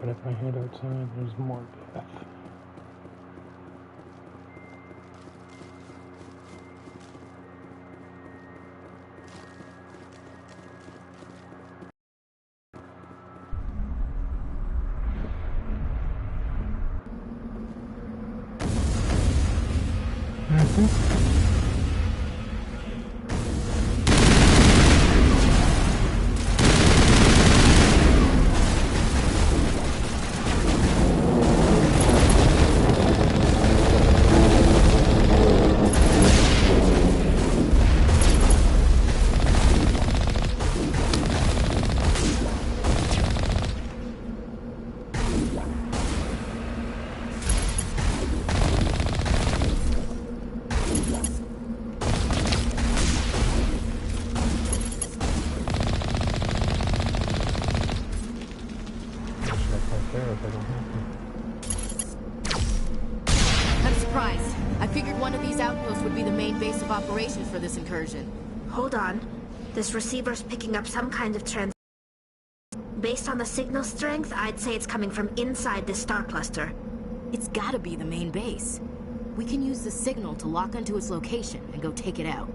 but if I head outside, there's more death. I'm surprised. I figured one of these outposts would be the main base of operations for this incursion. Hold on. This receiver's picking up some kind of Based on the signal strength, I'd say it's coming from inside this star cluster. It's gotta be the main base. We can use the signal to lock onto its location and go take it out.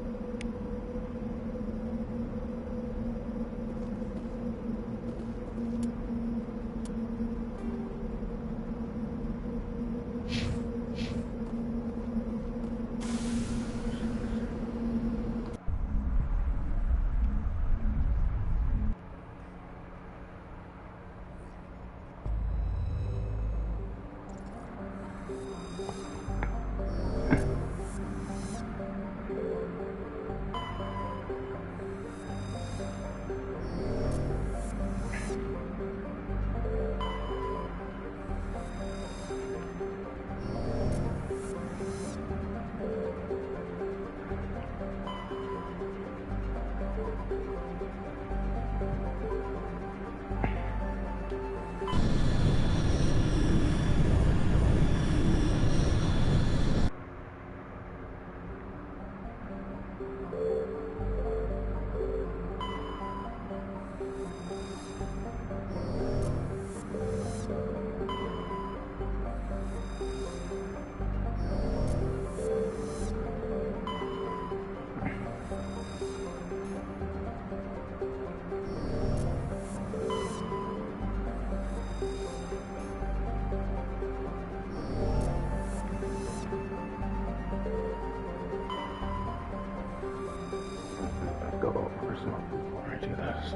Go over some before I do this.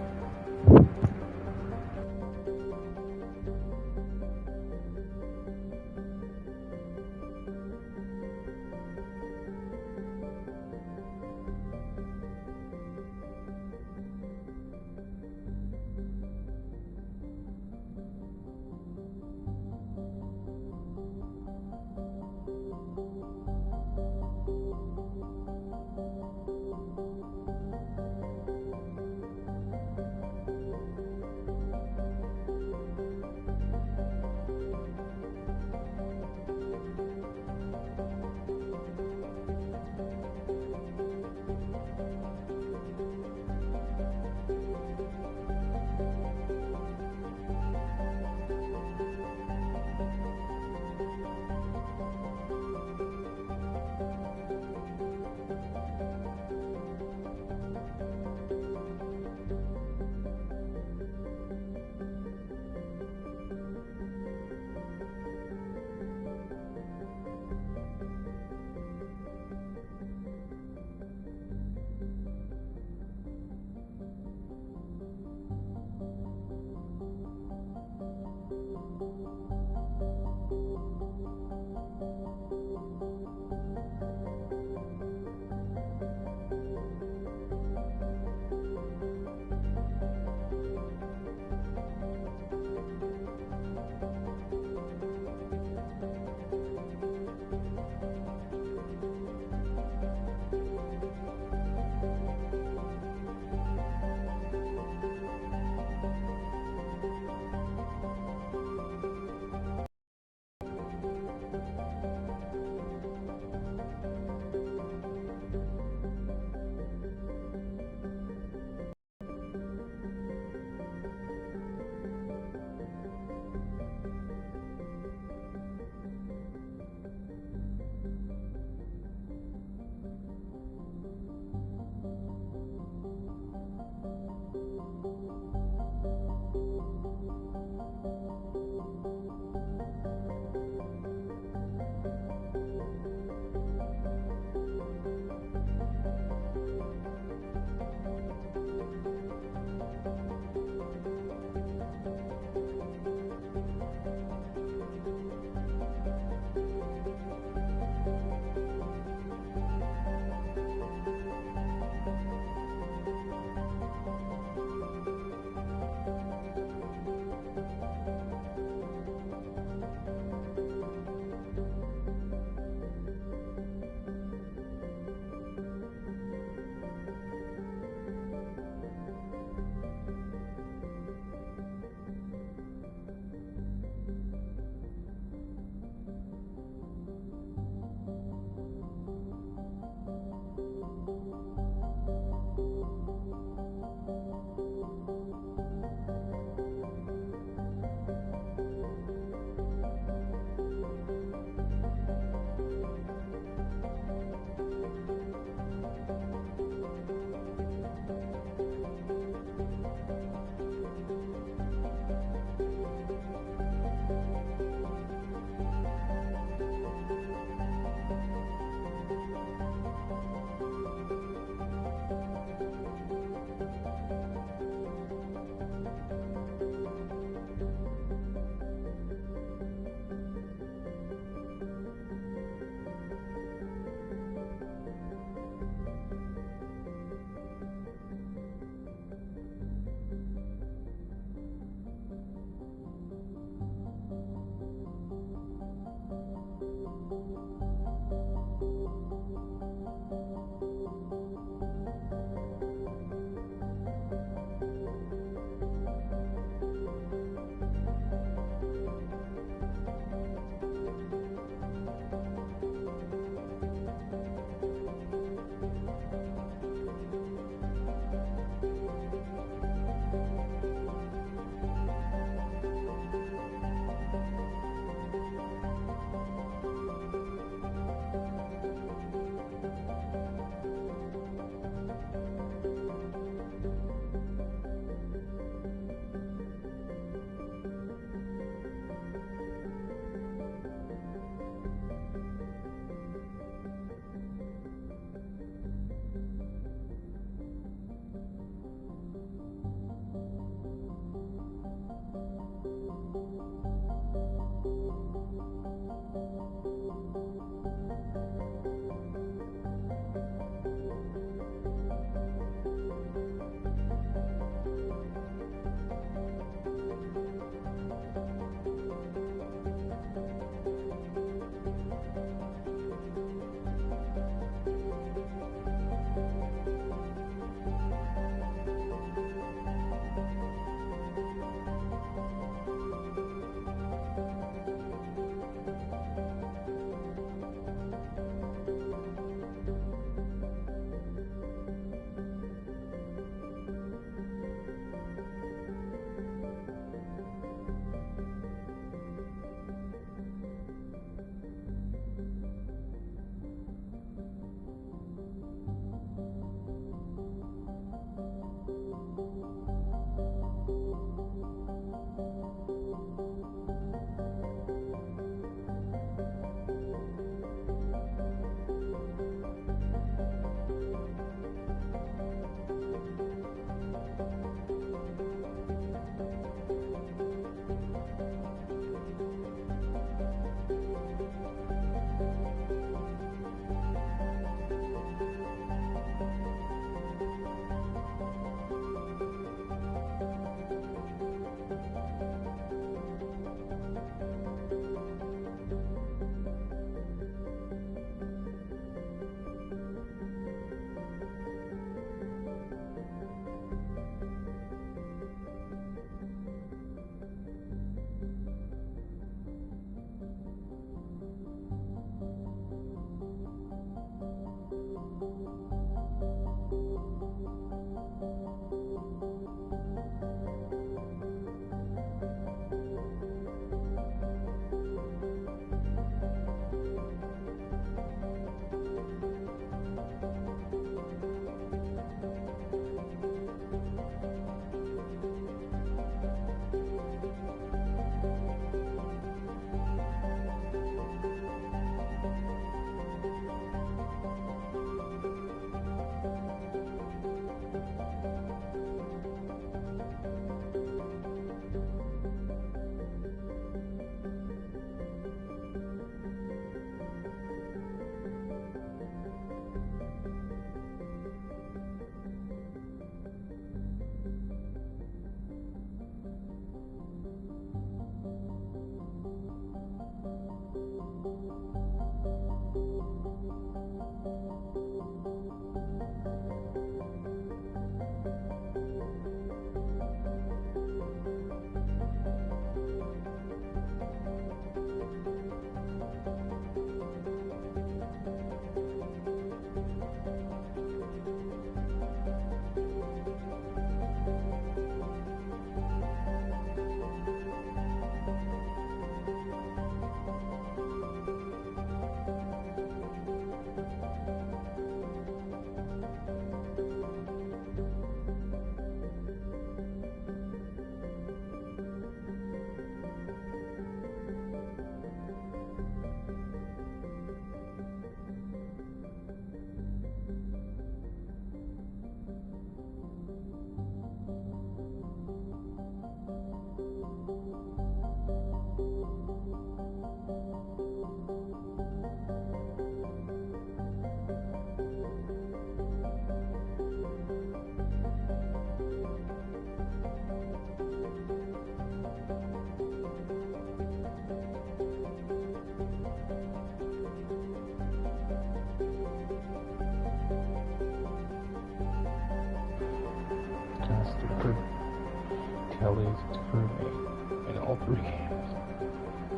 Kelly's crewmate in all 3 games.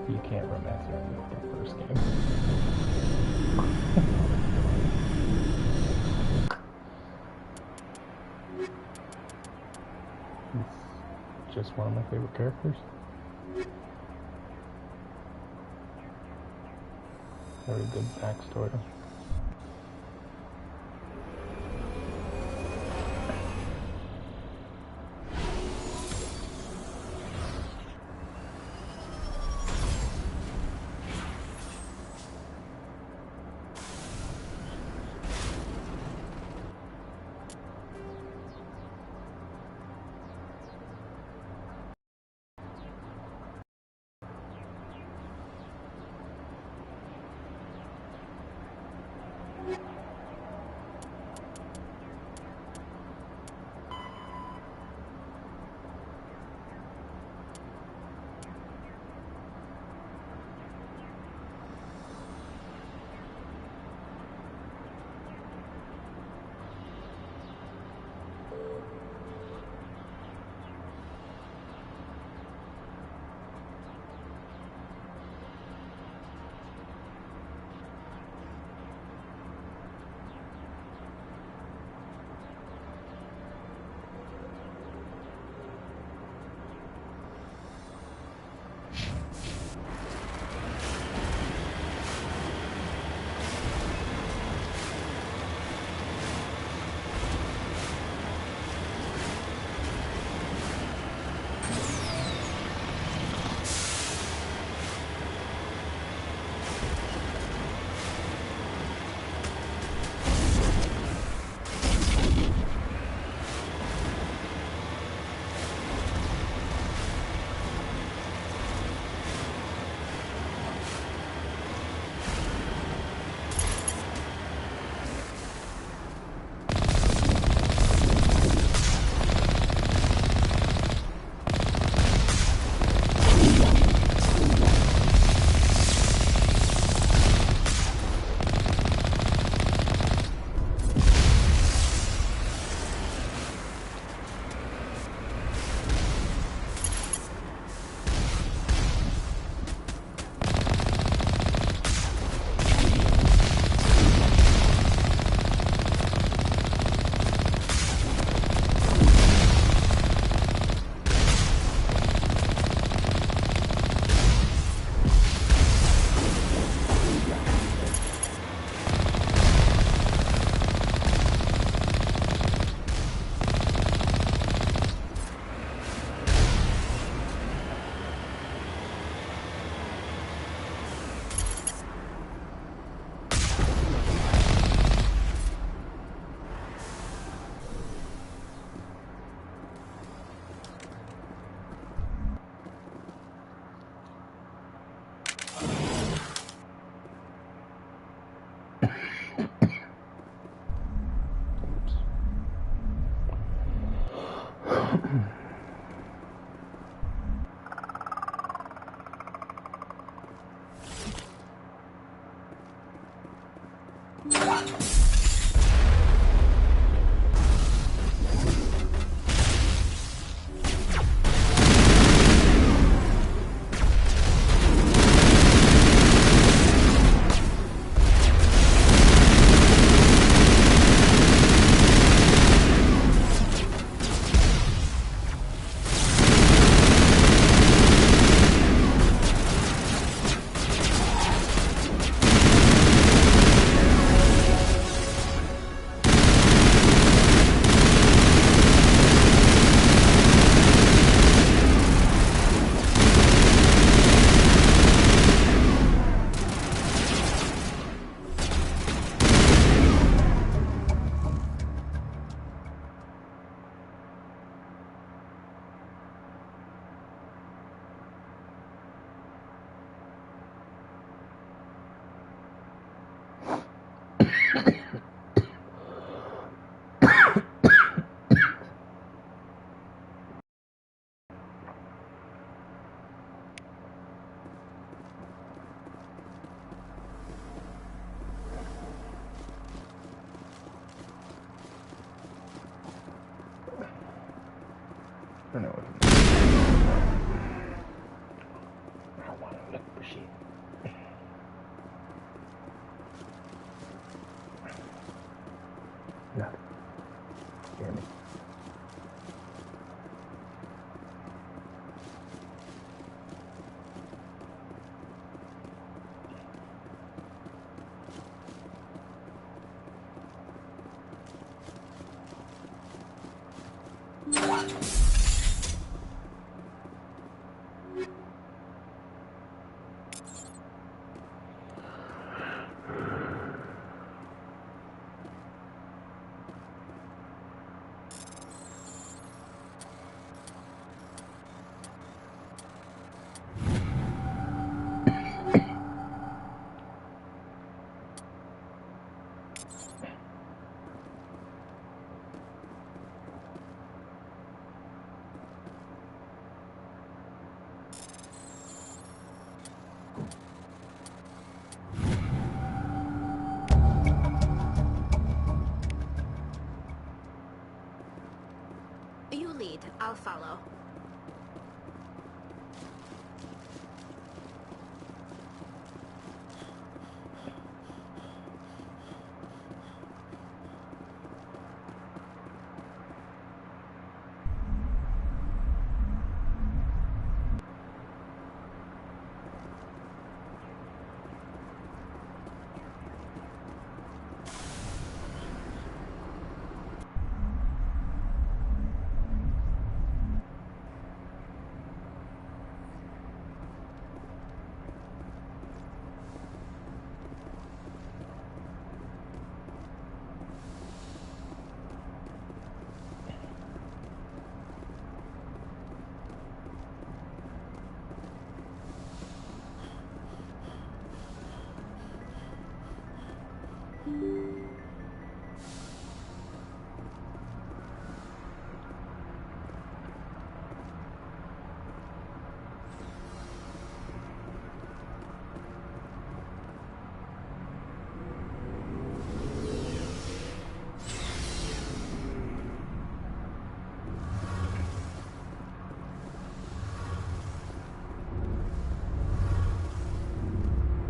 You can't romance her with the first game. He's just one of my favorite characters. Very good backstory. I know what it is. Shit. Nothing. Damn it. You lead. I'll follow.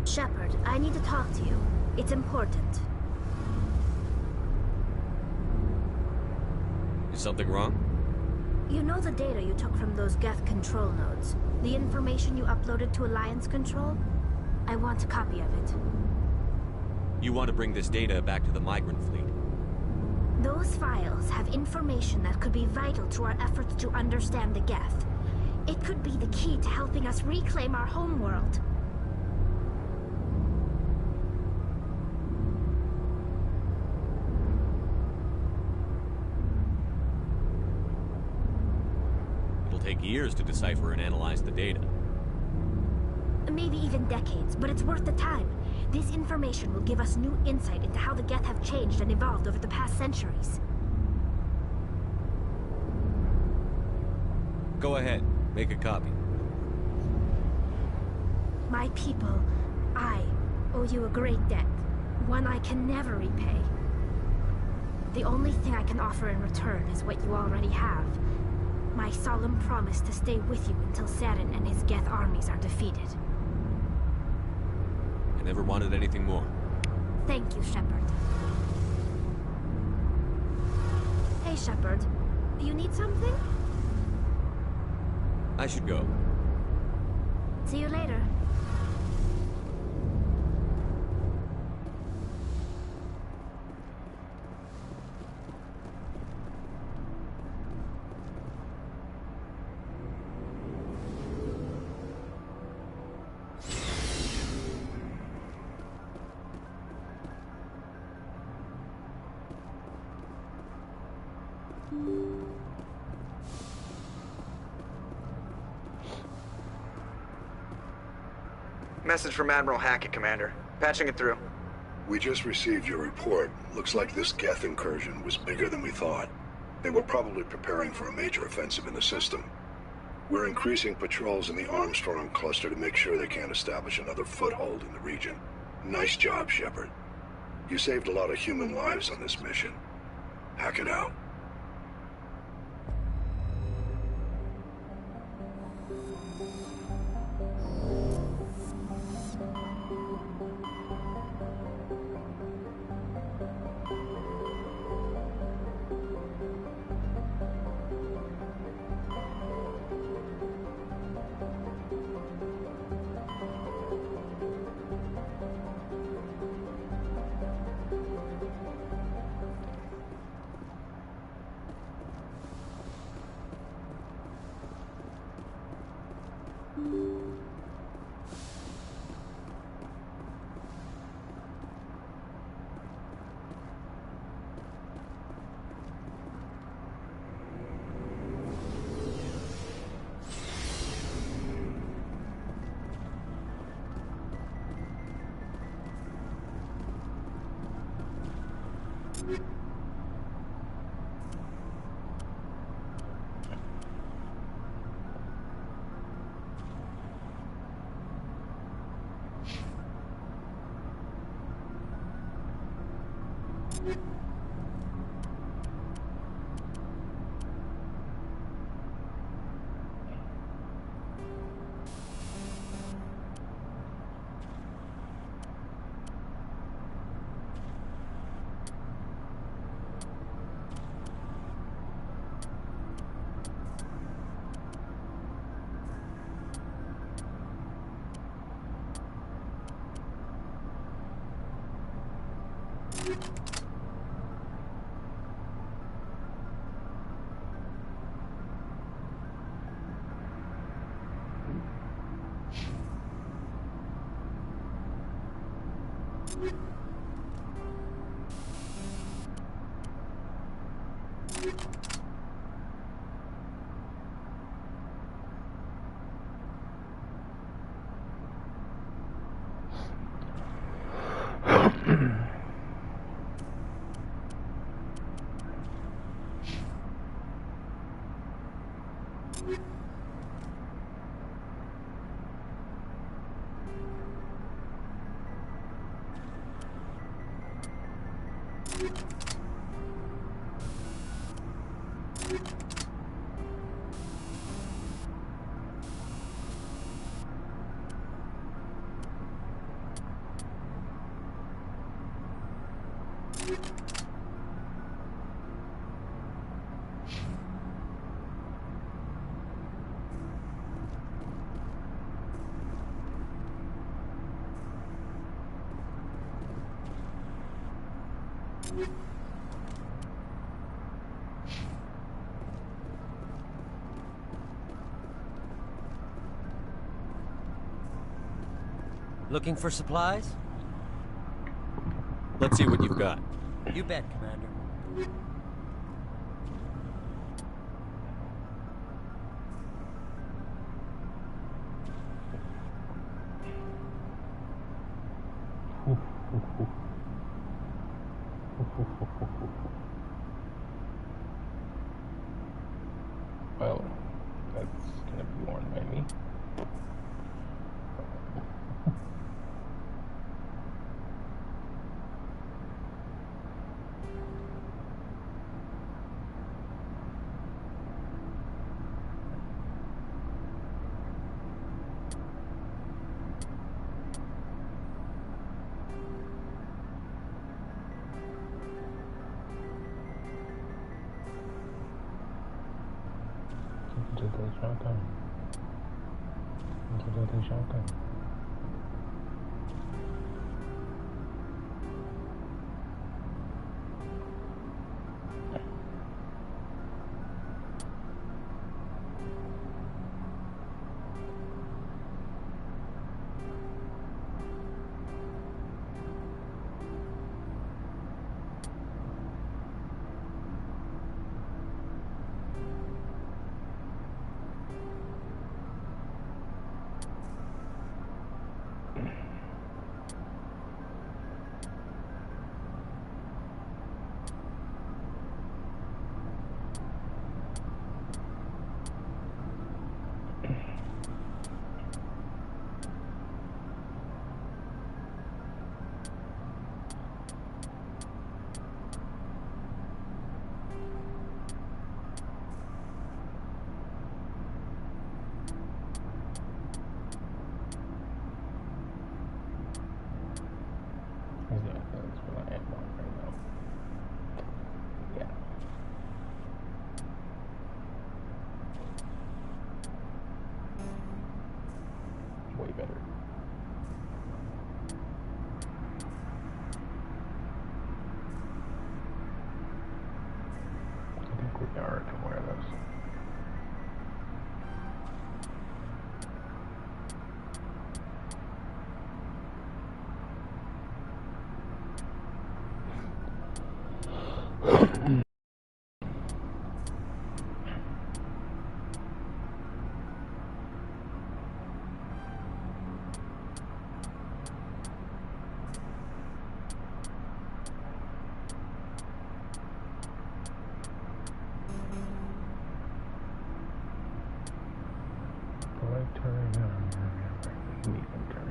Shepard, I need to talk to you. It's important. Is something wrong? You know the data you took from those Geth control nodes? The information you uploaded to Alliance Control? I want a copy of it. You want to bring this data back to the migrant fleet? Those files have information that could be vital to our efforts to understand the Geth. It could be the key to helping us reclaim our homeworld. Take years to decipher and analyze the data. Maybe even decades, but it's worth the time. This information will give us new insight into how the Geth have changed and evolved over the past centuries. Go ahead, make a copy. My people, I owe you a great debt, one I can never repay. The only thing I can offer in return is what you already have. My solemn promise to stay with you until Saren and his Geth armies are defeated. I never wanted anything more. Thank you, Shepard. Hey, Shepard. You need something? I should go. See you later. Message from Admiral Hackett, Commander. Patching it through. We just received your report. Looks like this Geth incursion was bigger than we thought. They were probably preparing for a major offensive in the system. We're increasing patrols in the Armstrong cluster to make sure they can't establish another foothold in the region. Nice job, Shepard. You saved a lot of human lives on this mission. Hackett out. Looking for supplies? Let's see what you've got. You bet, Commander. Well, that's gonna be worn by me. Shotgun. Shotgun. Yeah, that's what I am on right now. Yeah. Way better. I think we are to wear those. Right turn, medium turn.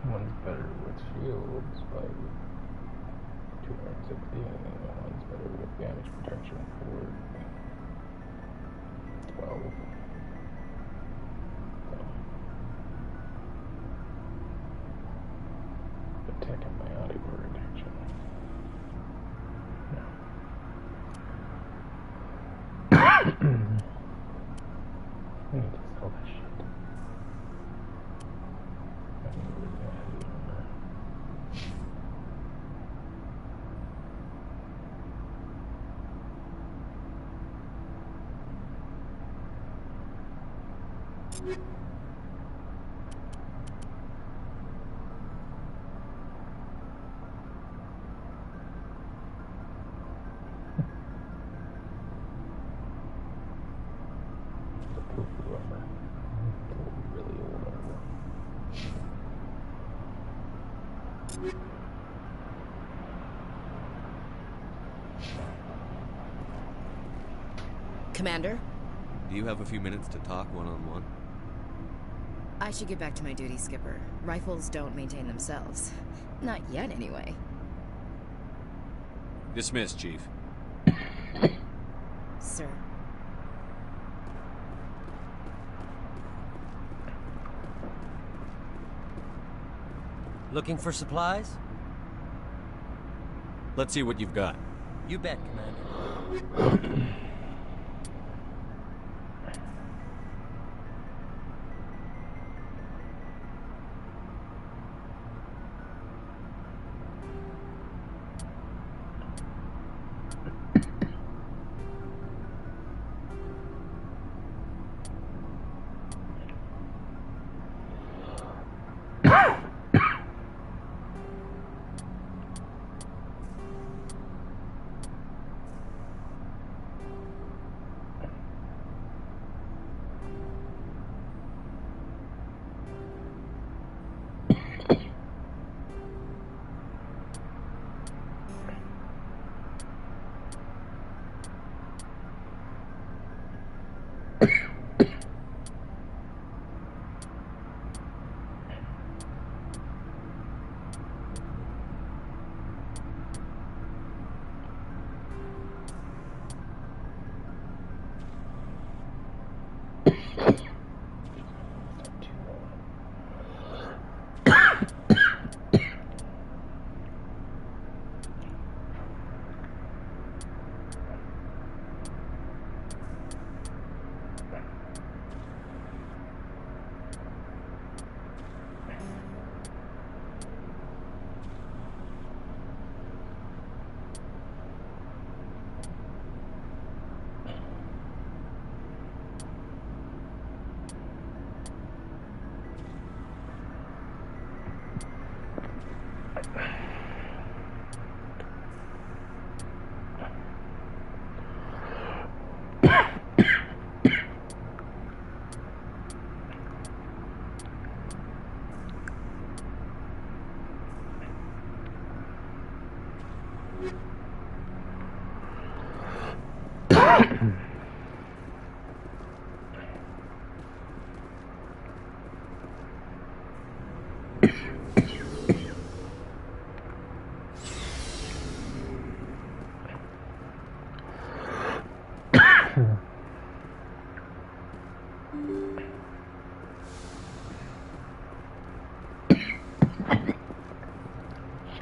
One's better with shields by 260, and then one's better with damage protection for 12. So, attack and biotic protection. I need to sell that shit. Commander? Do you have a few minutes to talk one-on-one? I should get back to my duty, Skipper. Rifles don't maintain themselves. Not yet, anyway. Dismissed, Chief. Sir. Looking for supplies? Let's see what you've got. You bet, Commander.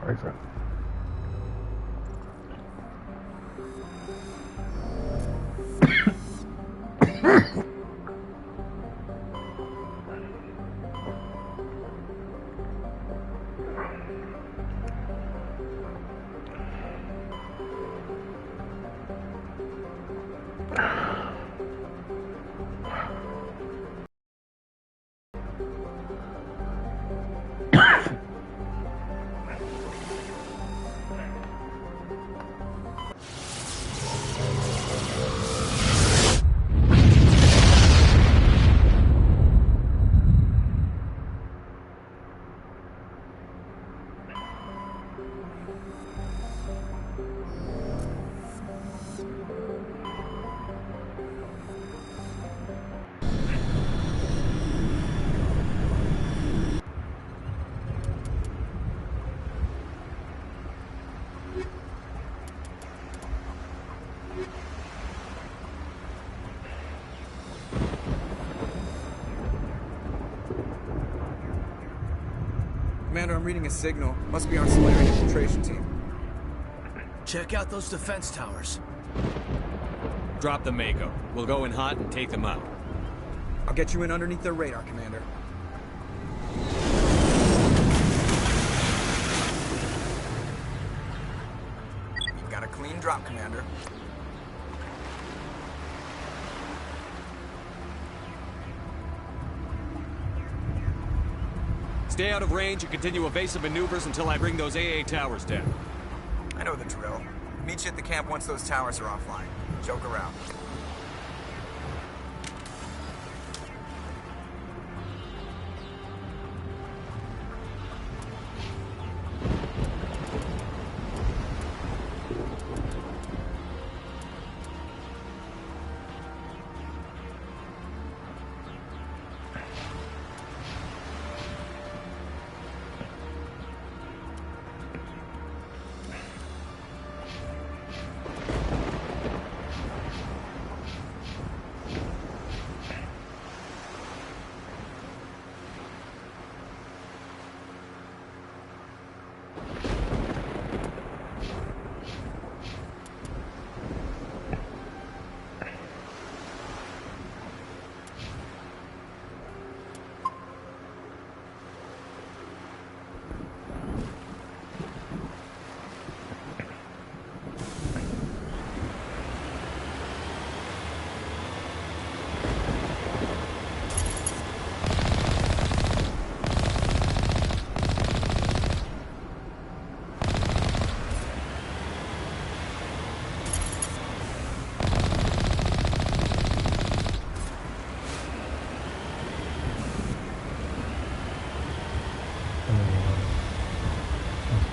Sorry, friend. Commander, I'm reading a signal. Must be our Solarian infiltration team. Check out those defense towers. Drop the Mako. We'll go in hot and take them out. I'll get you in underneath their radar, Commander. You've got a clean drop, Commander. Stay out of range and continue evasive maneuvers until I bring those AA towers down. I know the drill. Meet you at the camp once those towers are offline. Joke around.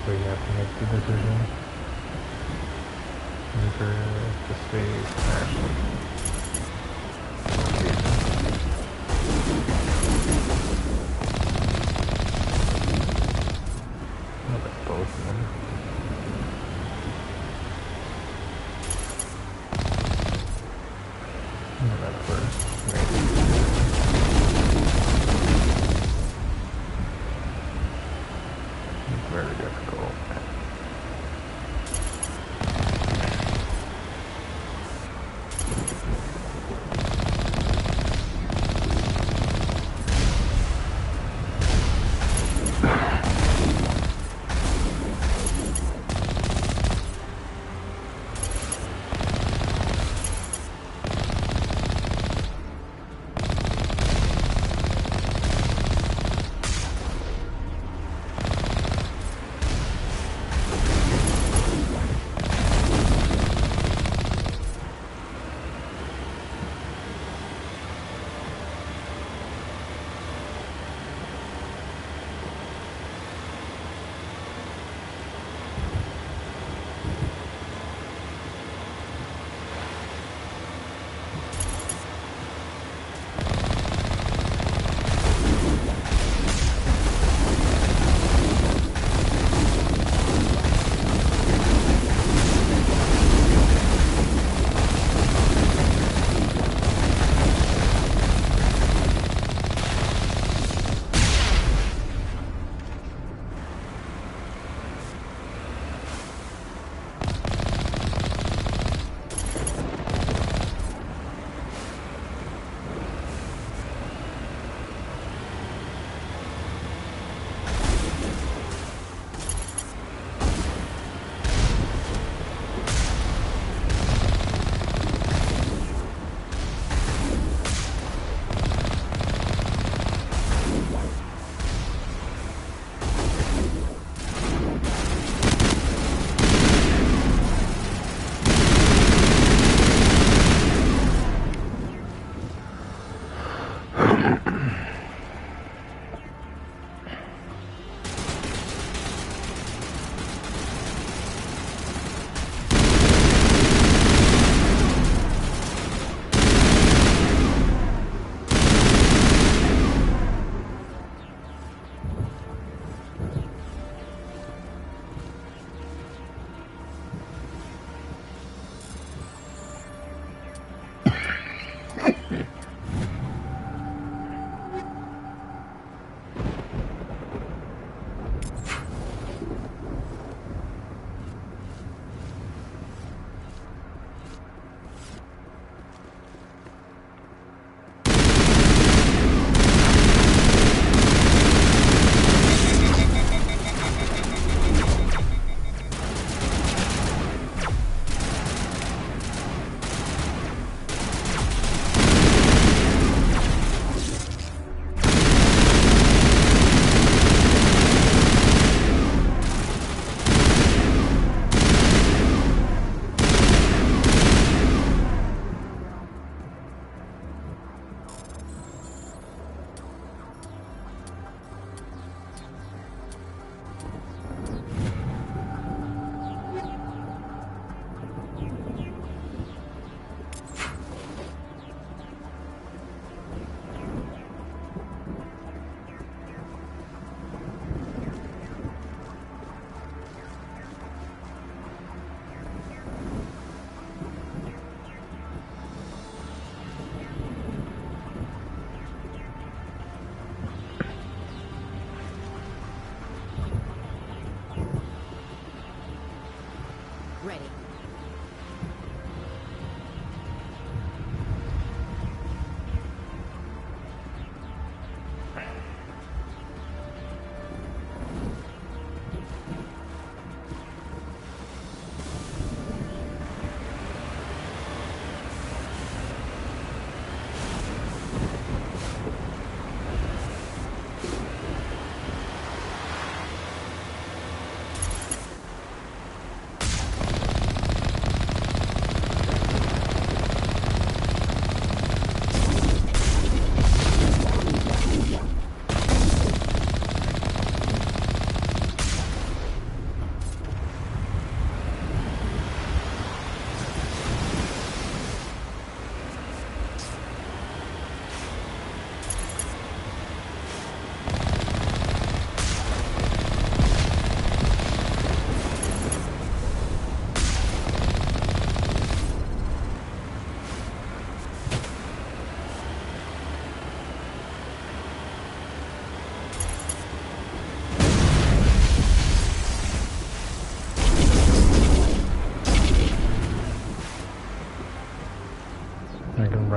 So you have to make the decision either to stay smashed. Both of them. That first, it's very difficult. Ready.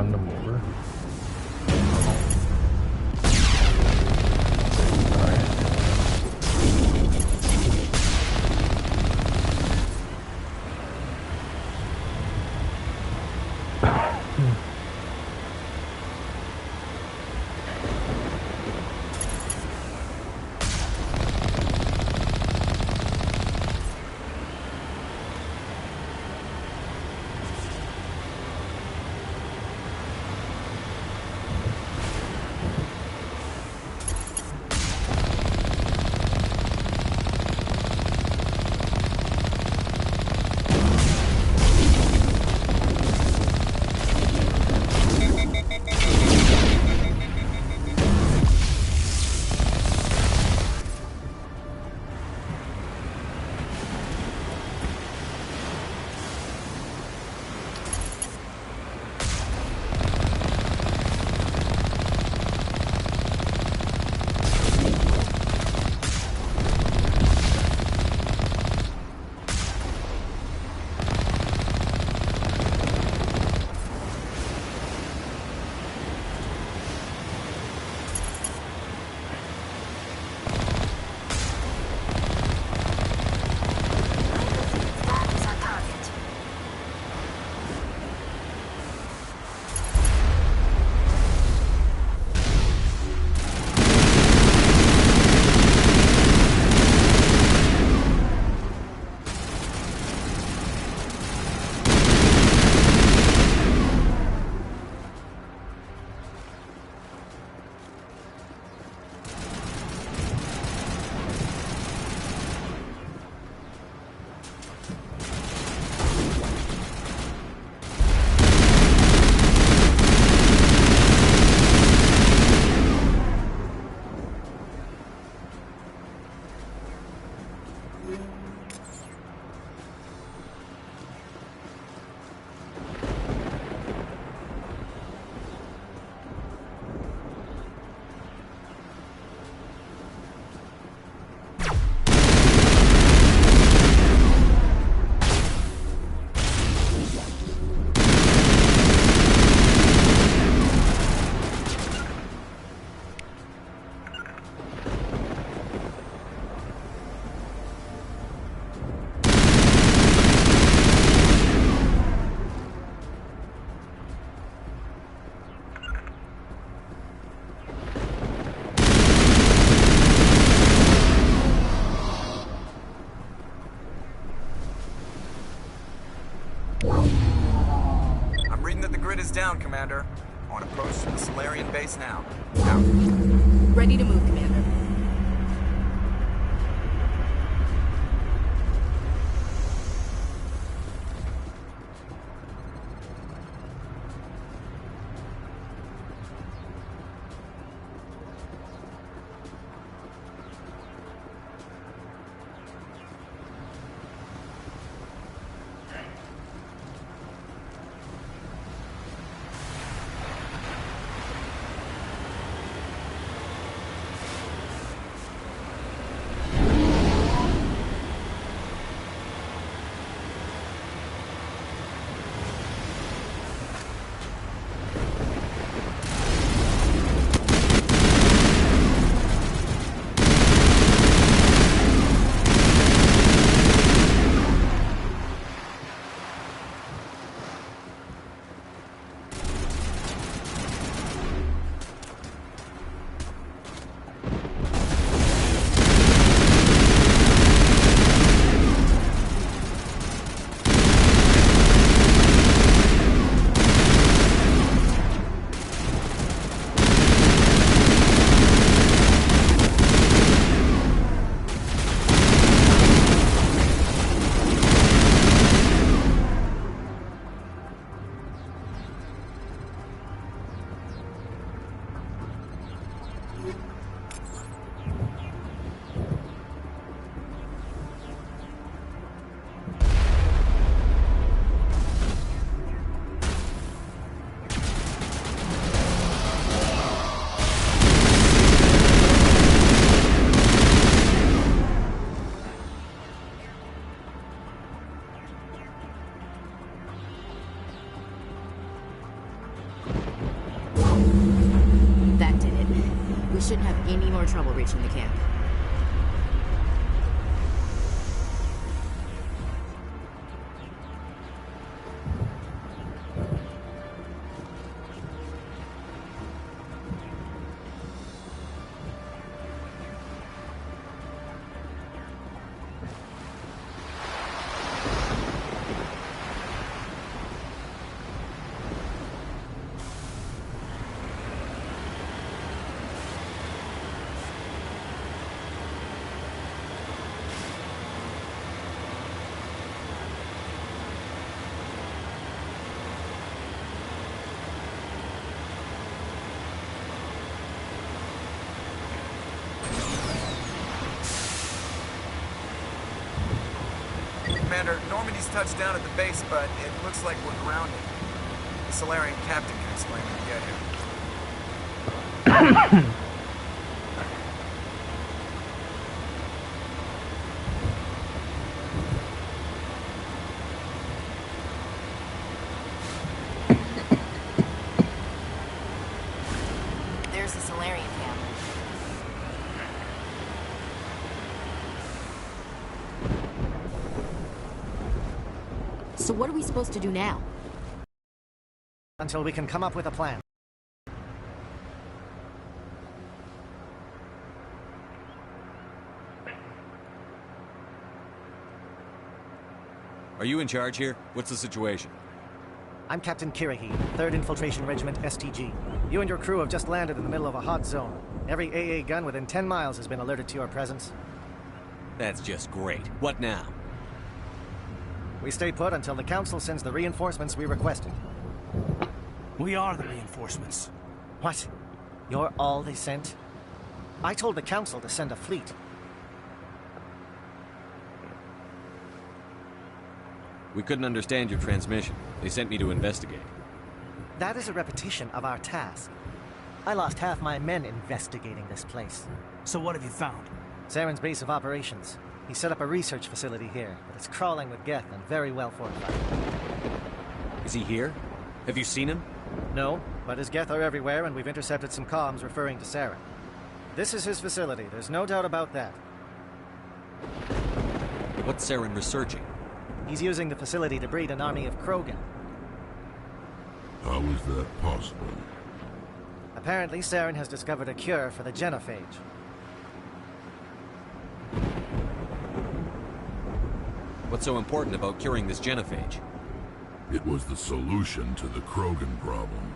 run them over. I'm reading that the grid is down, Commander. On approach to the Solarian base now. Out. Ready to move, Commander. shouldn't have any more trouble reaching the camp. Commander, Normandy's touched down at the base, but it looks like we're grounded. The Solarian captain can explain when we get here. There's the Solarian camp. So what are we supposed to do now? Until we can come up with a plan. Are you in charge here? What's the situation? I'm Captain Kirihi, 3rd Infiltration Regiment STG. You and your crew have just landed in the middle of a hot zone. Every AA gun within 10 miles has been alerted to your presence. That's just great. What now? We stay put until the Council sends the reinforcements we requested. We are the reinforcements. What? You're all they sent? I told the Council to send a fleet. We couldn't understand your transmission. They sent me to investigate. That is a repetition of our task. I lost half my men investigating this place. So what have you found? Saren's base of operations. He set up a research facility here, but it's crawling with Geth and very well fortified. Is he here? Have you seen him? No, but his Geth are everywhere, and we've intercepted some comms referring to Saren. This is his facility, there's no doubt about that. What's Saren researching? He's using the facility to breed an army of Krogan. How is that possible? Apparently, Saren has discovered a cure for the genophage. What's so important about curing this genophage? It was the solution to the Krogan problem.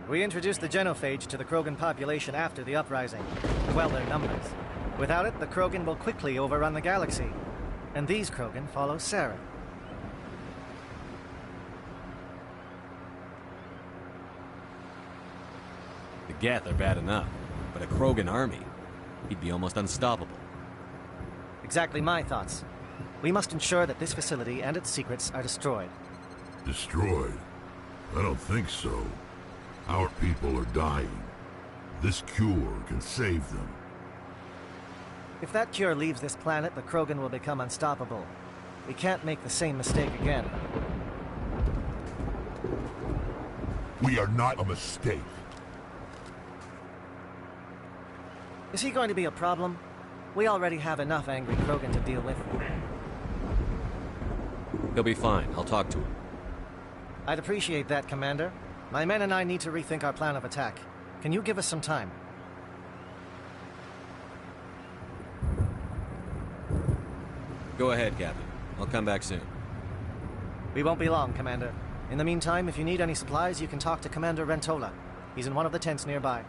We introduced the genophage to the Krogan population after the uprising, to quell their numbers. Without it, the Krogan will quickly overrun the galaxy. And these Krogan follow Saren. The Geth are bad enough, but a Krogan army, he'd be almost unstoppable. Exactly my thoughts. We must ensure that this facility and its secrets are destroyed. Destroyed? I don't think so. Our people are dying. This cure can save them. If that cure leaves this planet, the Krogan will become unstoppable. We can't make the same mistake again. We are not a mistake. Is he going to be a problem? We already have enough angry Krogan to deal with. He'll be fine. I'll talk to him. I'd appreciate that, Commander. My men and I need to rethink our plan of attack. Can you give us some time? Go ahead, Captain. I'll come back soon. We won't be long, Commander. In the meantime, if you need any supplies, you can talk to Commander Rentola. He's in one of the tents nearby.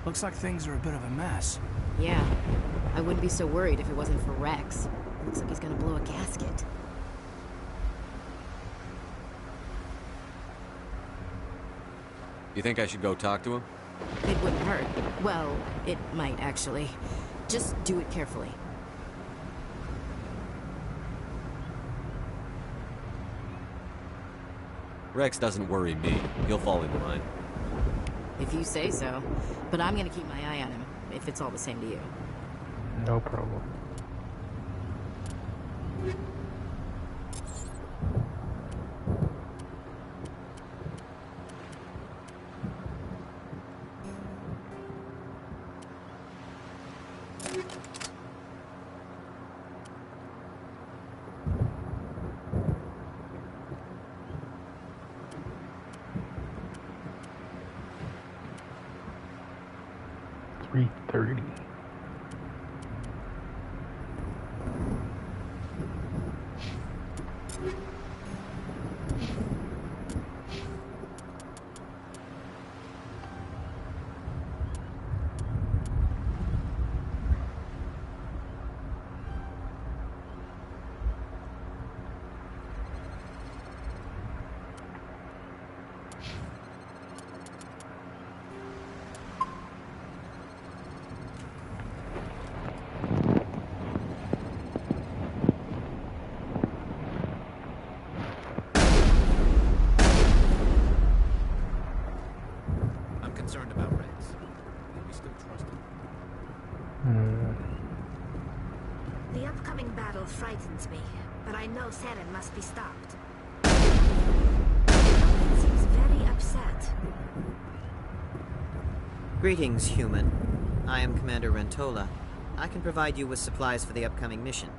Looks like things are a bit of a mess. Yeah. I wouldn't be so worried if it wasn't for Rex. Looks like he's gonna blow a gasket. You think I should go talk to him? It wouldn't hurt. Well, it might, actually. Just do it carefully. Rex doesn't worry me. He'll fall into line. If you say so. But I'm gonna keep my eye on him, if it's all the same to you. No problem. 30. Concerned about Rex. We still trust him. The upcoming battle frightens me, but I know Saren must be stopped. Krogan seems very upset. Greetings, human. I am Commander Rentola. I can provide you with supplies for the upcoming mission.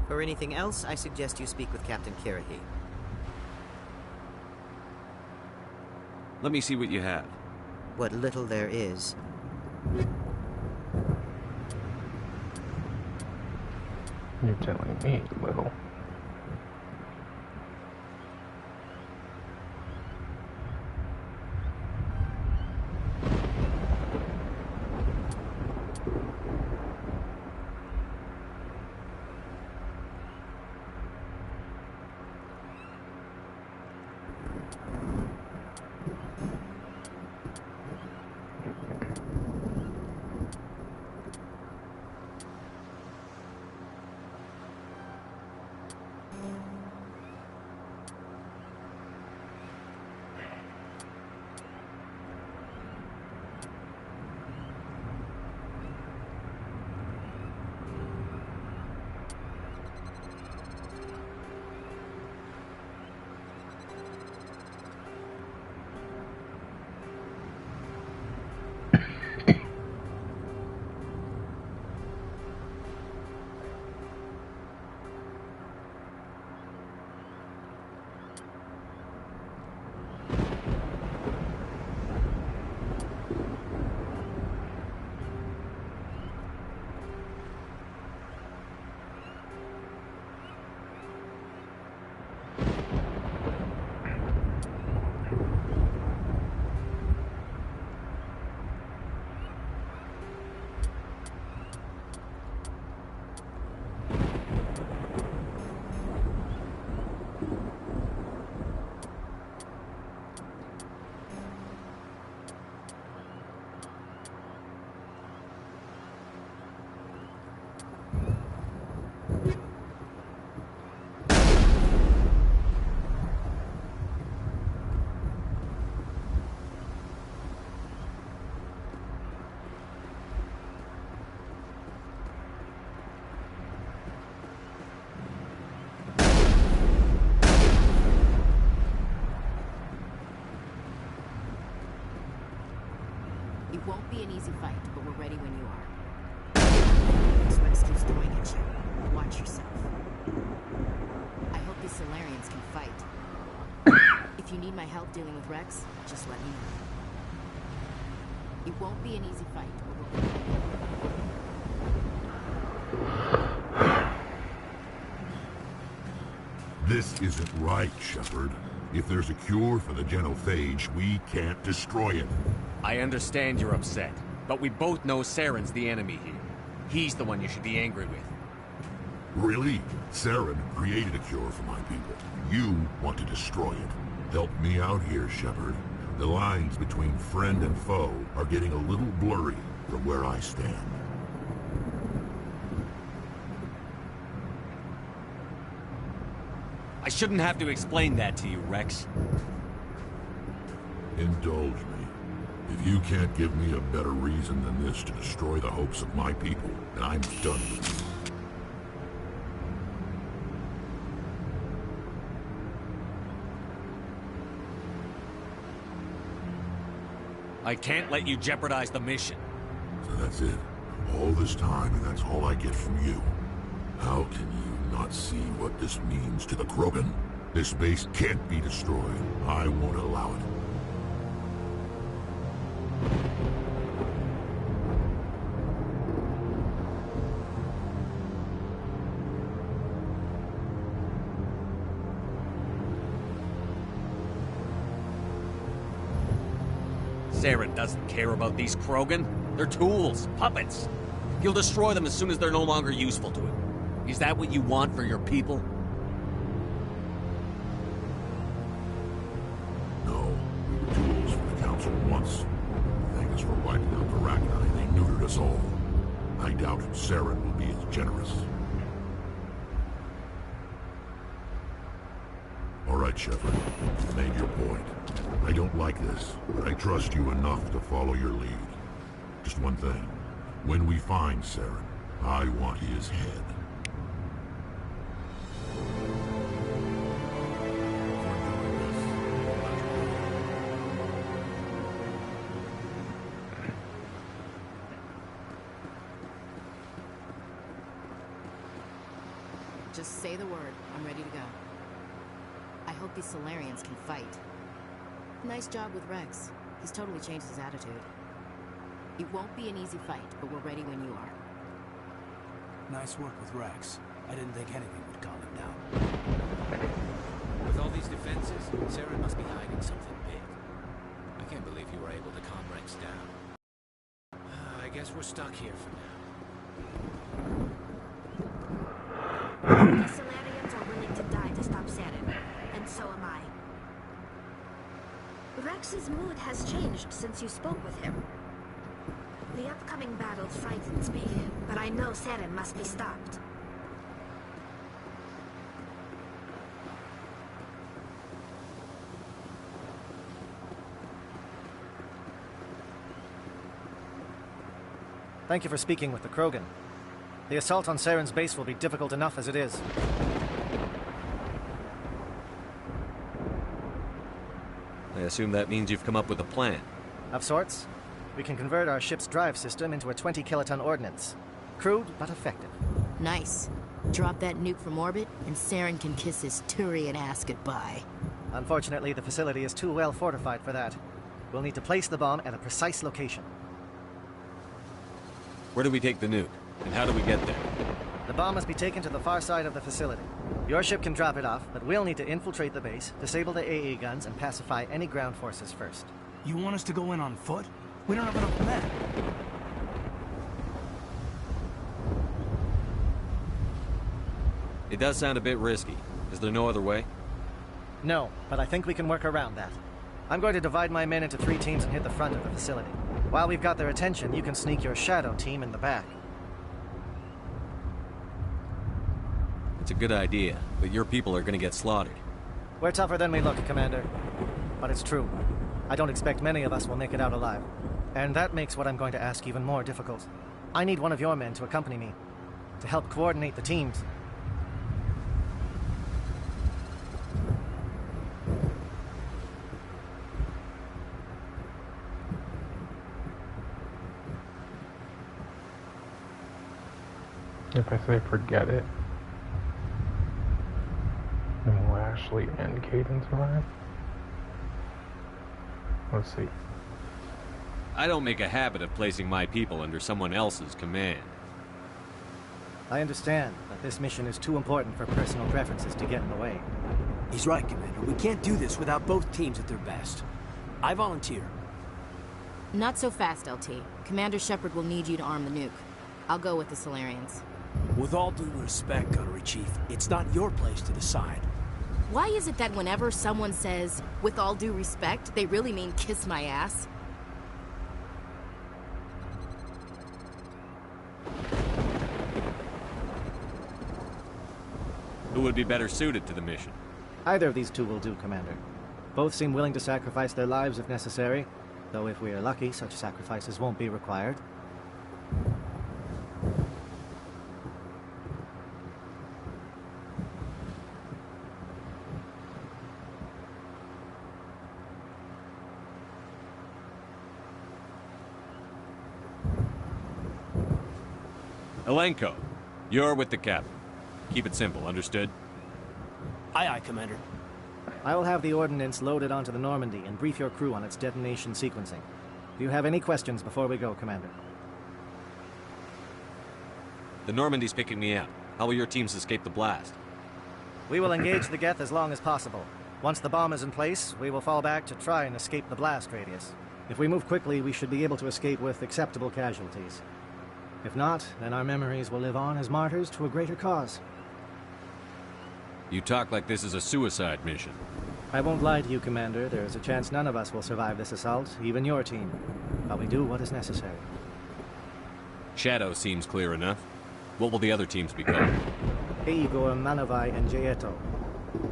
For anything else, I suggest you speak with Captain Kirahi. Let me see what you have. What little there is. You're telling me little. It won't be an easy fight, but we're ready when you are. This Rex keeps throwing at you. Watch yourself. I hope these Solarians can fight. If you need my help dealing with Rex, just let me know. It won't be an easy fight, but we're ready. This isn't right, Shepard. If there's a cure for the genophage, we can't destroy it. I understand you're upset, but we both know Saren's the enemy here. He's the one you should be angry with. Really? Saren created a cure for my people. You want to destroy it. Help me out here, Shepard. The lines between friend and foe are getting a little blurry from where I stand. I shouldn't have to explain that to you, Rex. Indulge me. If you can't give me a better reason than this to destroy the hopes of my people, then I'm done with you. I can't let you jeopardize the mission. So that's it. All this time, and that's all I get from you. How can you not see what this means to the Krogan? This base can't be destroyed. I won't allow it. Saren doesn't care about these Krogan. They're tools, puppets. He'll destroy them as soon as they're no longer useful to him. Is that what you want for your people? No, we were tools for the Council once. Thank us for wiping out the Rachni. They neutered us all. I doubt Saren will be as generous. All right, Shepard. You made your point. I don't like this, but I trust you enough to follow your lead. Just one thing. When we find Saren, I want his head. Just say the word. I'm ready to go. I hope these Solarians can fight. Nice job with Rex. He's totally changed his attitude. It won't be an easy fight, but we're ready when you are. Nice work with Rex. I didn't think anything would calm him down. With all these defenses, Saren must be hiding something big. I can't believe you were able to calm Rex down. I guess we're stuck here for now. The Solarians are willing to die to stop Saren, and so am I. Rex's mood has changed since you spoke with him. The upcoming battle frightens me, but I know Saren must be stopped. Thank you for speaking with the Krogan. The assault on Saren's base will be difficult enough as it is. I assume that means you've come up with a plan. Of sorts. We can convert our ship's drive system into a 20-kiloton ordnance. Crude, but effective. Nice. Drop that nuke from orbit, and Saren can kiss his Turian ass goodbye. Unfortunately, the facility is too well fortified for that. We'll need to place the bomb at a precise location. Where do we take the nuke? And how do we get there? The bomb must be taken to the far side of the facility. Your ship can drop it off, but we'll need to infiltrate the base, disable the AA guns, and pacify any ground forces first. You want us to go in on foot? We don't have enough men. It does sound a bit risky. Is there no other way? No, but I think we can work around that. I'm going to divide my men into 3 teams and hit the front of the facility. While we've got their attention, you can sneak your shadow team in the back. It's a good idea, but your people are gonna get slaughtered. We're tougher than we look, Commander. But it's true. I don't expect many of us will make it out alive. And that makes what I'm going to ask even more difficult. I need one of your men to accompany me, to help coordinate the teams. If I say forget it, then we'll actually end Caden's run. Let's see. I don't make a habit of placing my people under someone else's command. I understand, but this mission is too important for personal preferences to get in the way. He's right, Commander. We can't do this without both teams at their best. I volunteer. Not so fast, LT. Commander Shepard will need you to arm the nuke. I'll go with the Solarians. With all due respect, Gunnery Chief, it's not your place to decide. Why is it that whenever someone says, with all due respect, they really mean kiss my ass? Who would be better suited to the mission? Either of these two will do, Commander. Both seem willing to sacrifice their lives if necessary, though if we are lucky, such sacrifices won't be required. Elenko, you're with the captain. Keep it simple, understood? Aye, aye, Commander. I will have the ordnance loaded onto the Normandy and brief your crew on its detonation sequencing. Do you have any questions before we go, Commander? The Normandy's picking me up. How will your teams escape the blast? We will engage the Geth as long as possible. Once the bomb is in place, we will fall back to try and escape the blast radius. If we move quickly, we should be able to escape with acceptable casualties. If not, then our memories will live on as martyrs to a greater cause. You talk like this is a suicide mission. I won't lie to you, Commander. There is a chance none of us will survive this assault, even your team. But we do what is necessary. Shadow seems clear enough. What will the other teams become? Igor, Manavai, and Jaeto.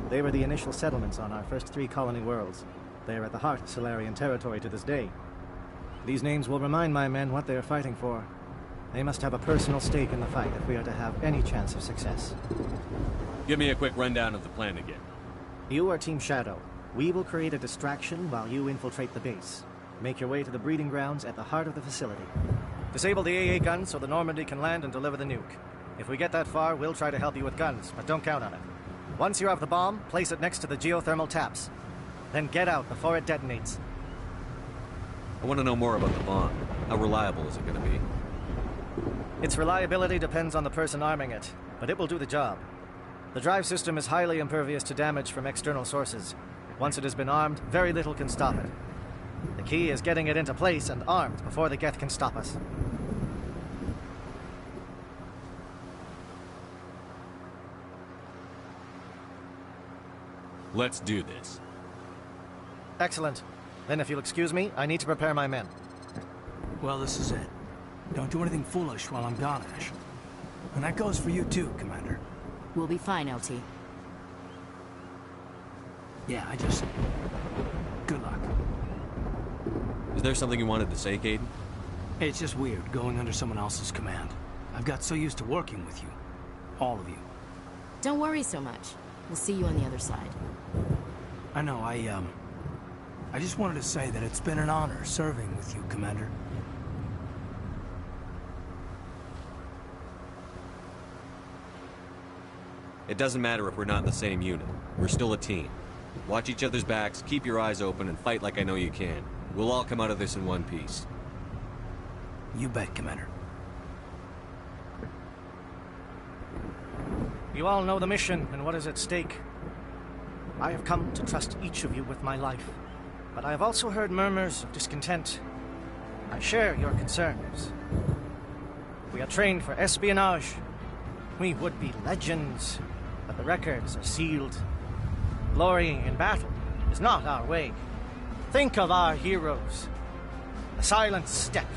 They were the initial settlements on our first 3 colony worlds. They are at the heart of Solarian territory to this day. These names will remind my men what they are fighting for. They must have a personal stake in the fight if we are to have any chance of success. Give me a quick rundown of the plan again. You are Team Shadow. We will create a distraction while you infiltrate the base. Make your way to the breeding grounds at the heart of the facility. Disable the AA guns so the Normandy can land and deliver the nuke. If we get that far, we'll try to help you with guns, but don't count on it. Once you have the bomb, place it next to the geothermal taps. Then get out before it detonates. I want to know more about the bomb. How reliable is it going to be? Its reliability depends on the person arming it, but it will do the job. The drive system is highly impervious to damage from external sources. Once it has been armed, very little can stop it. The key is getting it into place and armed before the Geth can stop us. Let's do this. Excellent. Then if you'll excuse me, I need to prepare my men. Well, this is it. Don't do anything foolish while I'm gone, Ash. And that goes for you too, Commander. We'll be fine, LT. Yeah, good luck. Is there something you wanted to say, Caden? It's just weird, going under someone else's command. I've got so used to working with you. All of you. Don't worry so much. We'll see you on the other side. I know, I just wanted to say that it's been an honor serving with you, Commander. It doesn't matter if we're not in the same unit. We're still a team. Watch each other's backs, keep your eyes open, and fight like I know you can. We'll all come out of this in one piece. You bet, Commander. You all know the mission and what is at stake. I have come to trust each of you with my life, but I have also heard murmurs of discontent. I share your concerns. We are trained for espionage. We would be legends, but the records are sealed. Glorying in battle is not our way. Think of our heroes. The silent step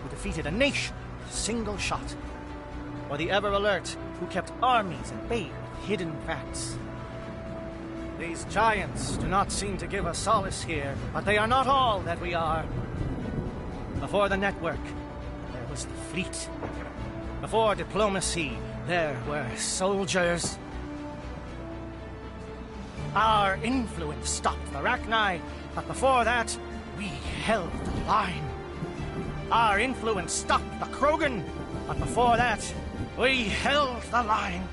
who defeated a nation with a single shot. Or the ever-alert who kept armies at bay with hidden facts. These giants do not seem to give us solace here, but they are not all that we are. Before the network, there was the fleet. Before diplomacy, there were soldiers. Our influence stopped the Rachni, but before that, we held the line. Our influence stopped the Krogan, but before that, we held the line.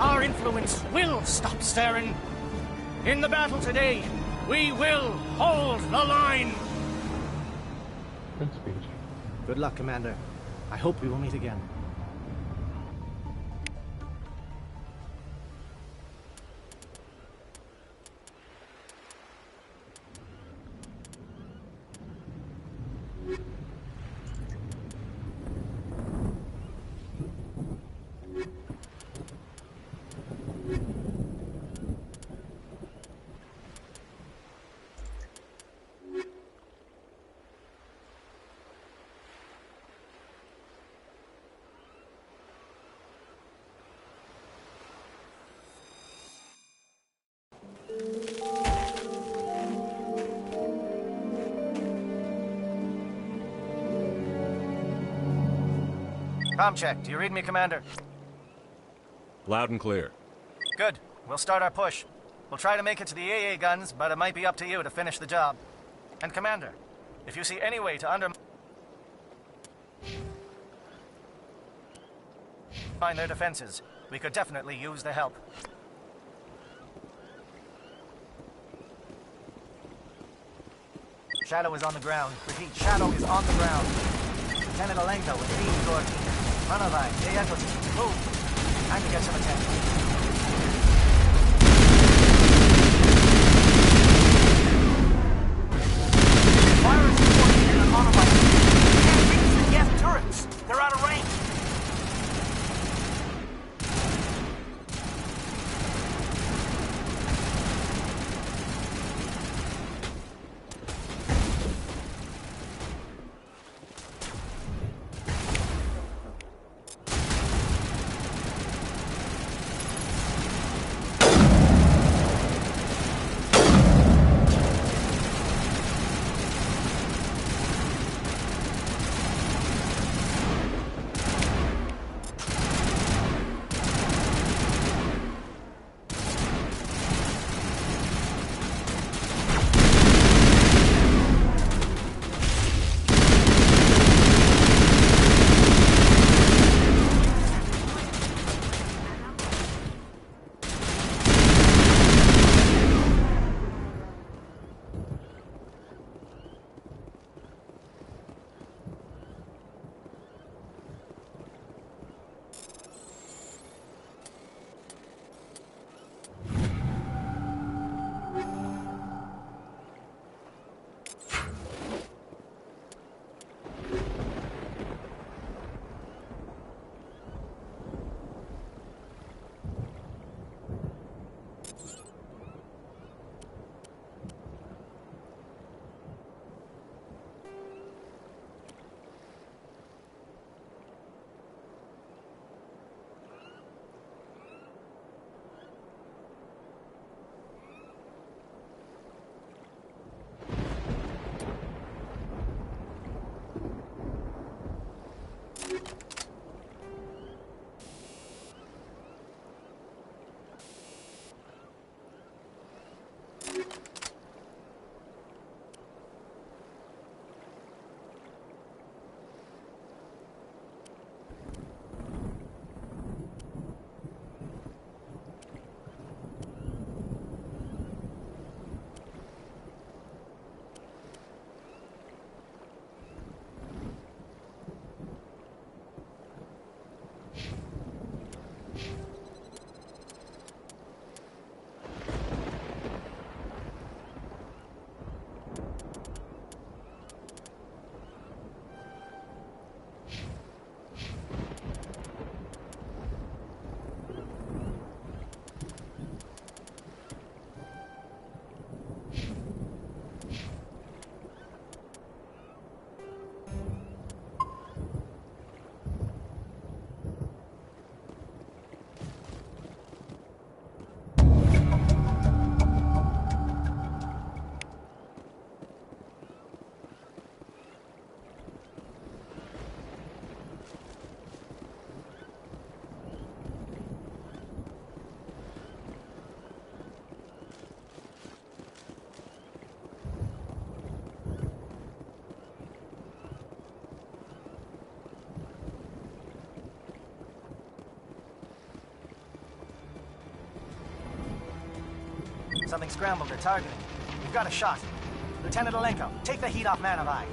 Our influence will stop Saren. In the battle today, we will hold the line. Good speech. Good luck, Commander. I hope we will meet again. Comm check. Do you read me, Commander? Loud and clear. Good. We'll start our push. We'll try to make it to the AA guns, but it might be up to you to finish the job. And Commander, if you see any way to undermine their defenses, we could definitely use the help. Shadow is on the ground. Repeat, Shadow is on the ground. Lieutenant Alenko with me, Igor. Manavai, Jaeto, move. Time to get some attention. Something scrambled their targeting. We've got a shot. Lieutenant Alenko, take the heat off Man of Eye.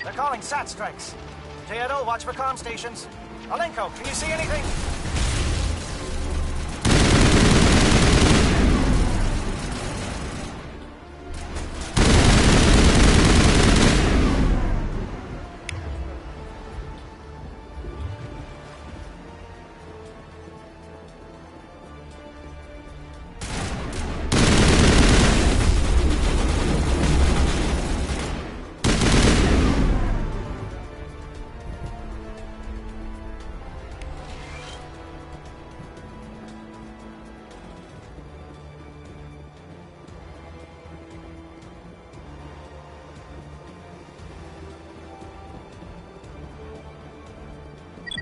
They're calling SAT strikes. J.N.O., watch for comm stations. Alenko, can you see anything?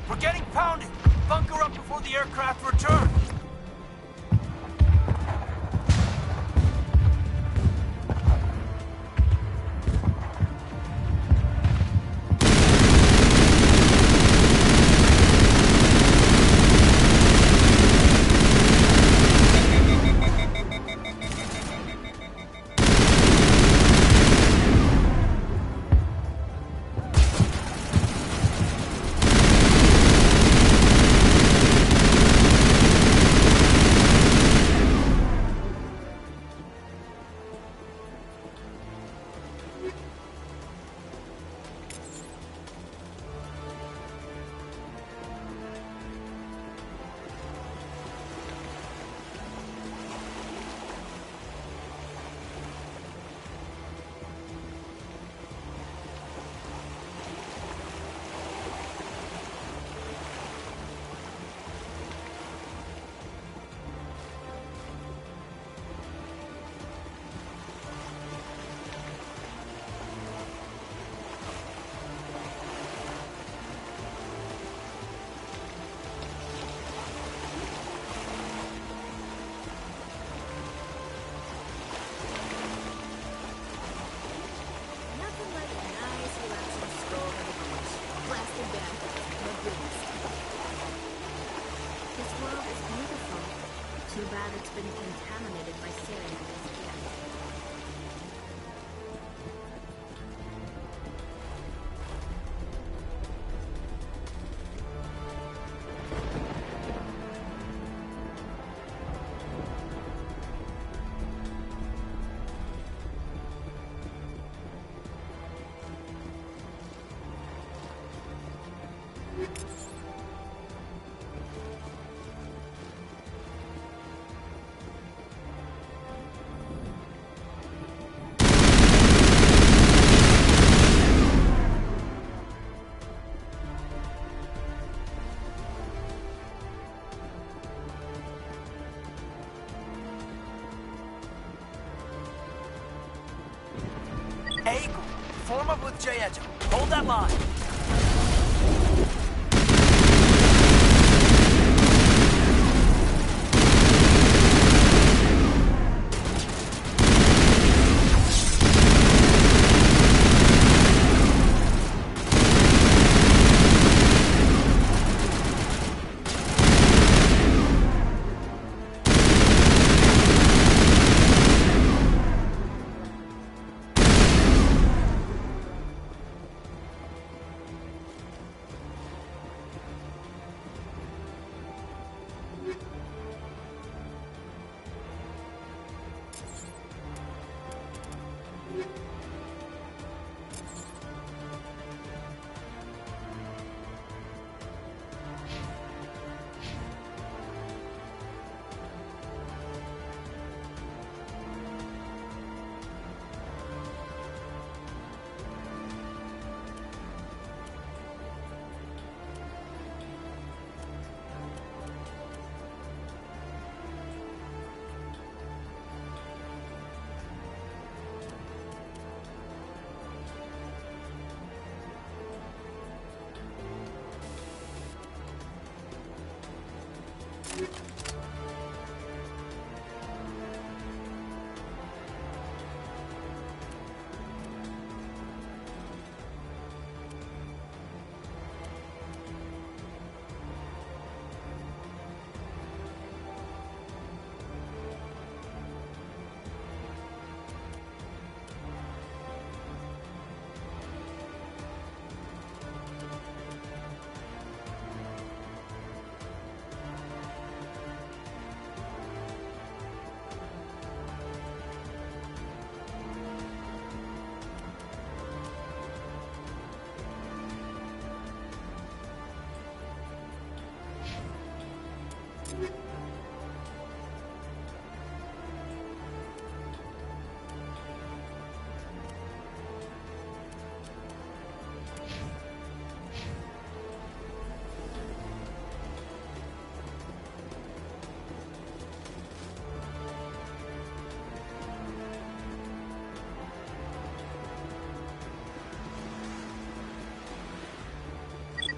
We're getting pounded! Bunker up before the aircraft return! Too bad it's been contaminated by Syrians. Eagle, form up with J. Edge. Hold that line.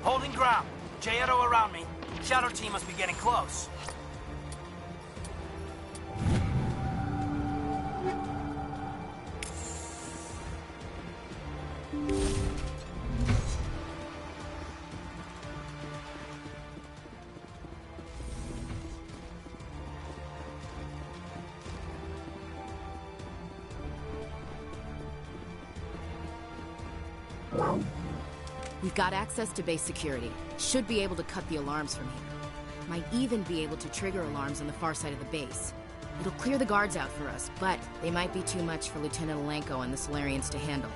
Holding ground. J-Edo around me. Shadow team must be getting close. We've got access to base security. Should be able to cut the alarms from here. Might even be able to trigger alarms on the far side of the base. It'll clear the guards out for us, but they might be too much for Lieutenant Alenko and the Solarians to handle.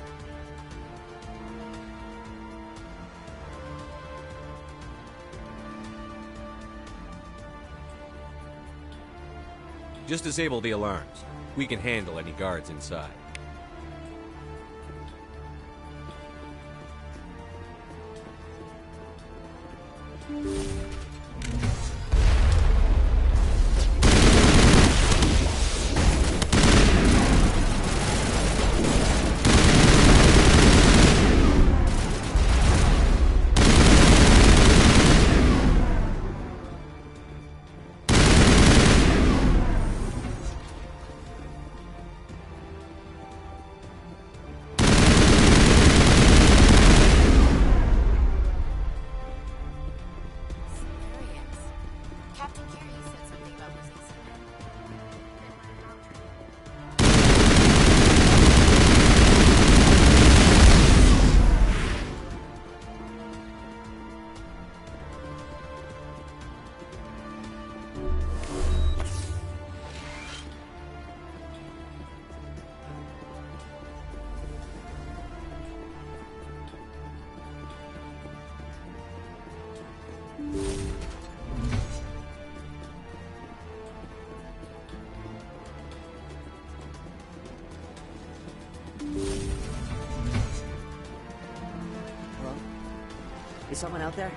Just disable the alarms. We can handle any guards inside. Hello? Is someone out there?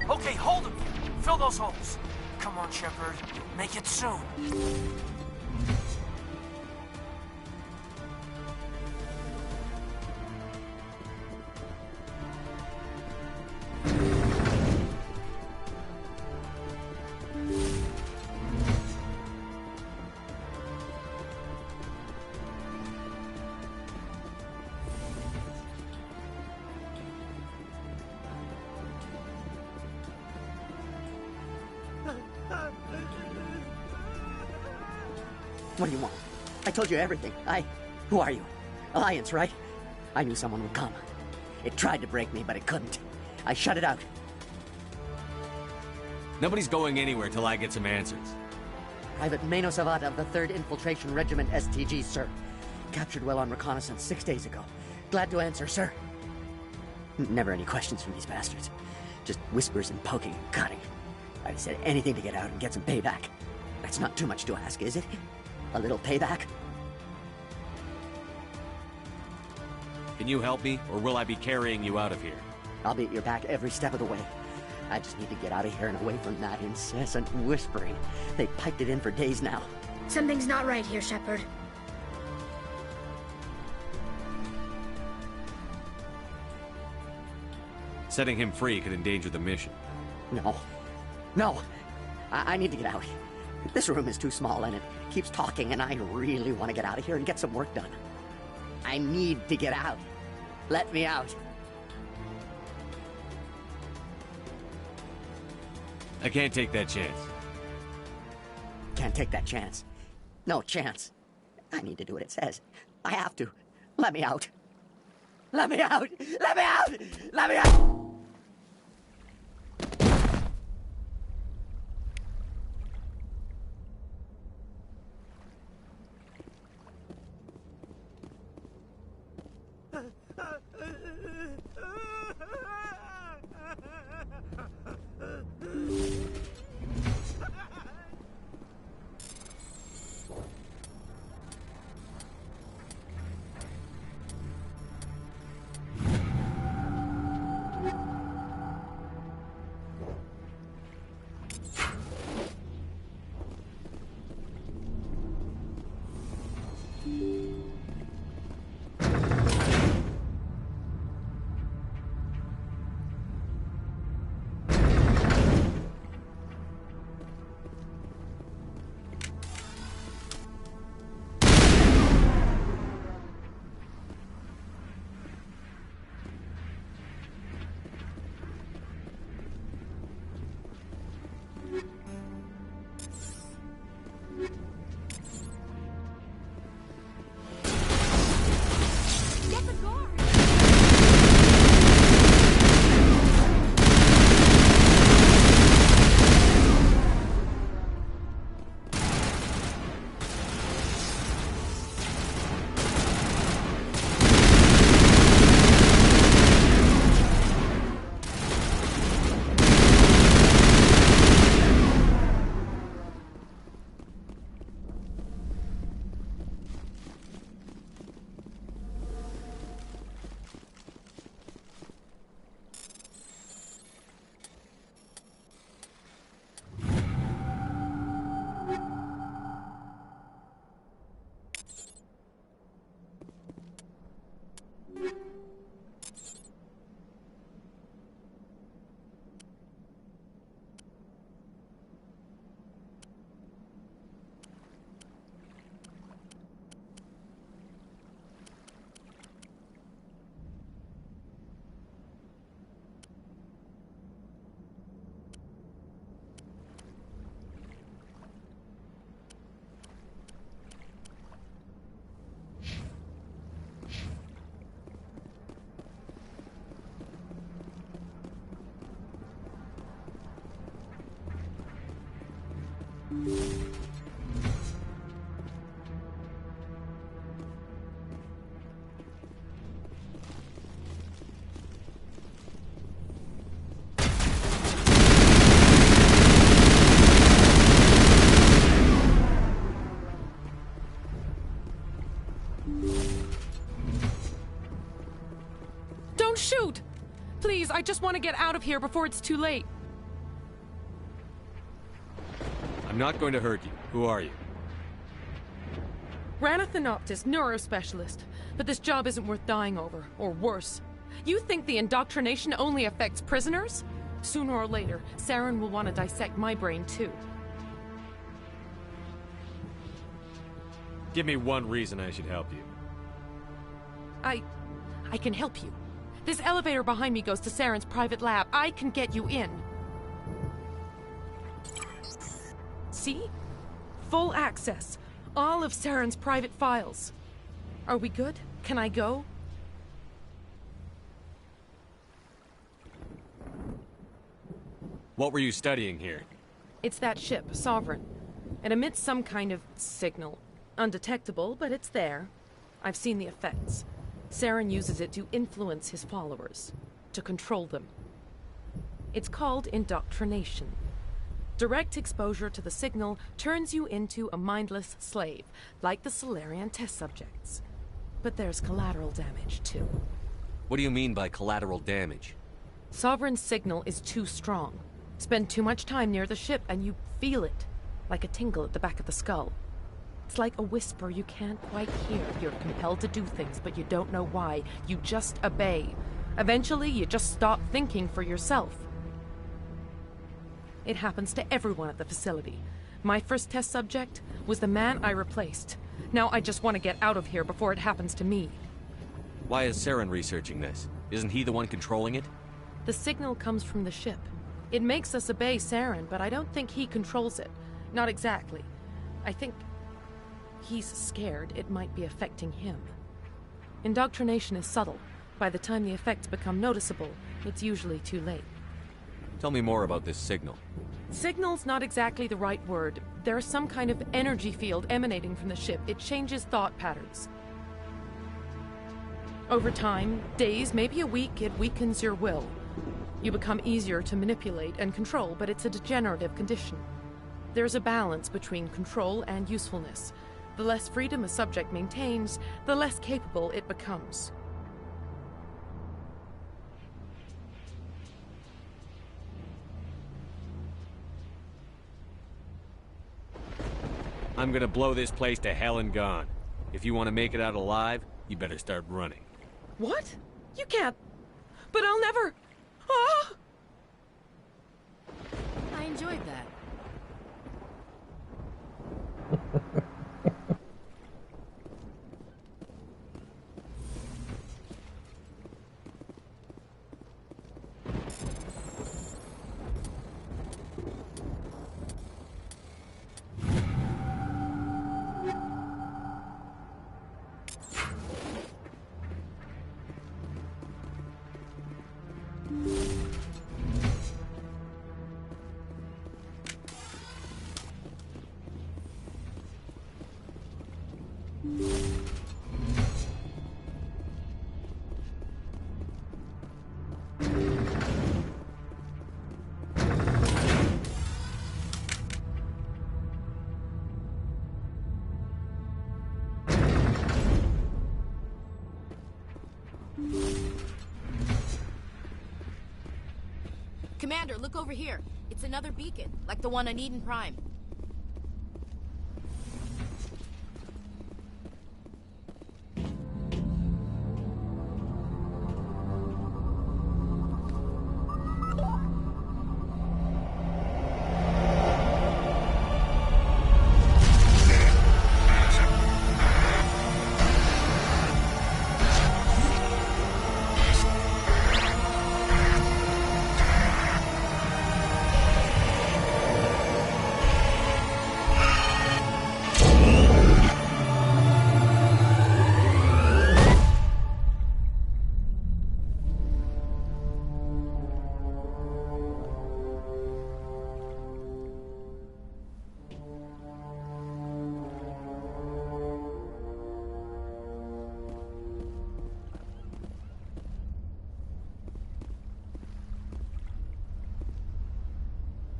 Okay, hold him. Fill those holes. Come on, Shepard. Make it soon. What do you want? I told you everything. Who are you? Alliance, right? I knew someone would come. It tried to break me, but it couldn't. I shut it out. Nobody's going anywhere till I get some answers. Private Mano Savata of the 3rd Infiltration Regiment STG, sir. Captured well on reconnaissance 6 days ago. Glad to answer, sir. Never any questions from these bastards. Just whispers and poking and cutting. I said anything to get out and get some payback. That's not too much to ask, is it? A little payback? Can you help me, or will I be carrying you out of here? I'll be at your back every step of the way. I just need to get out of here and away from that incessant whispering. They piped it in for days now. Something's not right here, Shepard. Setting him free could endanger the mission. No. No! I need to get out. This room is too small and it keeps talking, and I really want to get out of here and get some work done. I need to get out. Let me out. I can't take that chance. Can't take that chance. No chance. I need to do what it says. I have to. Let me out. Let me out! Let me out! Let me out! Don't shoot! Please, I just want to get out of here before it's too late. I'm not going to hurt you. Who are you? Ranathanoptis, neurospecialist. But this job isn't worth dying over, or worse. You think the indoctrination only affects prisoners? Sooner or later, Saren will want to dissect my brain too. Give me one reason I should help you. I can help you. This elevator behind me goes to Saren's private lab. I can get you in. See? Full access. All of Saren's private files. Are we good? Can I go? What were you studying here? It's that ship, Sovereign. It emits some kind of signal. Undetectable, but it's there. I've seen the effects. Saren uses it to influence his followers, to control them. It's called indoctrination. Direct exposure to the signal turns you into a mindless slave, like the Solarian test subjects. But there's collateral damage, too. What do you mean by collateral damage? Sovereign's signal is too strong. Spend too much time near the ship and you feel it, like a tingle at the back of the skull. It's like a whisper you can't quite hear. You're compelled to do things, but you don't know why. You just obey. Eventually, you just stop thinking for yourself. It happens to everyone at the facility. My first test subject was the man I replaced. Now I just want to get out of here before it happens to me. Why is Saren researching this? Isn't he the one controlling it? The signal comes from the ship. It makes us obey Saren, but I don't think he controls it. Not exactly. I think he's scared it might be affecting him. Indoctrination is subtle. By the time the effects become noticeable, it's usually too late. Tell me more about this signal. Signal's not exactly the right word. There's some kind of energy field emanating from the ship. It changes thought patterns. Over time, days, maybe a week, it weakens your will. You become easier to manipulate and control, but it's a degenerative condition. There's a balance between control and usefulness. The less freedom a subject maintains, the less capable it becomes. I'm gonna blow this place to hell and gone. If you want to make it out alive, you better start running. What? You can't. But I'll never. Ah! I enjoyed that. Commander, look over here. It's another beacon, like the one on Eden Prime.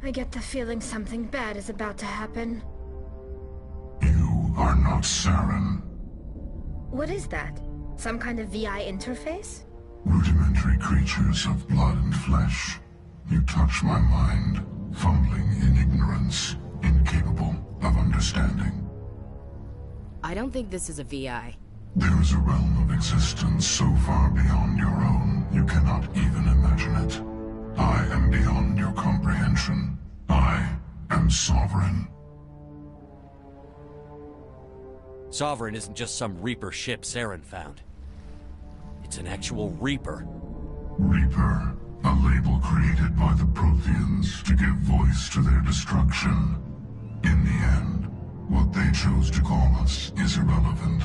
I get the feeling something bad is about to happen. You are not Saren. What is that? Some kind of VI interface? Rudimentary creatures of blood and flesh. You touch my mind, fumbling in ignorance, incapable of understanding. I don't think this is a VI. There is a realm of existence so far beyond your own, you cannot even imagine it. I am beyond your comprehension. I am sovereign. Sovereign isn't just some Reaper ship Saren found. It's an actual Reaper. Reaper, a label created by the Protheans to give voice to their destruction. In the end, what they chose to call us is irrelevant.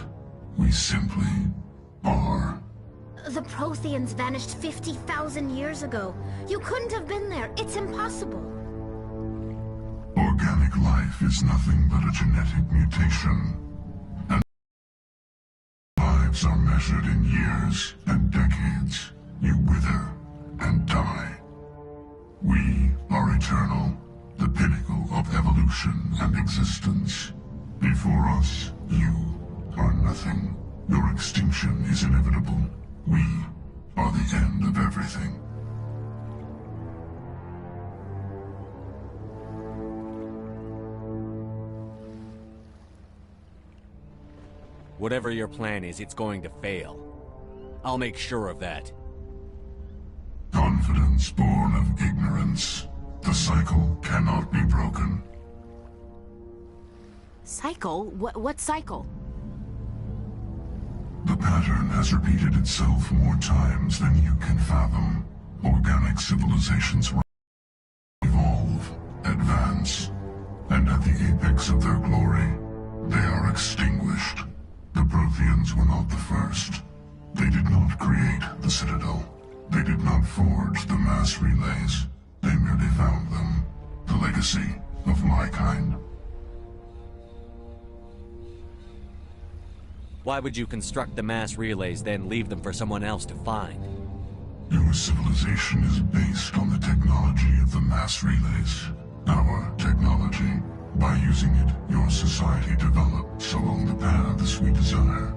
We simply are. The Protheans vanished 50,000 years ago. You couldn't have been there. It's impossible. Organic life is nothing but a genetic mutation. And lives are measured in years and decades. You wither and die. We are eternal, the pinnacle of evolution and existence. Before us, you are nothing. Your extinction is inevitable. We are the end of everything. Whatever your plan is, it's going to fail. I'll make sure of that. Confidence born of ignorance. The cycle cannot be broken. Cycle? What cycle? The pattern has repeated itself more times than you can fathom. Organic civilizations evolve, advance, and at the apex of their glory, they are extinguished. The Protheans were not the first. They did not create the Citadel. They did not forge the mass relays. They merely found them. The legacy of my kind. Why would you construct the mass relays, then leave them for someone else to find? Your civilization is based on the technology of the mass relays. Our technology. By using it, your society develops along the paths we desire.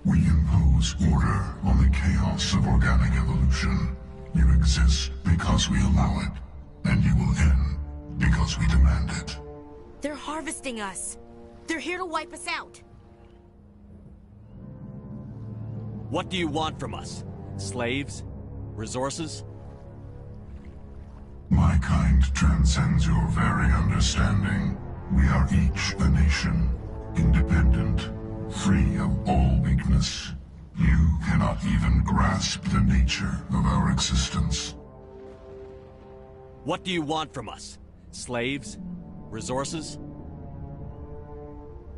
We impose order on the chaos of organic evolution. You exist because we allow it, and you will end because we demand it. They're harvesting us. They're here to wipe us out. What do you want from us? Slaves? Resources? My kind transcends your very understanding. We are each a nation, independent, free of all weakness. You cannot even grasp the nature of our existence. What do you want from us? Slaves? Resources?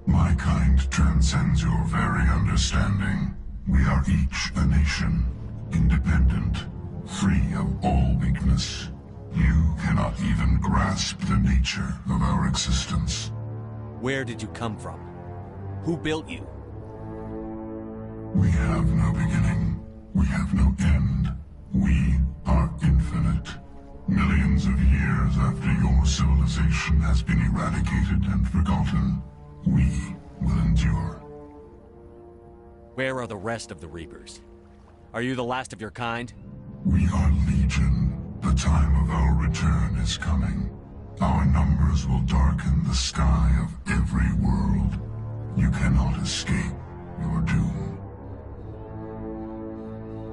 My kind transcends your very understanding. We are each a nation, independent, free of all weakness. You cannot even grasp the nature of our existence. Where did you come from? Who built you? We have no beginning. We have no end. We are infinite. Millions of years after your civilization has been eradicated and forgotten, we will endure. Where are the rest of the Reapers? Are you the last of your kind? We are Legion. The time of our return is coming. Our numbers will darken the sky of every world. You cannot escape your doom.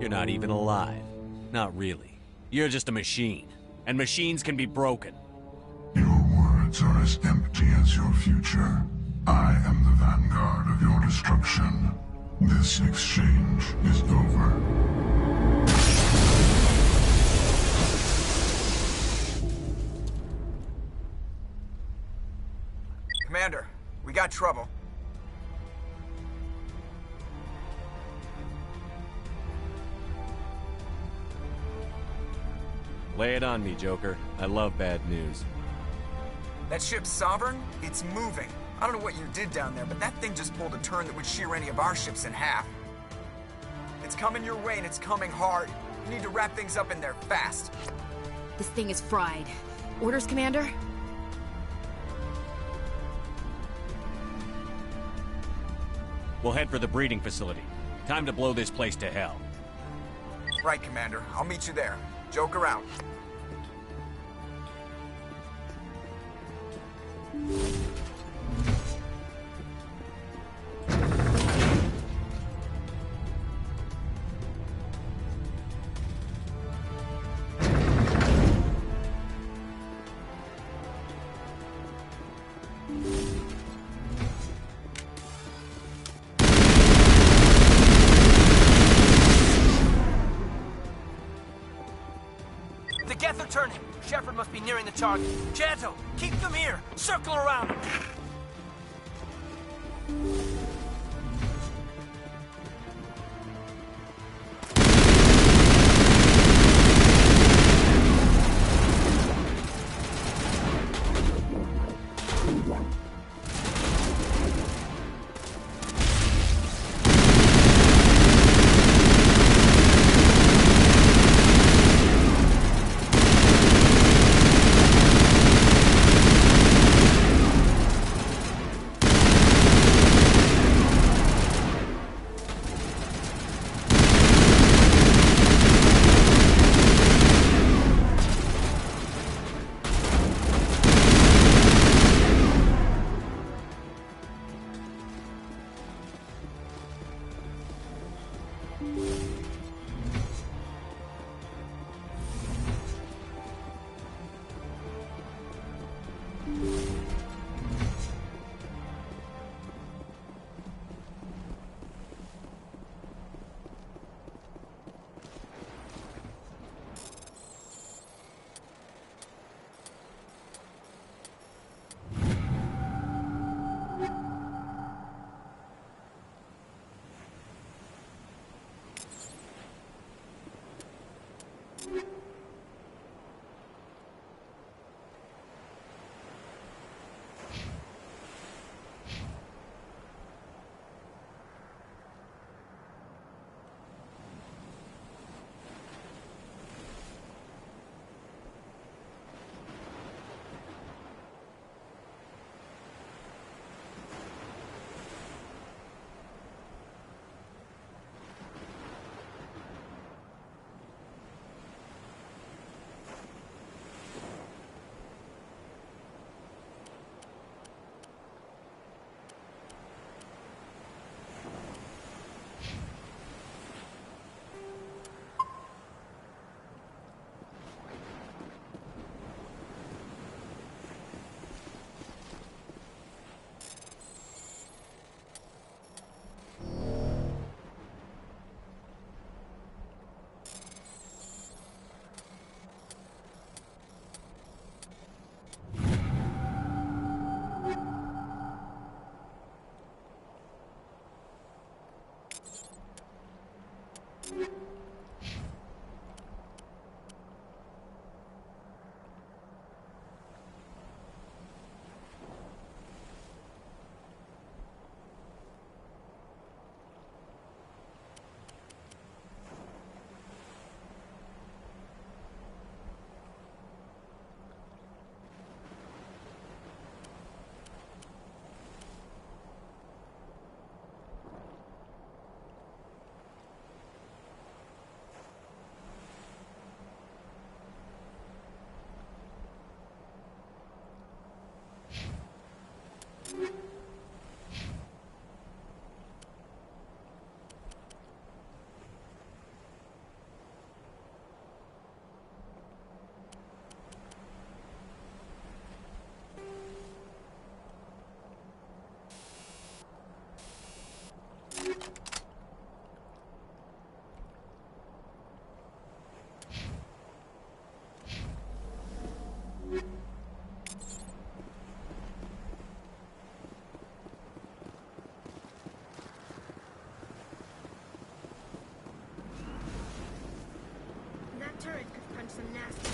You're not even alive. Not really. You're just a machine. And machines can be broken. Your words are as empty as your future. I am the vanguard of your destruction. This exchange is over. Commander, we got trouble. Lay it on me, Joker. I love bad news. That ship's Sovereign? It's moving. I don't know what you did down there, but that thing just pulled a turn that would shear any of our ships in half. It's coming your way, and it's coming hard. You need to wrap things up in there fast. This thing is fried. Orders, Commander? We'll head for the breeding facility. Time to blow this place to hell. Right, Commander. I'll meet you there. Joker out. The Geth are turning. Shepard must be nearing the target. Janto, keep them here. Circle around them. turret could punch some nasty.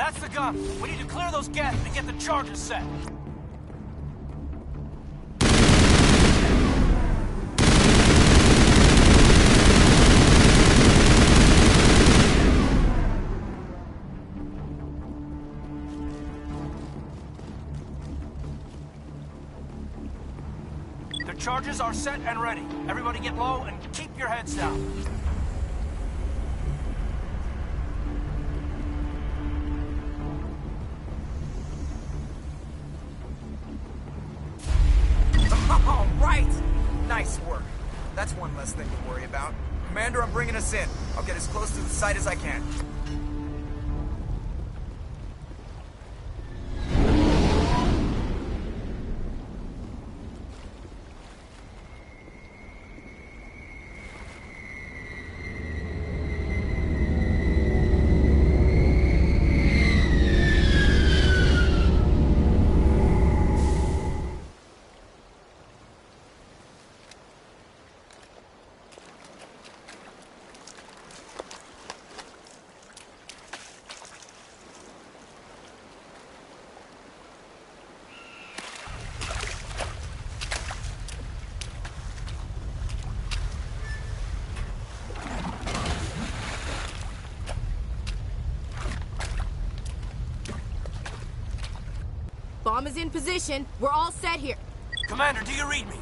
That's the gun. We need to clear those geth and get the charges set. The charges are set and ready. Everybody get low and keep your heads down. All right! Nice work. That's one less thing to worry about. Commander, I'm bringing us in. I'll get as close to the site as I can. Bomb is in position. We're all set here. Commander, do you read me?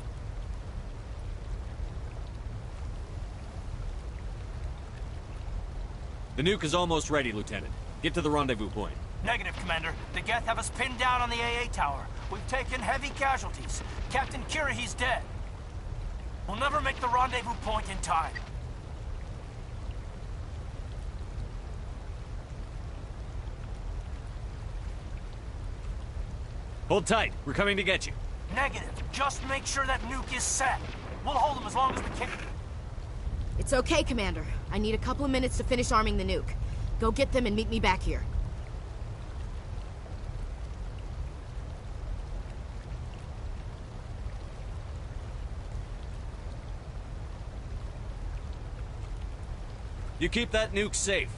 The nuke is almost ready, Lieutenant. Get to the rendezvous point. Negative, Commander. The Geth have us pinned down on the AA tower. We've taken heavy casualties. Captain Kirahi's dead. We'll never make the rendezvous point in time. Hold tight. We're coming to get you. Negative. Just make sure that nuke is set. We'll hold them as long as we can. It's okay, Commander. I need a couple of minutes to finish arming the nuke. Go get them and meet me back here. You keep that nuke safe.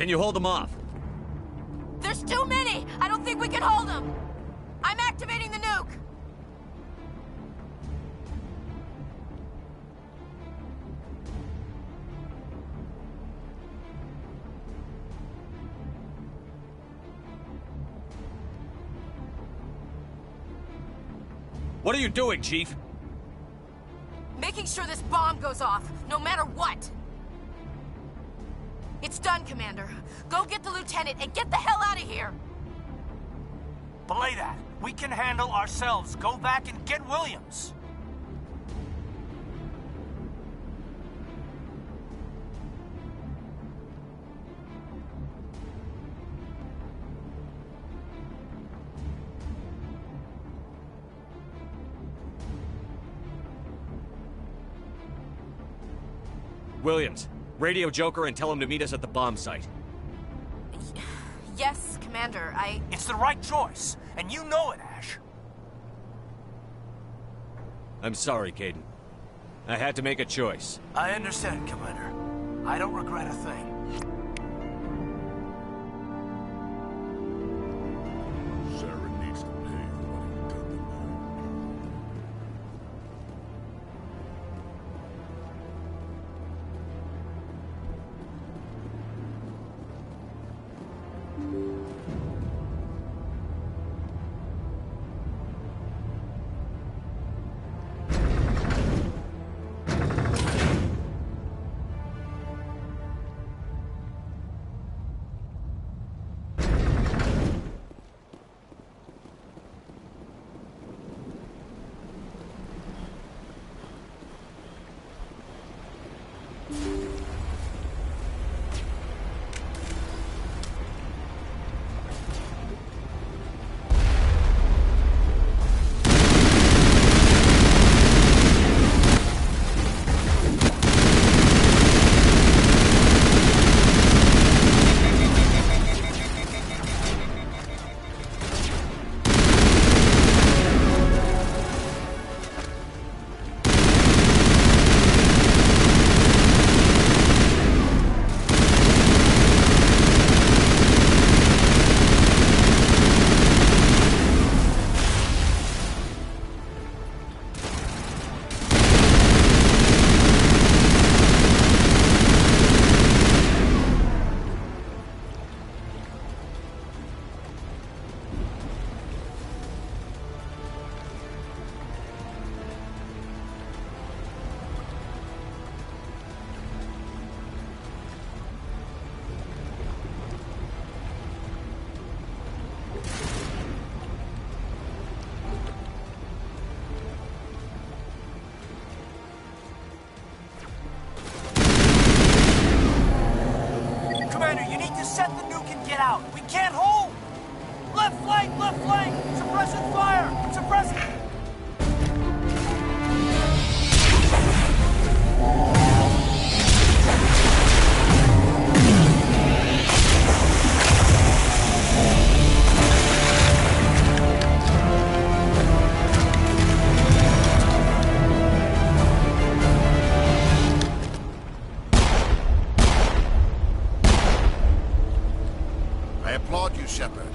Can you hold them off? There's too many! I don't think we can hold them! I'm activating the nuke! What are you doing, Chief? Making sure this bomb goes off, no matter what! It's done, Commander. Go get the lieutenant and get the hell out of here! Belay that. We can handle ourselves. Go back and get Williams. Williams, radio Joker and tell him to meet us at the bomb site. Yes, Commander, It's the right choice, and you know it, Ash. I'm sorry, Caden. I had to make a choice. I understand, Commander. I don't regret a thing. Saren needs to pay for what he done to me. Commander, you need to set the nuke and get out. We can't hold! Left flank! Left flank! Suppressing fire! Suppressing... I applaud you, Shepard.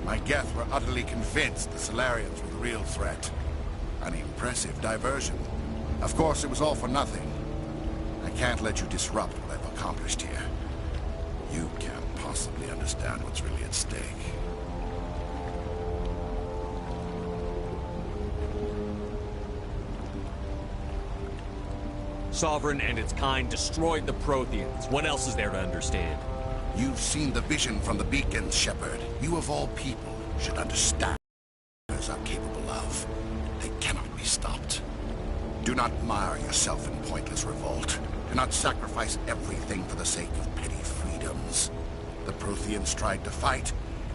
My Geth were utterly convinced the Solarians were the real threat. An impressive diversion. Of course, it was all for nothing. I can't let you disrupt what I've accomplished here. You can't possibly understand what's really at stake. Sovereign and its kind destroyed the Protheans. What else is there to understand? You've seen the vision from the beacons, Shepard. You of all people should understand what others are capable of. They cannot be stopped. Do not mire yourself in pointless revolt. Do not sacrifice everything for the sake of petty freedoms. The Protheans tried to fight,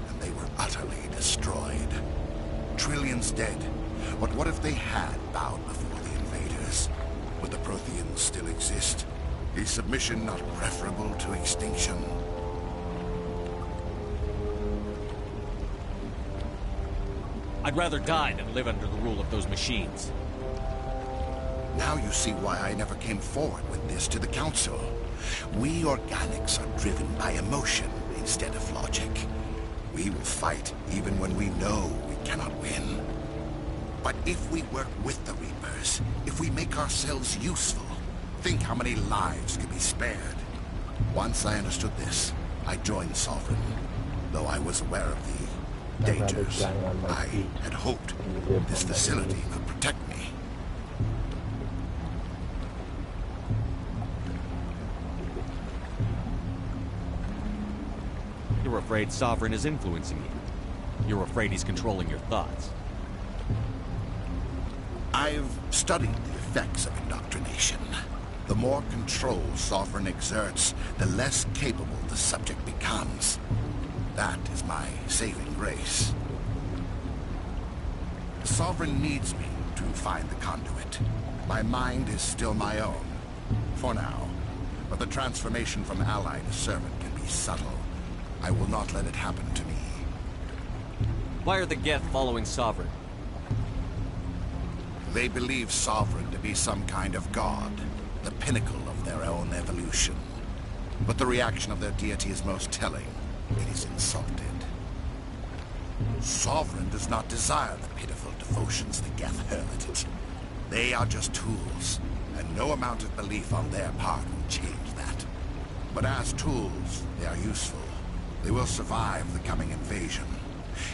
and they were utterly destroyed. Trillions dead. But what if they had bowed before the invaders? Would the Protheans still exist? Is submission not preferable to extinction? I'd rather die than live under the rule of those machines. Now you see why I never came forward with this to the Council. We organics are driven by emotion instead of logic. We will fight even when we know we cannot win. But if we work with the Reapers, if we make ourselves useful, think how many lives could be spared. Once I understood this, I joined Sovereign. Though I was aware of the dangers, I had hoped this facility could protect me. You're afraid Sovereign is influencing you. You're afraid he's controlling your thoughts. I've studied the effects of indoctrination. The more control Sovereign exerts, the less capable the subject becomes. That is my saving grace. Sovereign needs me to find the conduit. My mind is still my own, for now. But the transformation from ally to servant can be subtle. I will not let it happen to me. Why are the Geth following Sovereign? They believe Sovereign to be some kind of god, the pinnacle of their own evolution. But the reaction of their deity is most telling. It is insulted. Sovereign does not desire the pitiful devotions the Geth hurl at it. They are just tools, and no amount of belief on their part will change that. But as tools, they are useful. They will survive the coming invasion.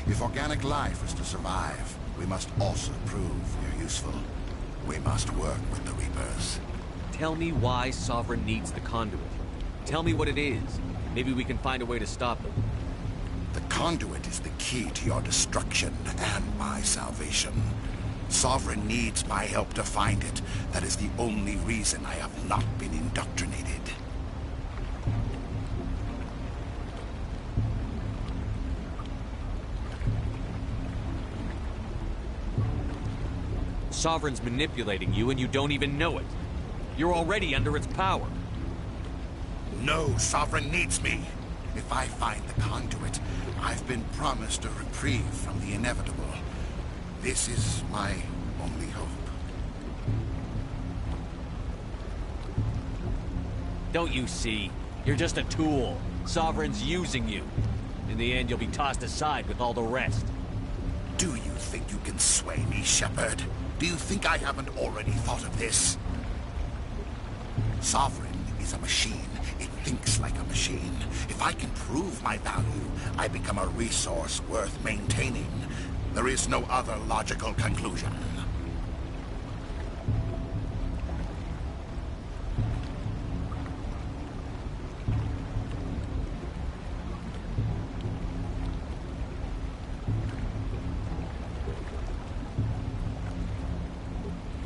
If organic life is to survive, we must also prove we're useful. We must work with the Reapers. Tell me why Sovereign needs the conduit. Tell me what it is. Maybe we can find a way to stop them. The conduit is the key to your destruction and my salvation. Sovereign needs my help to find it. That is the only reason I have not been indoctrinated. Sovereign's manipulating you and you don't even know it. You're already under its power. No, Sovereign needs me. If I find the conduit, I've been promised a reprieve from the inevitable. This is my only hope. Don't you see? You're just a tool. Sovereign's using you. In the end, you'll be tossed aside with all the rest. Do you think you can sway me, Shepard? Do you think I haven't already thought of this? Sovereign is a machine. It thinks like a machine. If I can prove my value, I become a resource worth maintaining. There is no other logical conclusion.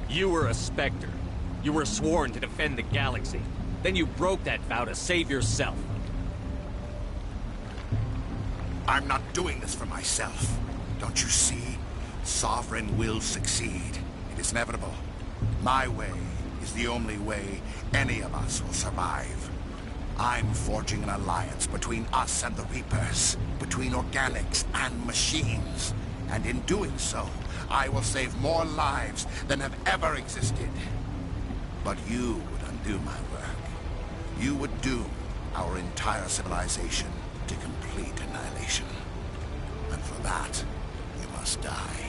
You were a Spectre. You were sworn to defend the galaxy. Then you broke that vow to save yourself. I'm not doing this for myself. Don't you see? Sovereign will succeed. It is inevitable. My way is the only way any of us will survive. I'm forging an alliance between us and the Reapers, between organics and machines. And in doing so, I will save more lives than have ever existed. But you would undo my work. You would doom our entire civilization to complete annihilation. And for that, you must die.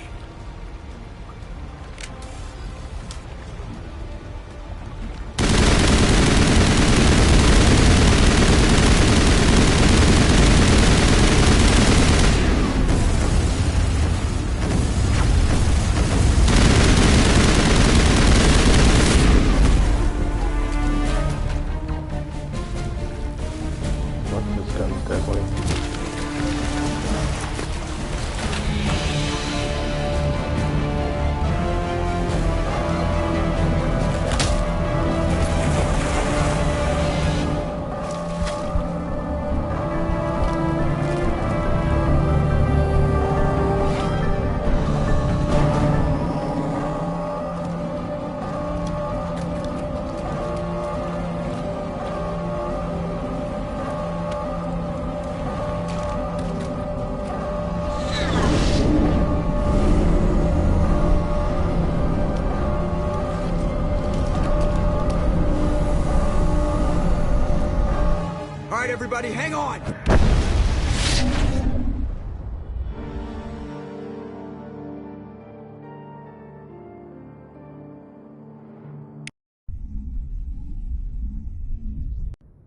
Everybody, hang on!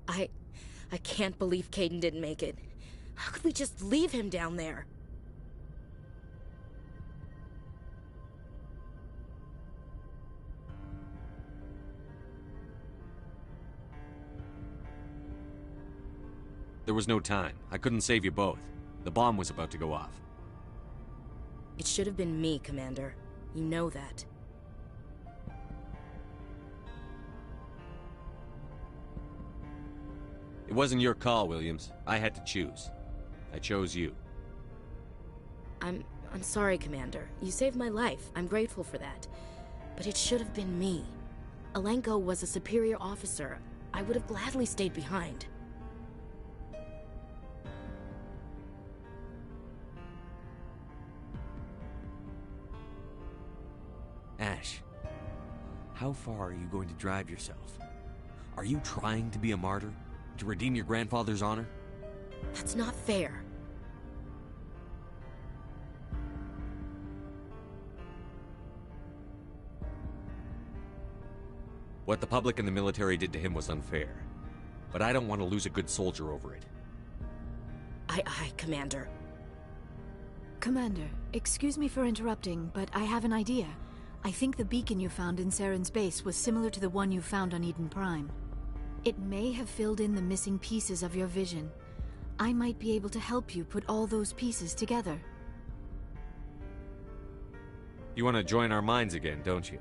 I can't believe Caden didn't make it. How could we just leave him down there? There was no time. I couldn't save you both. The bomb was about to go off. It should have been me, Commander. You know that. It wasn't your call, Williams. I had to choose. I chose you. I'm sorry, Commander. You saved my life. I'm grateful for that. But it should have been me. Alenko was a superior officer. I would have gladly stayed behind. Ash, how far are you going to drive yourself? Are you trying to be a martyr? To redeem your grandfather's honor? That's not fair. What the public and the military did to him was unfair. But I don't want to lose a good soldier over it. Aye, Commander. Commander, excuse me for interrupting, but I have an idea. I think the beacon you found in Saren's base was similar to the one you found on Eden Prime. It may have filled in the missing pieces of your vision. I might be able to help you put all those pieces together. You want to join our minds again, don't you?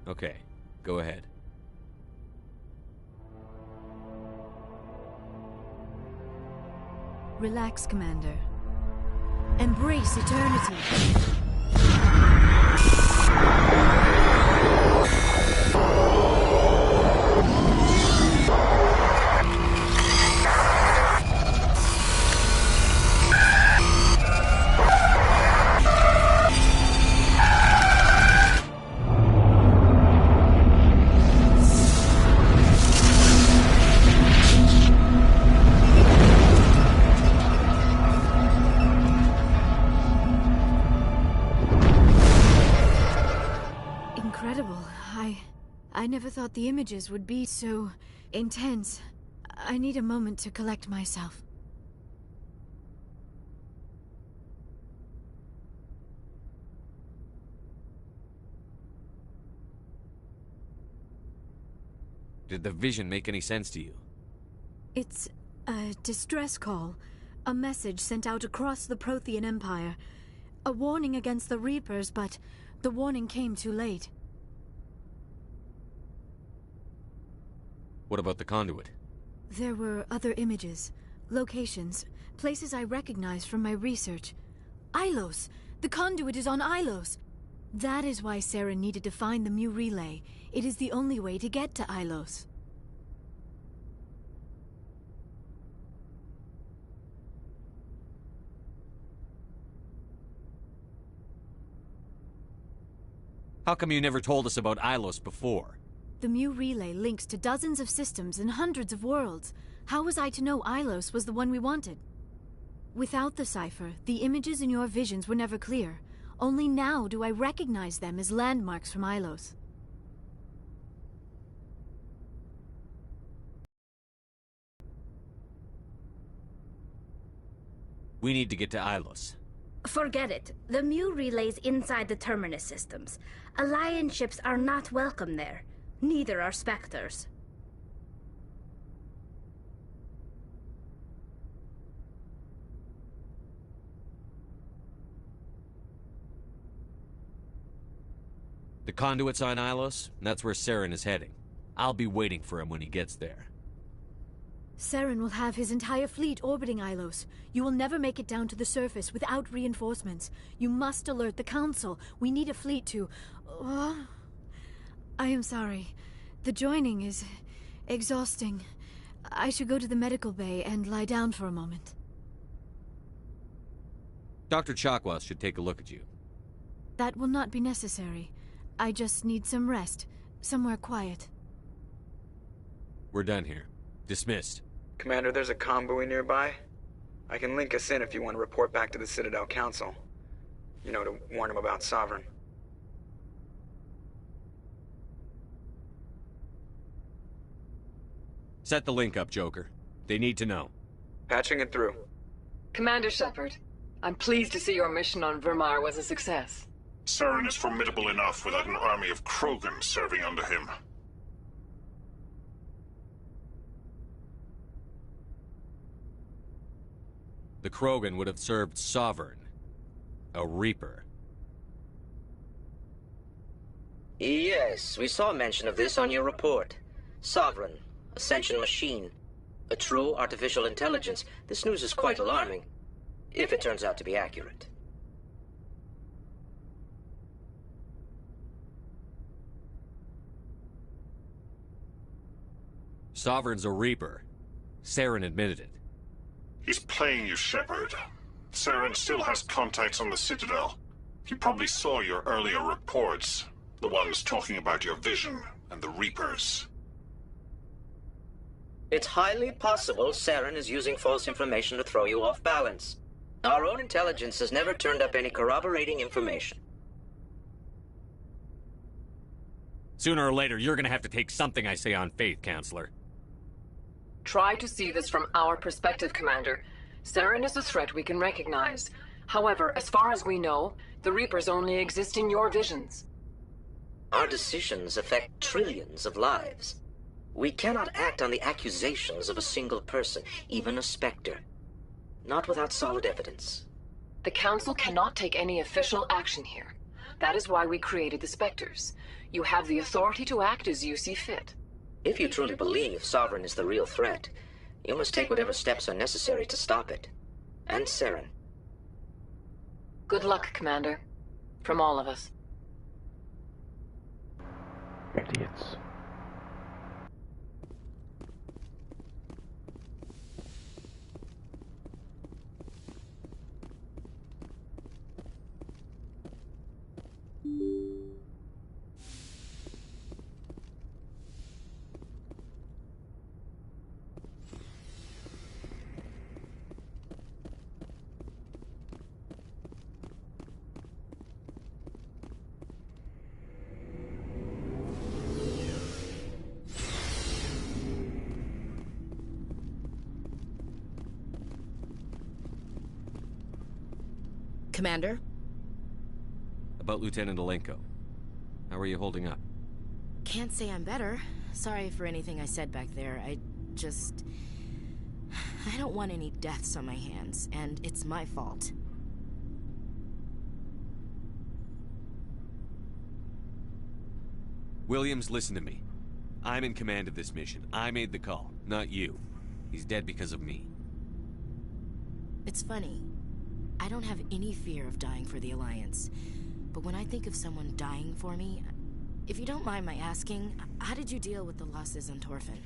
Okay, go ahead. Relax, Commander. Embrace eternity. I never thought the images would be so intense. I need a moment to collect myself. Did the vision make any sense to you? It's a distress call. A message sent out across the Prothean Empire. A warning against the Reapers, but the warning came too late. What about the conduit? There were other images, locations, places I recognized from my research. Ilos! The conduit is on Ilos! That is why Saren needed to find the Mu relay. It is the only way to get to Ilos. How come you never told us about Ilos before? The Mu relay links to dozens of systems and hundreds of worlds. How was I to know Ilos was the one we wanted? Without the cipher, the images in your visions were never clear. Only now do I recognize them as landmarks from Ilos. We need to get to Ilos. Forget it. The Mu relay's inside the Terminus systems. Alliance ships are not welcome there. Neither are Spectres. The conduit's on Ilos, and that's where Saren is heading. I'll be waiting for him when he gets there. Saren will have his entire fleet orbiting Ilos. You will never make it down to the surface without reinforcements. You must alert the Council. We need a fleet to... I am sorry. The joining is exhausting. I should go to the medical bay and lie down for a moment. Dr. Chakwas should take a look at you. That will not be necessary. I just need some rest. Somewhere quiet. We're done here. Dismissed. Commander, there's a comm buoy nearby. I can link us in if you want to report back to the Citadel Council. You know, to warn them about Sovereign. Set the link up, Joker. They need to know. Patching it through. Commander Shepard, I'm pleased to see your mission on Vermeer was a success. Saren is formidable enough without an army of Krogan serving under him. The Krogan would have served Sovereign, a Reaper. Yes, we saw mention of this on your report. Sovereign, Ascension machine, a true artificial intelligence. This news is quite alarming, if it turns out to be accurate. Sovereign's a Reaper. Saren admitted it. He's playing you, Shepard. Saren still has contacts on the Citadel. He probably saw your earlier reports. The ones talking about your vision and the Reapers. It's highly possible Saren is using false information to throw you off balance. Our own intelligence has never turned up any corroborating information. Sooner or later, you're gonna have to take something I say on faith, Counselor. Try to see this from our perspective, Commander. Saren is a threat we can recognize. However, as far as we know, the Reapers only exist in your visions. Our decisions affect trillions of lives. We cannot act on the accusations of a single person, even a Spectre. Not without solid evidence. The Council cannot take any official action here. That is why we created the Spectres. You have the authority to act as you see fit. If you truly believe Sovereign is the real threat, you must take whatever steps are necessary to stop it. And Saren. Good luck, Commander. From all of us. Idiots. Commander? About Lieutenant Alenko. How are you holding up? Can't say I'm better. Sorry for anything I said back there. I don't want any deaths on my hands, and it's my fault. Williams, listen to me. I'm in command of this mission. I made the call, not you. He's dead because of me. It's funny. I don't have any fear of dying for the Alliance. But when I think of someone dying for me, if you don't mind my asking, how did you deal with the losses on Torfin?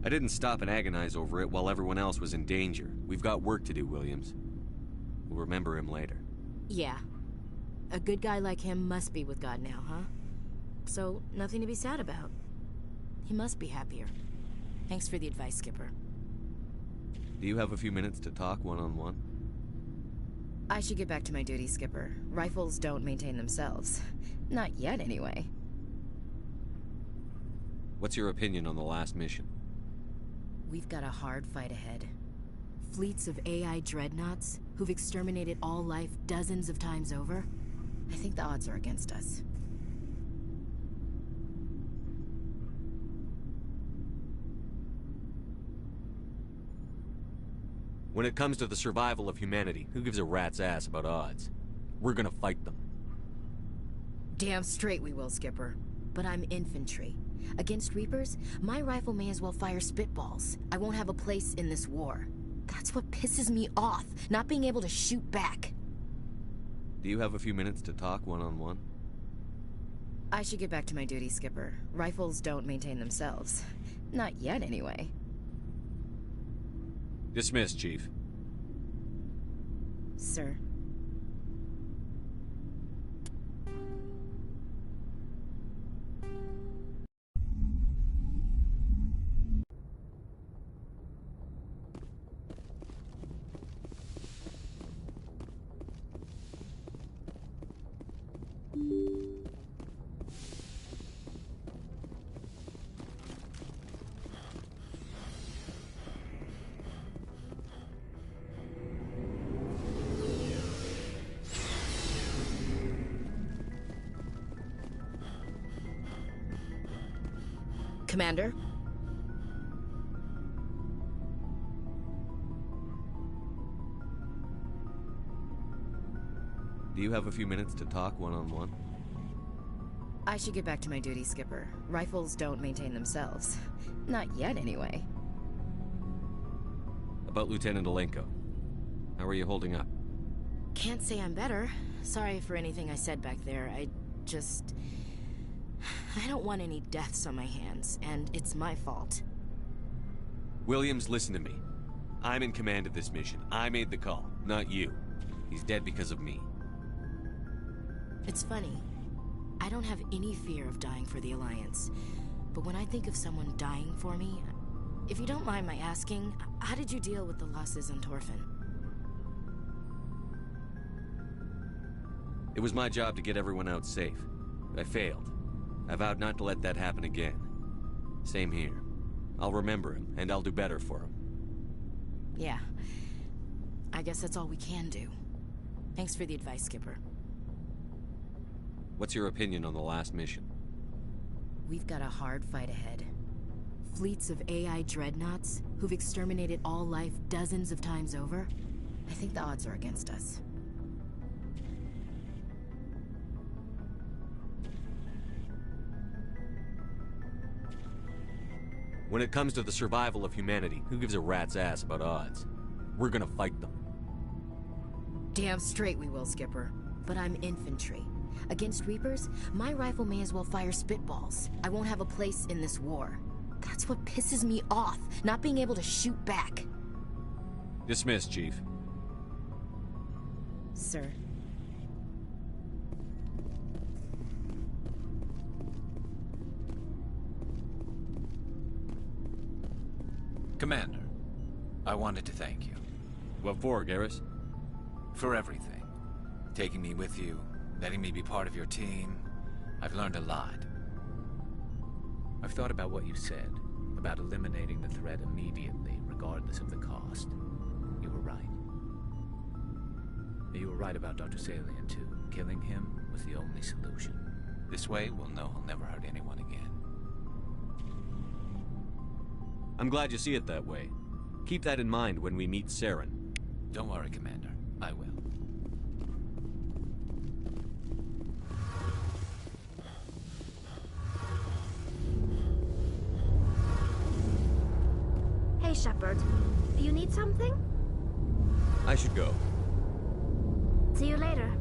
I didn't stop and agonize over it while everyone else was in danger. We've got work to do, Williams. We'll remember him later. Yeah. A good guy like him must be with God now, huh? So, nothing to be sad about. He must be happier. Thanks for the advice, Skipper. Do you have a few minutes to talk one-on-one? I should get back to my duty, Skipper. Rifles don't maintain themselves. Not yet, anyway. What's your opinion on the last mission? We've got a hard fight ahead. Fleets of AI dreadnoughts who've exterminated all life dozens of times over. I think the odds are against us. When it comes to the survival of humanity, who gives a rat's ass about odds? We're gonna fight them. Damn straight we will, Skipper. But I'm infantry. Against Reapers, my rifle may as well fire spitballs. I won't have a place in this war. That's what pisses me off, not being able to shoot back. Do you have a few minutes to talk one-on-one? I should get back to my duty, Skipper. Rifles don't maintain themselves. Not yet, anyway. Dismissed, Chief. Sir. Commander? Do you have a few minutes to talk one-on-one? I should get back to my duty, Skipper. Rifles don't maintain themselves. Not yet, anyway. About Lieutenant Alenko. How are you holding up? Can't say I'm better. Sorry for anything I said back there. I don't want any deaths on my hands, and it's my fault. Williams, listen to me. I'm in command of this mission. I made the call, not you. He's dead because of me. It's funny. I don't have any fear of dying for the Alliance. But when I think of someone dying for me, if you don't mind my asking, how did you deal with the losses on Torfin? It was my job to get everyone out safe. I failed. I vowed not to let that happen again. Same here. I'll remember him, and I'll do better for him. Yeah. I guess that's all we can do. Thanks for the advice, Skipper. What's your opinion on the last mission? We've got a hard fight ahead. Fleets of AI dreadnoughts who've exterminated all life dozens of times over. I think the odds are against us. When it comes to the survival of humanity, who gives a rat's ass about odds? We're gonna fight them. Damn straight we will, Skipper. But I'm infantry. Against Reapers, my rifle may as well fire spitballs. I won't have a place in this war. That's what pisses me off, not being able to shoot back. Dismissed, Chief. Sir. Commander, I wanted to thank you. What for, Garrus? For everything. Taking me with you, letting me be part of your team. I've learned a lot. I've thought about what you said, about eliminating the threat immediately, regardless of the cost. You were right. You were right about Dr. Salian, too. Killing him was the only solution. This way, we'll know he'll never hurt anyone again. I'm glad you see it that way. Keep that in mind when we meet Saren. Don't worry, Commander. I will. Hey, Shepard. You need something? I should go. See you later.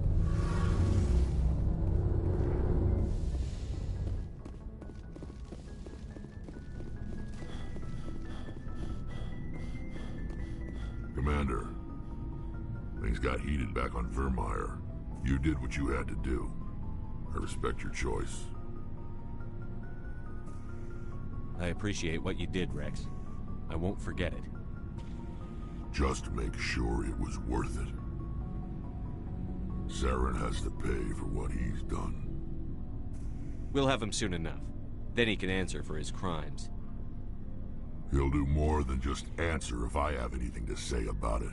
Commander, things got heated back on Vermeer. You did what you had to do. I respect your choice. I appreciate what you did, Rex. I won't forget it. Just make sure it was worth it. Saren has to pay for what he's done. We'll have him soon enough. Then he can answer for his crimes. He'll do more than just answer if I have anything to say about it.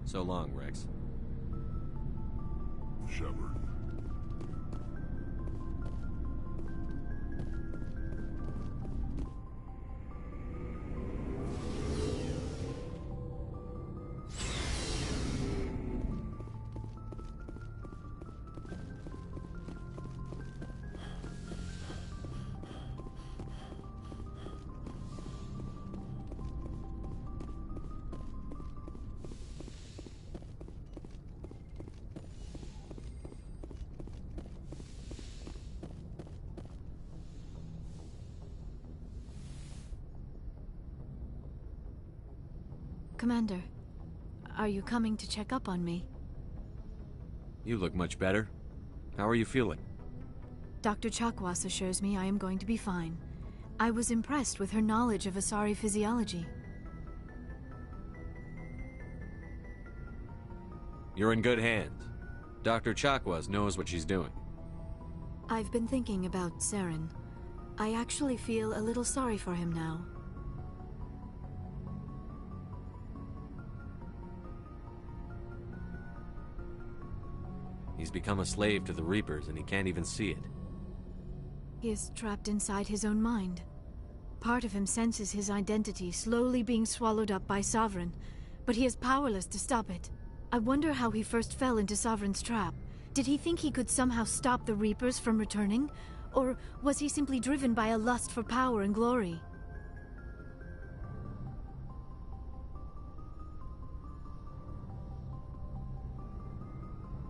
So long, Rex. Shepard. Commander, are you coming to check up on me? You look much better. How are you feeling? Dr. Chakwas assures me I am going to be fine. I was impressed with her knowledge of Asari physiology. You're in good hands. Dr. Chakwas knows what she's doing. I've been thinking about Saren. I actually feel a little sorry for him now. He's become a slave to the Reapers and he can't even see it. He is trapped inside his own mind. Part of him senses his identity slowly being swallowed up by Sovereign, but he is powerless to stop it. I wonder how he first fell into Sovereign's trap. Did he think he could somehow stop the Reapers from returning? Or was he simply driven by a lust for power and glory?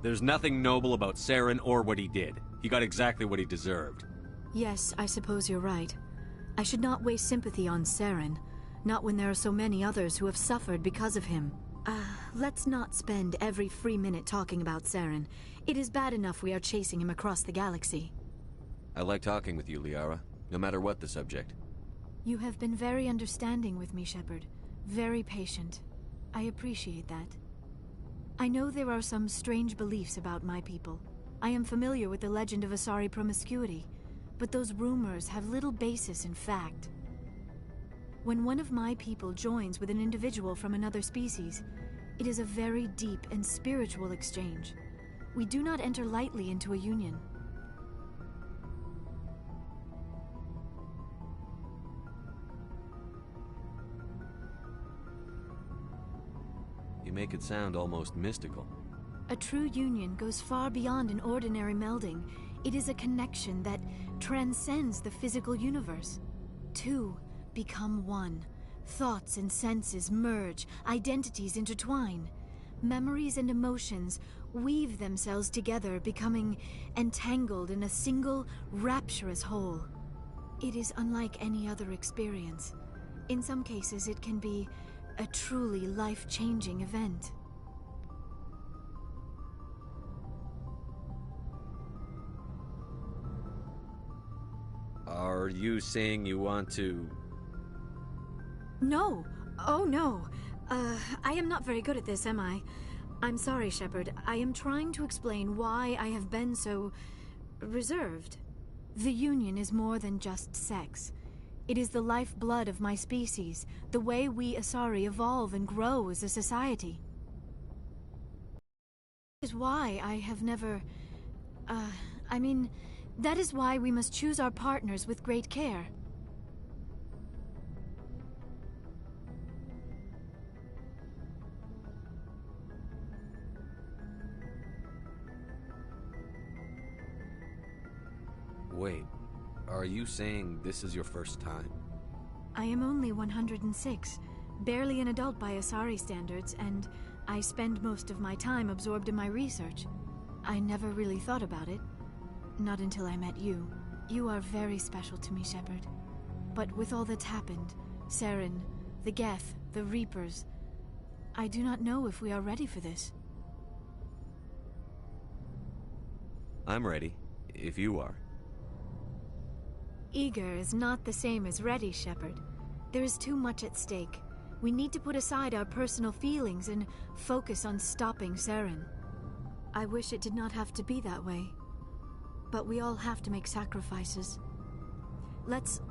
There's nothing noble about Saren or what he did. He got exactly what he deserved. Yes, I suppose you're right. I should not waste sympathy on Saren, not when there are so many others who have suffered because of him. Let's not spend every free minute talking about Saren. It is bad enough we are chasing him across the galaxy. I like talking with you, Liara, no matter what the subject. You have been very understanding with me, Shepard. Very patient. I appreciate that. I know there are some strange beliefs about my people. I am familiar with the legend of Asari promiscuity, but those rumors have little basis in fact. When one of my people joins with an individual from another species, it is a very deep and spiritual exchange. We do not enter lightly into a union. You make it sound almost mystical. A true union goes far beyond an ordinary melding. It is a connection that transcends the physical universe. Two become one. Thoughts and senses merge, identities intertwine. Memories and emotions weave themselves together, becoming entangled in a single, rapturous whole. It is unlike any other experience. In some cases, it can be a truly life-changing event. Are you saying you want to... No. Oh, no. I am not very good at this, am I? I'm sorry, Shepard. I am trying to explain why I have been so... reserved. The Union is more than just sex. It is the lifeblood of my species, the way we Asari evolve and grow as a society. That is why I have never... that is why we must choose our partners with great care. Wait, are you saying this is your first time? I am only 106, barely an adult by Asari standards, and I spend most of my time absorbed in my research. I never really thought about it. Not until I met you. You are very special to me, Shepard. But with all that's happened, Saren, the Geth, the Reapers, I do not know if we are ready for this. I'm ready, if you are. Eager is not the same as ready, Shepard. There is too much at stake. We need to put aside our personal feelings and focus on stopping Saren. I wish it did not have to be that way. But we all have to make sacrifices. Let's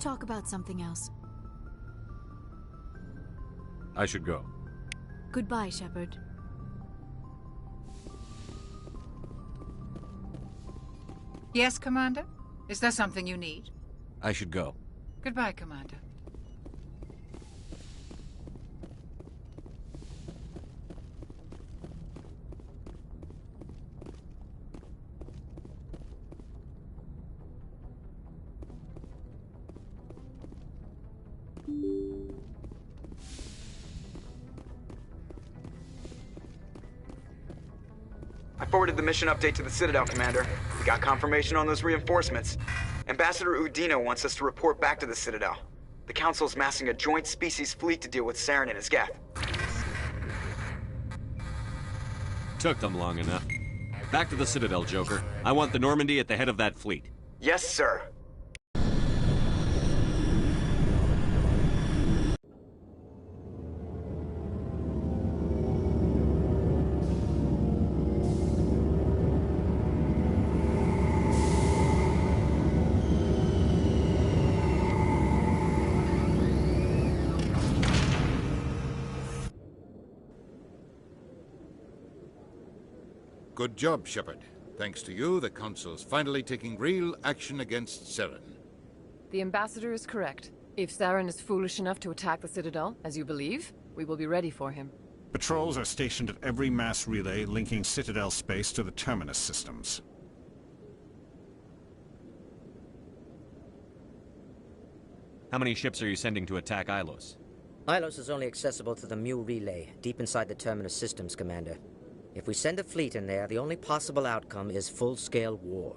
talk about something else. I should go. Goodbye, Shepard. Yes, Commander? Is there something you need? I should go. Goodbye, Commander. I forwarded the mission update to the Citadel, Commander. We got confirmation on those reinforcements. Ambassador Udino wants us to report back to the Citadel. The Council's massing a joint species fleet to deal with Saren and his Geth. Took them long enough. Back to the Citadel, Joker. I want the Normandy at the head of that fleet. Yes, sir. Good job, Shepard. Thanks to you, the Council's finally taking real action against Saren. The Ambassador is correct. If Saren is foolish enough to attack the Citadel, as you believe, we will be ready for him. Patrols are stationed at every mass relay linking Citadel space to the Terminus systems. How many ships are you sending to attack Ilos? Ilos is only accessible to the Mu relay, deep inside the Terminus systems, Commander. If we send a fleet in there, the only possible outcome is full-scale war.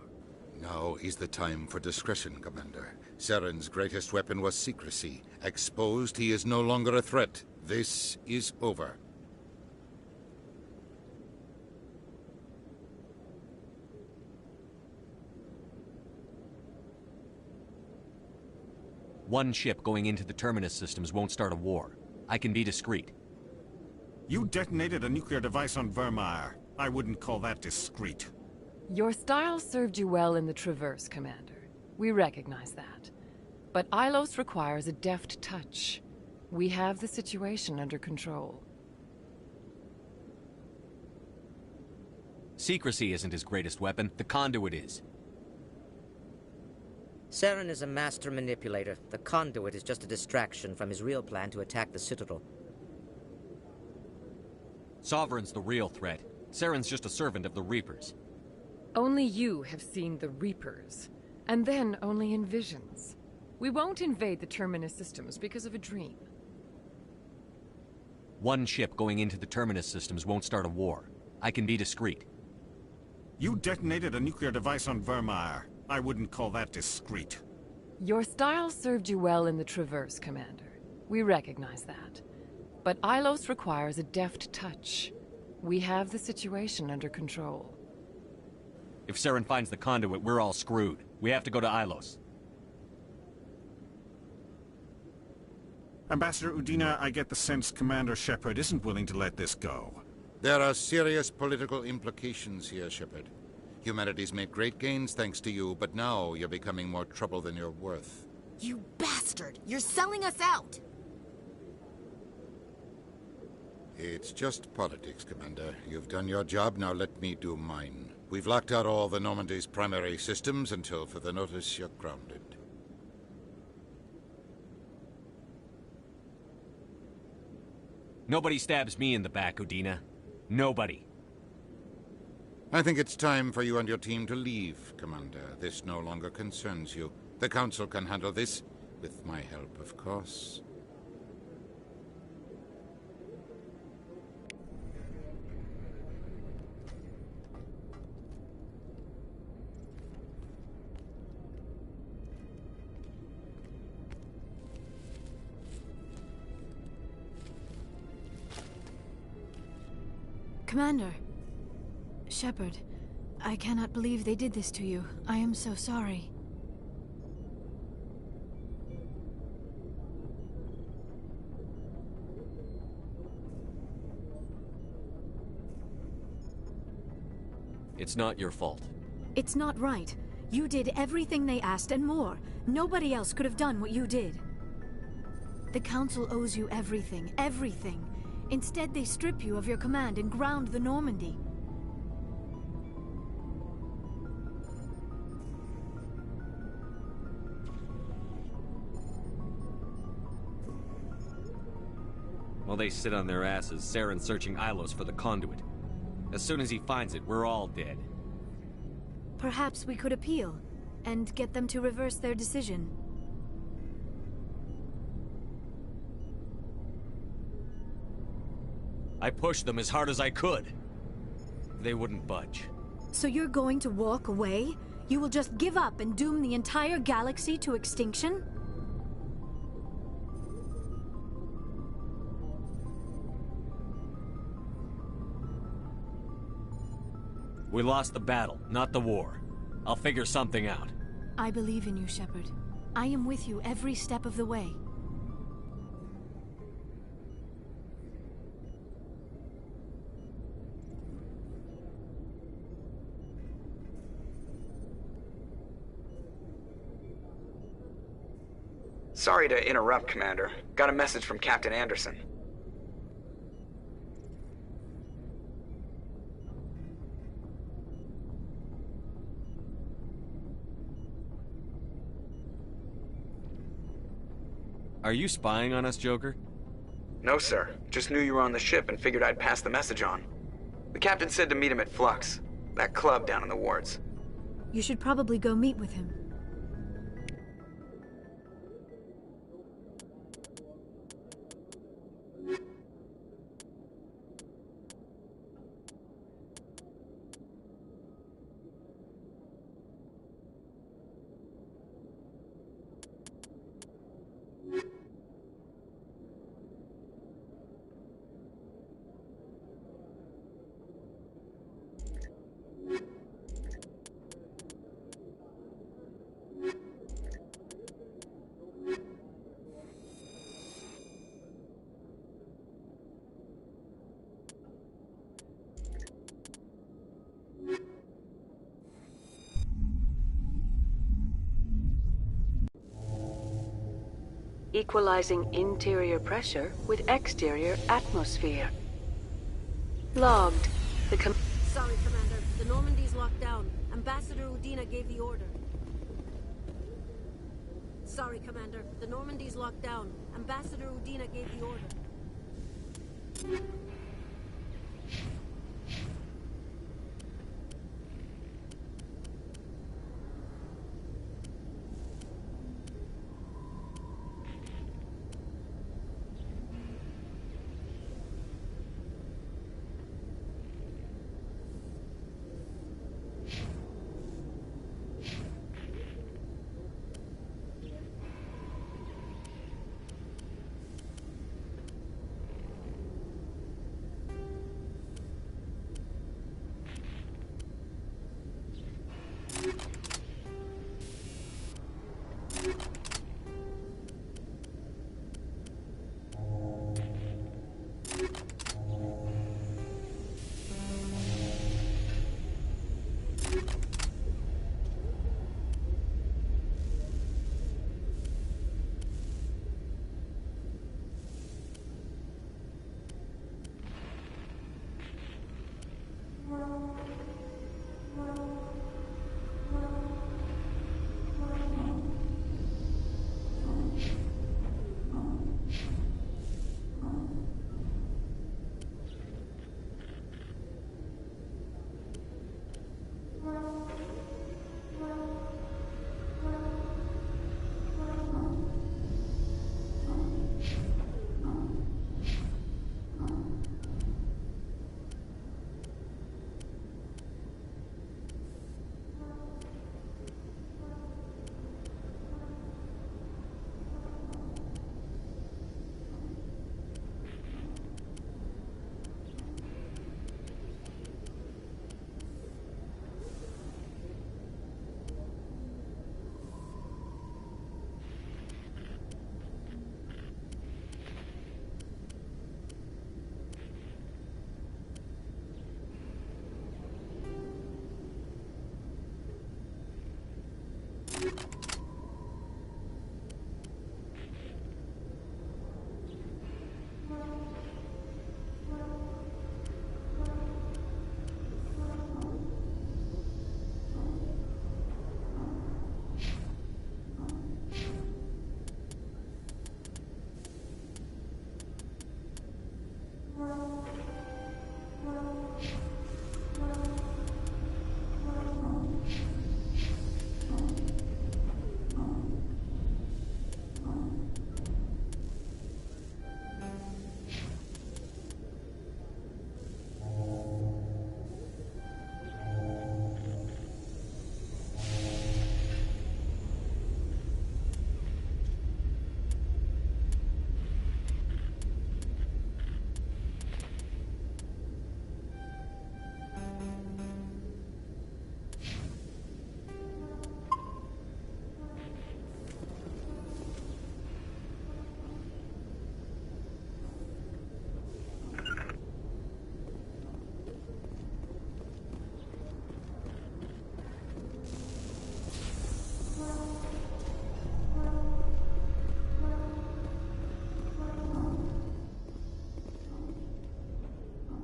Now is the time for discretion, Commander. Saren's greatest weapon was secrecy. Exposed, he is no longer a threat. This is over. One ship going into the Terminus systems won't start a war. I can be discreet. You detonated a nuclear device on Vermeer. I wouldn't call that discreet. Your style served you well in the Traverse, Commander. We recognize that. But Ilos requires a deft touch. We have the situation under control. Secrecy isn't his greatest weapon. The conduit is. Saren is a master manipulator. The conduit is just a distraction from his real plan to attack the Citadel. Sovereign's the real threat. Saren's just a servant of the Reapers. Only you have seen the Reapers, and then only in visions. We won't invade the Terminus systems because of a dream. One ship going into the Terminus systems won't start a war. I can be discreet. You detonated a nuclear device on Vermeer. I wouldn't call that discreet. Your style served you well in the Traverse, Commander. We recognize that. But Ilos requires a deft touch. We have the situation under control. If Saren finds the conduit, we're all screwed. We have to go to Ilos. Ambassador Udina, I get the sense Commander Shepard isn't willing to let this go. There are serious political implications here, Shepard. Humanity's made great gains thanks to you, but now you're becoming more trouble than you're worth. You bastard! You're selling us out! It's just politics, Commander. You've done your job, now let me do mine. We've locked out all the Normandy's primary systems until further notice you're grounded. Nobody stabs me in the back, Udina. Nobody. I think it's time for you and your team to leave, Commander. This no longer concerns you. The Council can handle this, with my help, of course. Commander. Shepard, I cannot believe they did this to you. I am so sorry. It's not your fault. It's not right. You did everything they asked and more. Nobody else could have done what you did. The Council owes you everything, everything. Instead, they strip you of your command and ground the Normandy. While they sit on their asses, Saren's searching Ilos for the conduit. As soon as he finds it, we're all dead. Perhaps we could appeal, and get them to reverse their decision. I pushed them as hard as I could. They wouldn't budge. So you're going to walk away? You will just give up and doom the entire galaxy to extinction? We lost the battle, not the war. I'll figure something out. I believe in you, Shepard. I am with you every step of the way. Sorry to interrupt, Commander. Got a message from Captain Anderson. Are you spying on us, Joker? No, sir. Just knew you were on the ship and figured I'd pass the message on. The captain said to meet him at Flux, that club down in the wards. You should probably go meet with him. Equalizing interior pressure with exterior atmosphere. Logged. Sorry, Commander. The Normandy's locked down. Ambassador Udina gave the order. Sorry, Commander. The Normandy's locked down. Ambassador Udina gave the order.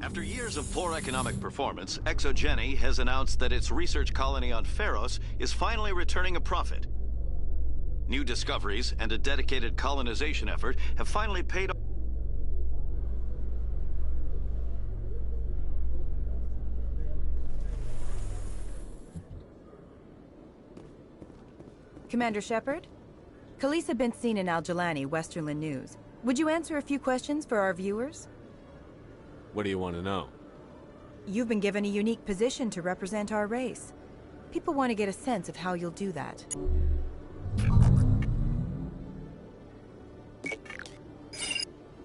After years of poor economic performance, Exogeny has announced that its research colony on Pharos is finally returning a profit. New discoveries and a dedicated colonization effort have finally paid off. Commander Shepard? Khaleesa bint Sinan al-Jalani, Westerland News. Would you answer a few questions for our viewers? What do you want to know? You've been given a unique position to represent our race. People want to get a sense of how you'll do that.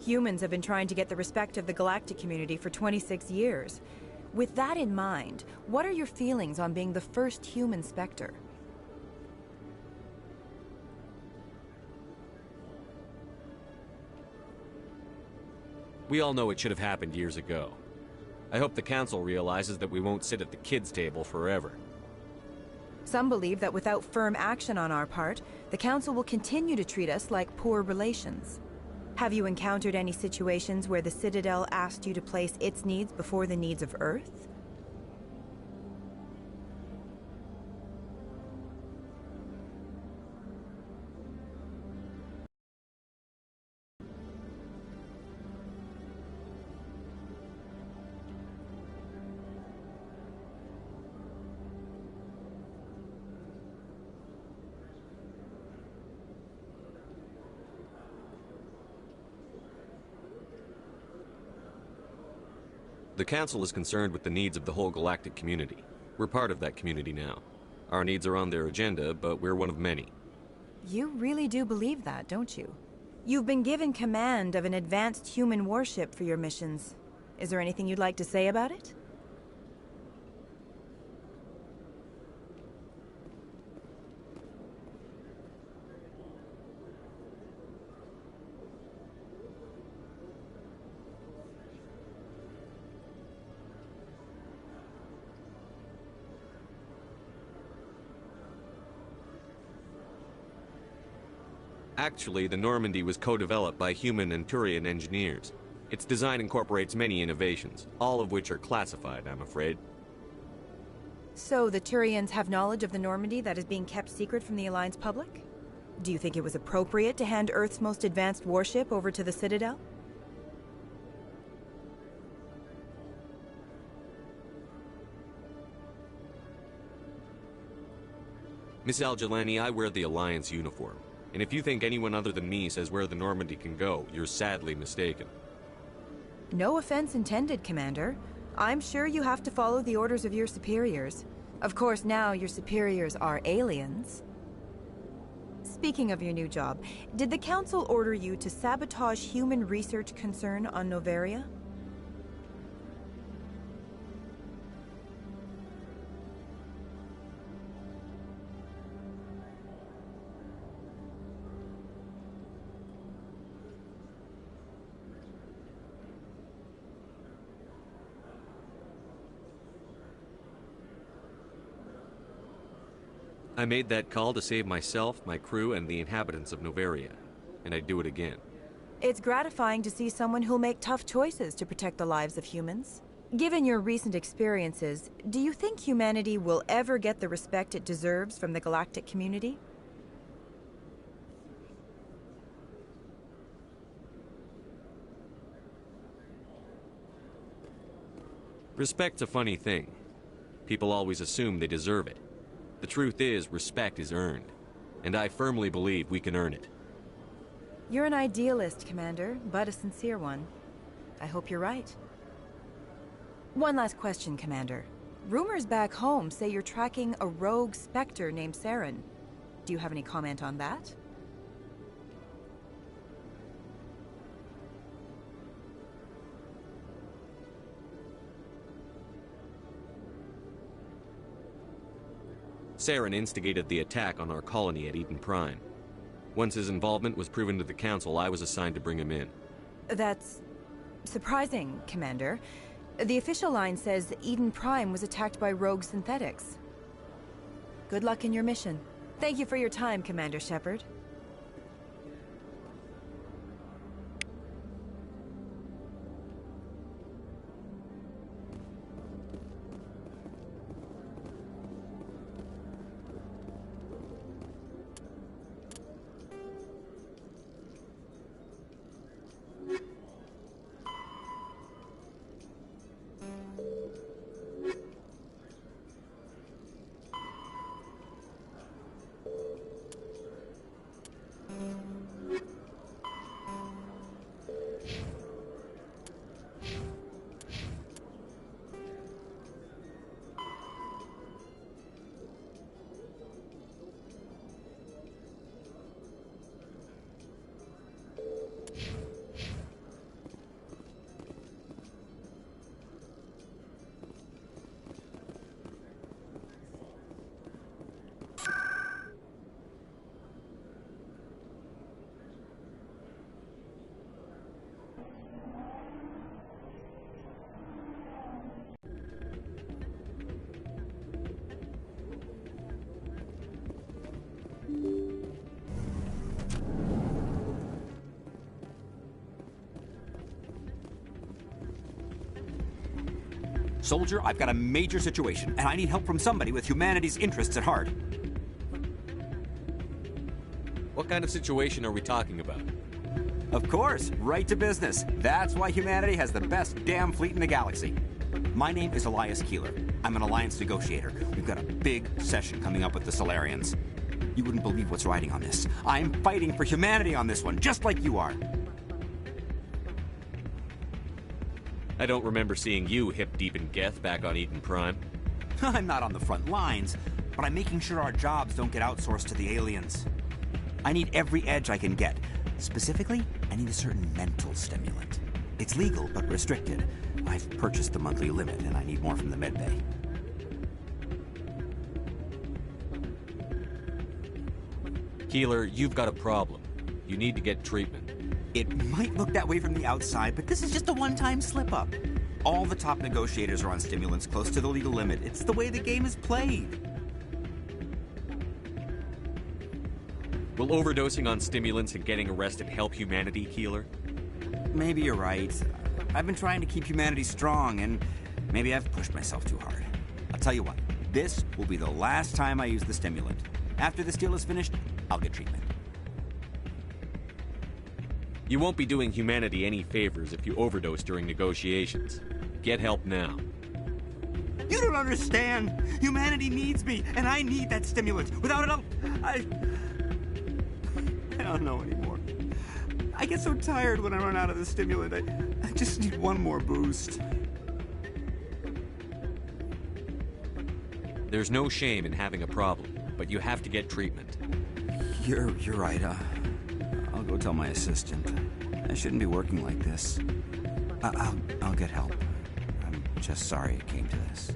Humans have been trying to get the respect of the galactic community for 26 years. With that in mind, what are your feelings on being the first human Spectre? We all know it should have happened years ago. I hope the Council realizes that we won't sit at the kids' table forever. Some believe that without firm action on our part, the Council will continue to treat us like poor relations. Have you encountered any situations where the Citadel asked you to place its needs before the needs of Earth? The Council is concerned with the needs of the whole galactic community. We're part of that community now. Our needs are on their agenda, but we're one of many. You really do believe that, don't you? You've been given command of an advanced human warship for your missions. Is there anything you'd like to say about it? Actually, the Normandy was co-developed by human and Turian engineers. Its design incorporates many innovations, all of which are classified, I'm afraid. So the Turians have knowledge of the Normandy that is being kept secret from the Alliance public? Do you think it was appropriate to hand Earth's most advanced warship over to the Citadel? Miss Al-Jalani, I wear the Alliance uniform. And if you think anyone other than me says where the Normandy can go, you're sadly mistaken. No offense intended, Commander. I'm sure you have to follow the orders of your superiors. Of course, now your superiors are aliens. Speaking of your new job, did the Council order you to sabotage human research concern on Noveria? I made that call to save myself, my crew, and the inhabitants of Noveria. And I'd do it again. It's gratifying to see someone who'll make tough choices to protect the lives of humans. Given your recent experiences, do you think humanity will ever get the respect it deserves from the galactic community? Respect's a funny thing. People always assume they deserve it. The truth is, respect is earned. And I firmly believe we can earn it. You're an idealist, Commander, but a sincere one. I hope you're right. One last question, Commander. Rumors back home say you're tracking a rogue Spectre named Saren. Do you have any comment on that? Saren instigated the attack on our colony at Eden Prime. Once his involvement was proven to the Council, I was assigned to bring him in. That's surprising, Commander. The official line says Eden Prime was attacked by rogue synthetics. Good luck in your mission. Thank you for your time, Commander Shepard. Soldier, I've got a major situation, and I need help from somebody with humanity's interests at heart. What kind of situation are we talking about? Of course, right to business. That's why humanity has the best damn fleet in the galaxy. My name is Elias Keeler. I'm an alliance negotiator. We've got a big session coming up with the Solarians. You wouldn't believe what's riding on this. I'm fighting for humanity on this one, just like you are. I don't remember seeing you hip deep in Geth back on Eden Prime. I'm not on the front lines, but I'm making sure our jobs don't get outsourced to the aliens. I need every edge I can get. Specifically, I need a certain mental stimulant. It's legal, but restricted. I've purchased the monthly limit, and I need more from the medbay. Keeler, you've got a problem. You need to get treatment. It might look that way from the outside, but this is just a one-time slip-up. All the top negotiators are on stimulants close to the legal limit. It's the way the game is played. Will overdosing on stimulants and getting arrested help humanity, Keeler? Maybe you're right. I've been trying to keep humanity strong, and maybe I've pushed myself too hard. I'll tell you what, this will be the last time I use the stimulant. After this deal is finished, I'll get treatment. You won't be doing humanity any favors if you overdose during negotiations. Get help now. You don't understand! Humanity needs me, and I need that stimulant. Without it, I don't know anymore. I get so tired when I run out of the stimulant. I just need one more boost. There's no shame in having a problem, but you have to get treatment. You're right. I'll go tell my assistant. I shouldn't be working like this. I'll get help. I'm just sorry it came to this.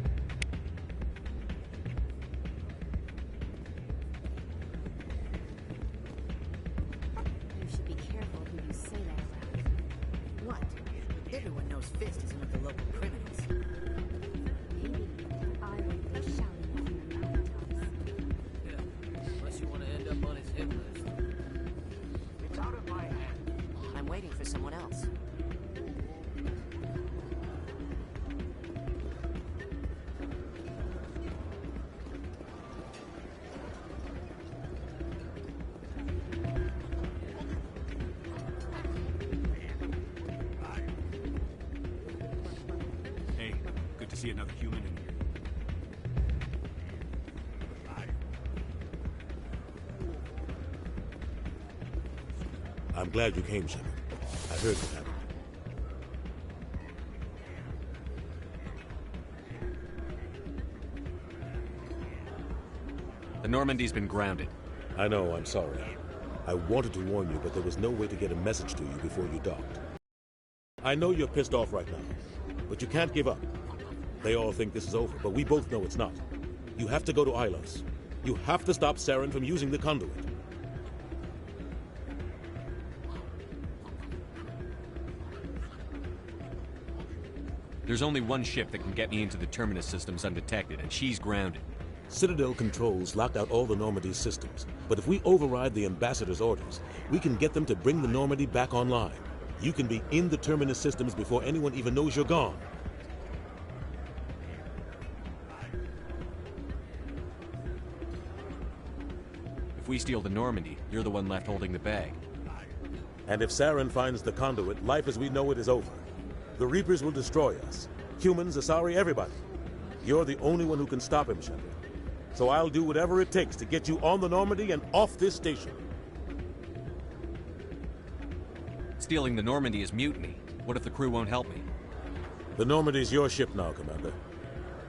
You should be careful who you say that around. What? Everyone knows Fist is one of the local criminals. Maybe I would be shouting at him about it. Yeah, unless you want to end up on his hit list. It's out of my hands. I'm waiting for someone else. Hey, good to see another human in here. I'm glad you came, Shepard. I heard what happened. The Normandy's been grounded. I know, I'm sorry. I wanted to warn you, but there was no way to get a message to you before you docked. I know you're pissed off right now, but you can't give up. They all think this is over, but we both know it's not. You have to go to Ilos. You have to stop Saren from using the conduit. There's only one ship that can get me into the Terminus systems undetected, and she's grounded. Citadel controls locked out all the Normandy's systems, but if we override the Ambassador's orders, we can get them to bring the Normandy back online. You can be in the Terminus systems before anyone even knows you're gone. If we steal the Normandy, you're the one left holding the bag. And if Saren finds the conduit, life as we know it is over. The Reapers will destroy us. Humans, Asari, everybody. You're the only one who can stop him, Shepard. So I'll do whatever it takes to get you on the Normandy and off this station. Stealing the Normandy is mutiny. What if the crew won't help me? The Normandy's your ship now, Commander.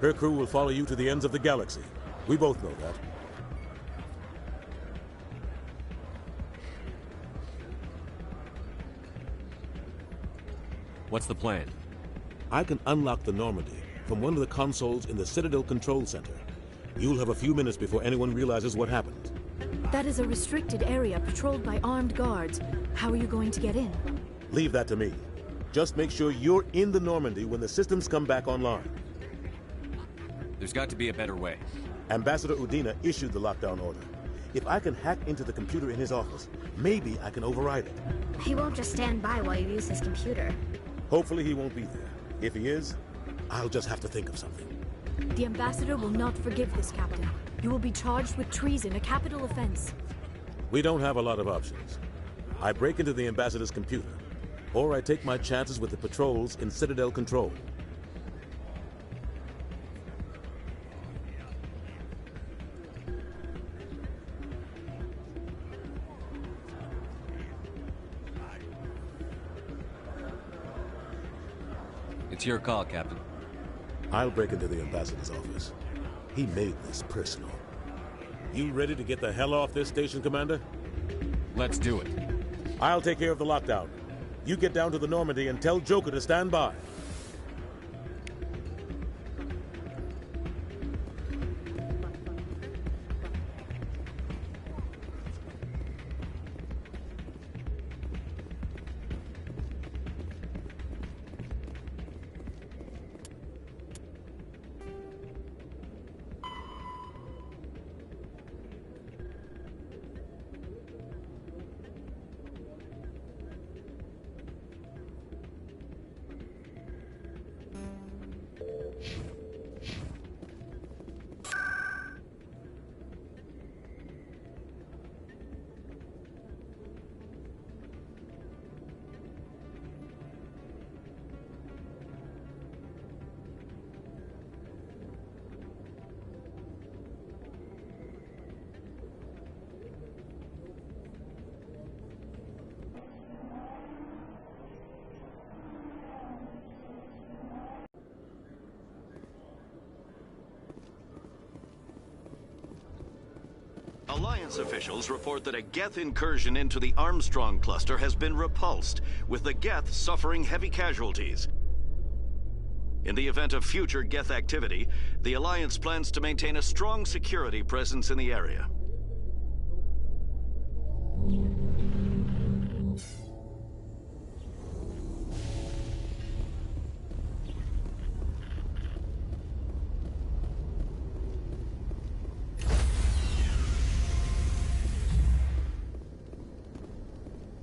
Her crew will follow you to the ends of the galaxy. We both know that. What's the plan? I can unlock the Normandy from one of the consoles in the Citadel Control Center. You'll have a few minutes before anyone realizes what happened. That is a restricted area patrolled by armed guards. How are you going to get in? Leave that to me. Just make sure you're in the Normandy when the systems come back online. There's got to be a better way. Ambassador Udina issued the lockdown order. If I can hack into the computer in his office, maybe I can override it. He won't just stand by while you use his computer. Hopefully he won't be there. If he is, I'll just have to think of something. The ambassador will not forgive this, Captain. You will be charged with treason, a capital offense. We don't have a lot of options. I break into the ambassador's computer, or I take my chances with the patrols in Citadel control. It's your call, Captain. I'll break into the ambassador's office. He made this personal. You ready to get the hell off this station, Commander? Let's do it. I'll take care of the lockdown. You get down to the Normandy and tell Joker to stand by. Alliance officials report that a Geth incursion into the Armstrong cluster has been repulsed, with the Geth suffering heavy casualties. In the event of future Geth activity, the Alliance plans to maintain a strong security presence in the area.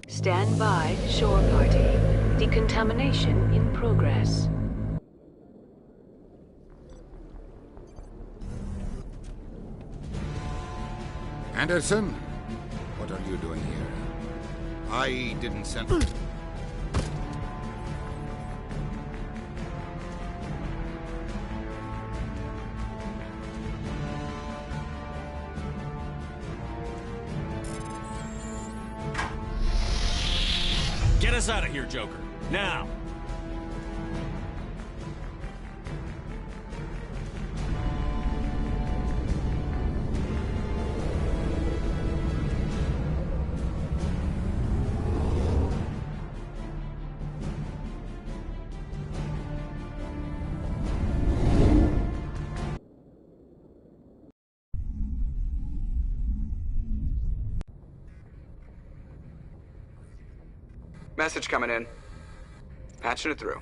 Stand by, shore party. Decontamination in progress. Anderson, what are you doing here? I didn't send... Get us out of here, Joker. Now! Message coming in. Patching it through.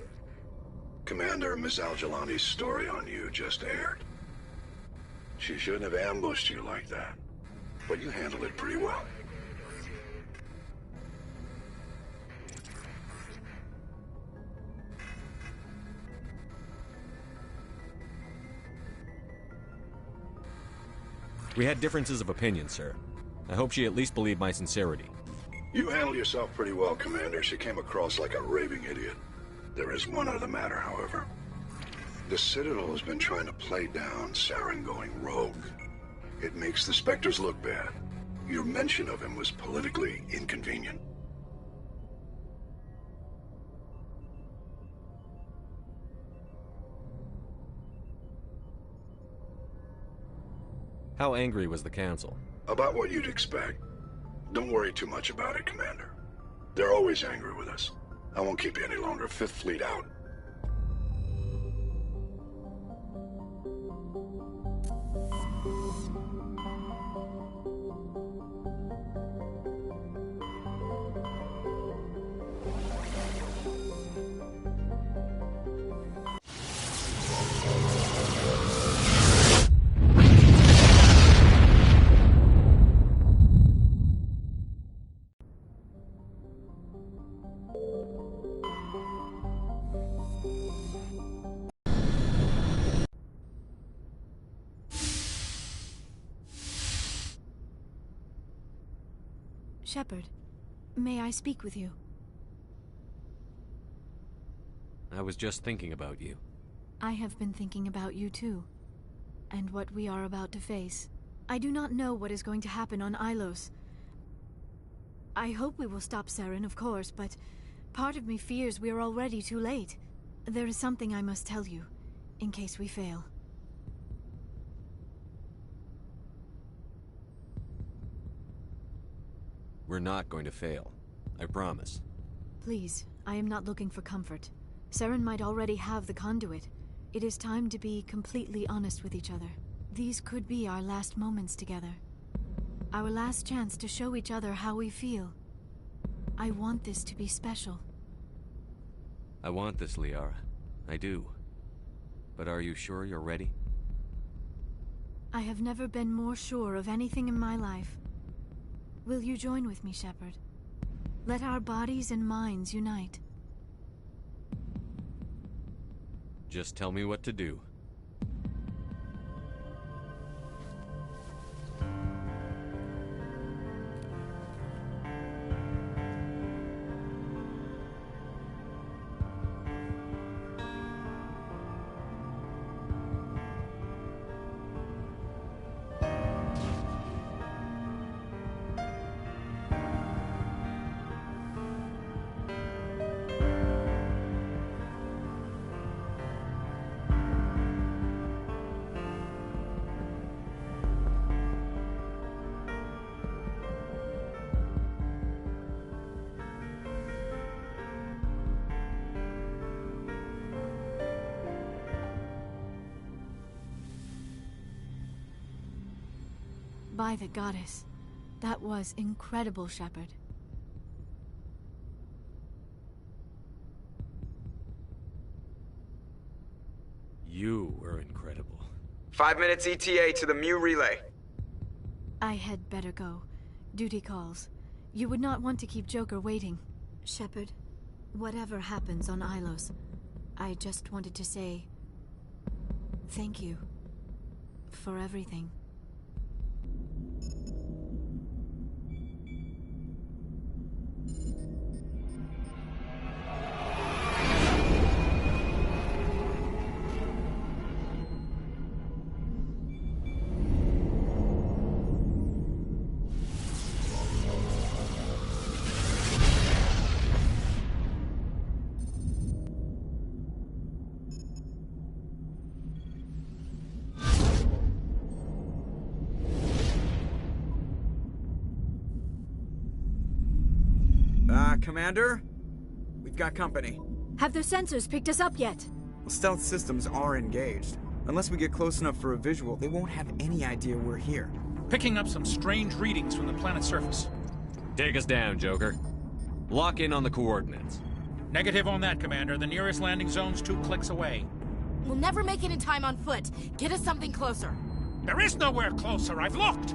Commander, Miss Al-Jalani's story on you just aired. She shouldn't have ambushed you like that, but you handled it pretty well. We had differences of opinion, sir. I hope she at least believed my sincerity. You handled yourself pretty well, Commander. She came across like a raving idiot. There is one other matter, however. The Citadel has been trying to play down Saren going rogue. It makes the Spectres look bad. Your mention of him was politically inconvenient. How angry was the Council? About what you'd expect. Don't worry too much about it, Commander. They're always angry with us. I won't keep you any longer. Fifth Fleet out. Shepard, may I speak with you? I was just thinking about you. I have been thinking about you too, and what we are about to face. I do not know what is going to happen on Ilos. I hope we will stop Saren, of course, but part of me fears we are already too late. There is something I must tell you, in case we fail. We're not going to fail. I promise. Please, I am not looking for comfort. Saren might already have the conduit. It is time to be completely honest with each other. These could be our last moments together. Our last chance to show each other how we feel. I want this to be special. I want this, Liara. I do. But are you sure you're ready? I have never been more sure of anything in my life. Will you join with me, Shepard? Let our bodies and minds unite. Just tell me what to do. By the goddess. That was incredible, Shepard. You were incredible. 5 minutes ETA to the Mu relay. I had better go. Duty calls. You would not want to keep Joker waiting. Shepard, whatever happens on Ilos, I just wanted to say thank you for everything. Commander? We've got company. Have their sensors picked us up yet? Well, stealth systems are engaged. Unless we get close enough for a visual, they won't have any idea we're here. Picking up some strange readings from the planet's surface. Take us down, Joker. Lock in on the coordinates. Negative on that, Commander. The nearest landing zone's 2 clicks away. We'll never make it in time on foot. Get us something closer. There is nowhere closer. I've looked.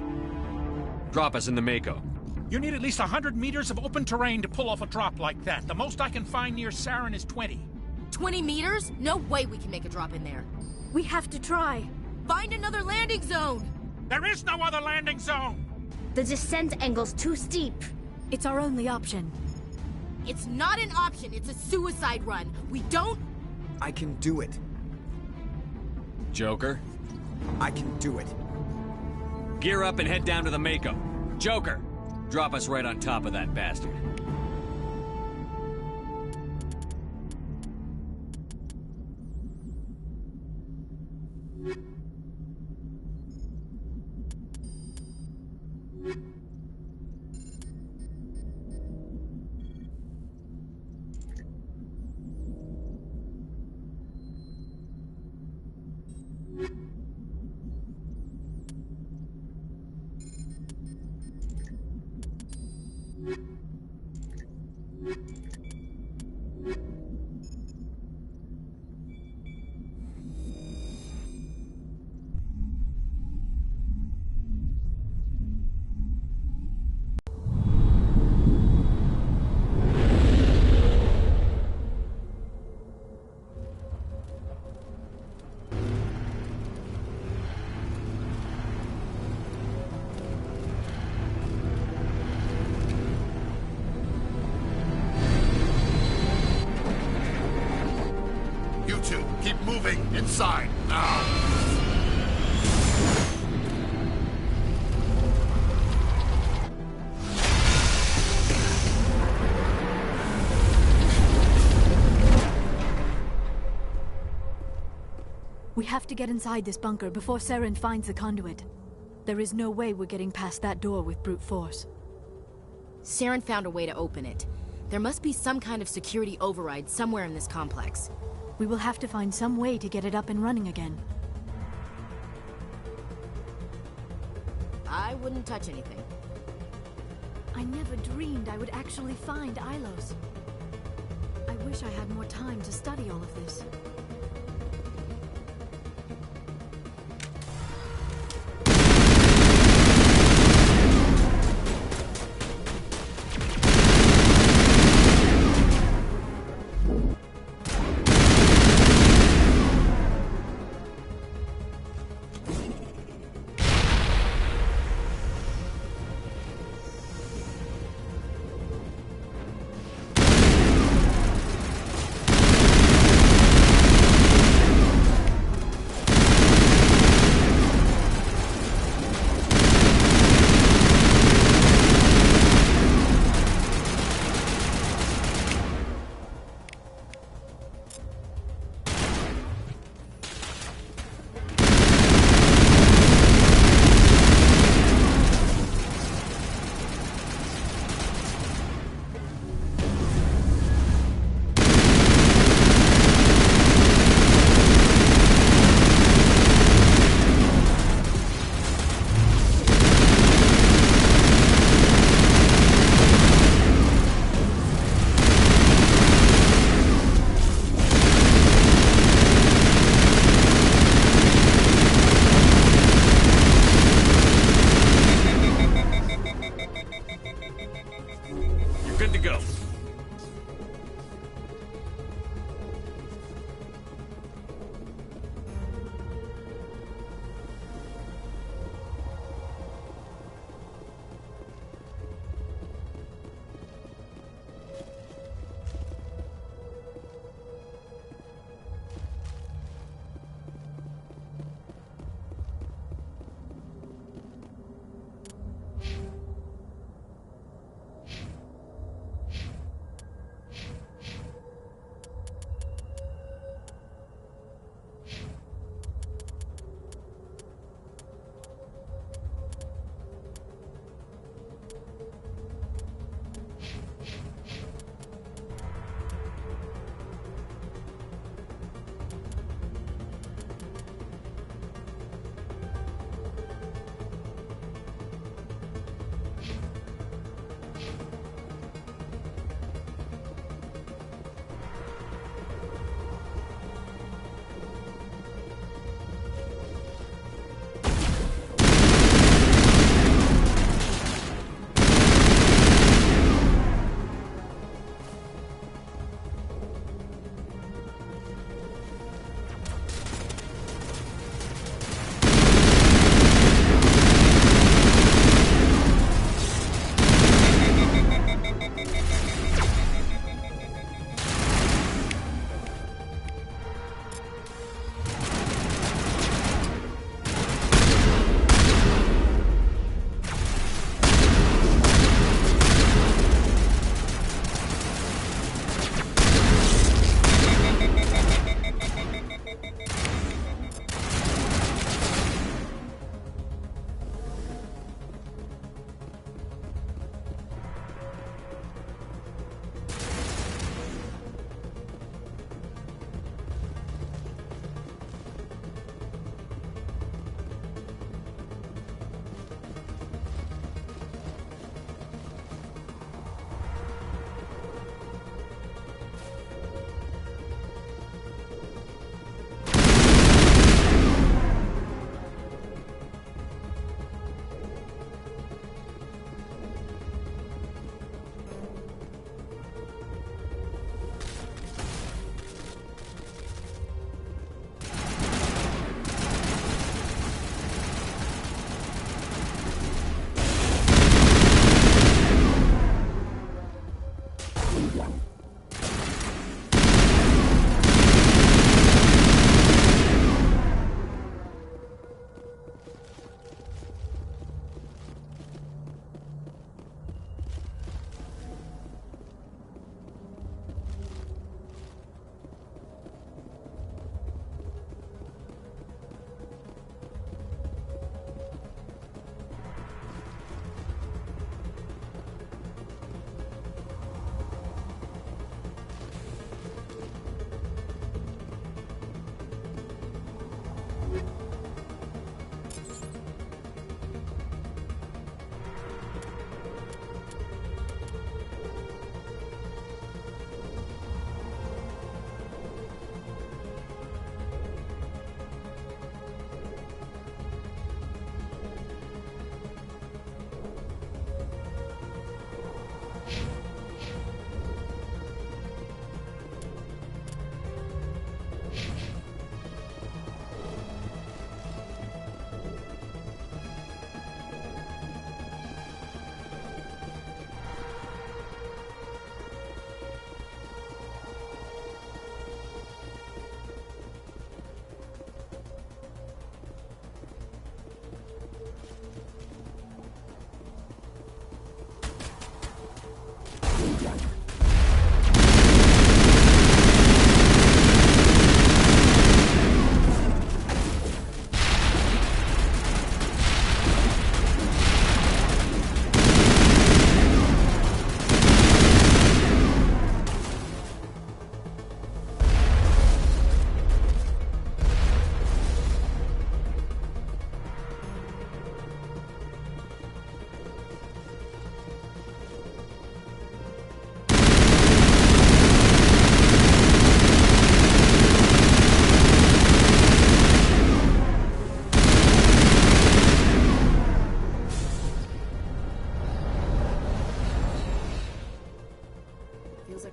Drop us in the Mako. You need at least 100 meters of open terrain to pull off a drop like that. The most I can find near Saren is 20. 20 meters? No way we can make a drop in there. We have to try. Find another landing zone! There is no other landing zone! The descent angle's too steep. It's our only option. It's not an option, it's a suicide run. We don't... I can do it. Joker? I can do it. Gear up and head down to the Mako. Joker, drop us right on top of that bastard. Inside, now! We have to get inside this bunker before Saren finds the conduit. There is no way we're getting past that door with brute force. Saren found a way to open it. There must be some kind of security override somewhere in this complex. We will have to find some way to get it up and running again. I wouldn't touch anything. I never dreamed I would actually find Ilos. I wish I had more time to study all of this.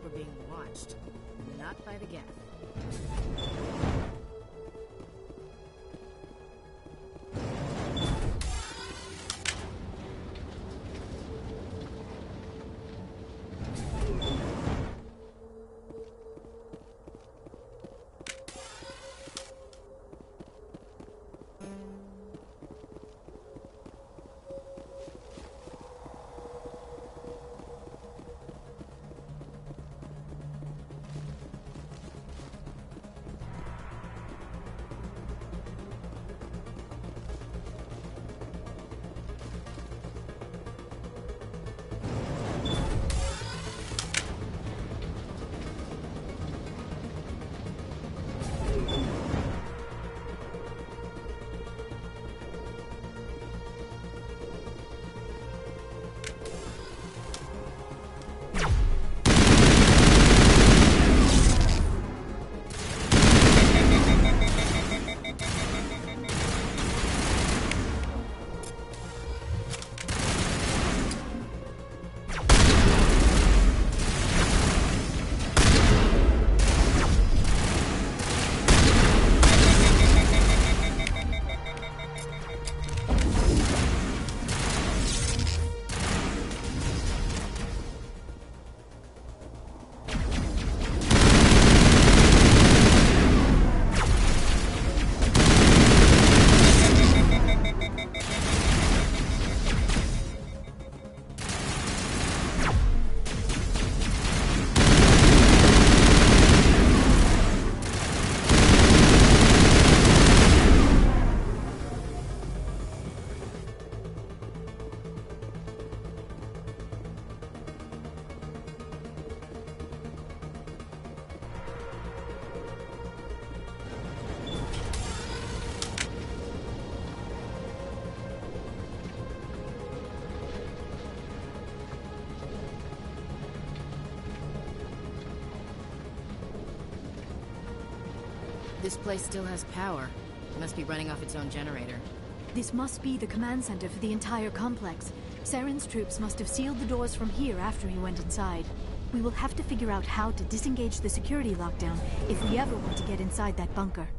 we're being watched. Not by the Geth. This place still has power. It must be running off its own generator. This must be the command center for the entire complex. Saren's troops must have sealed the doors from here after he went inside. We will have to figure out how to disengage the security lockdown if we ever want to get inside that bunker.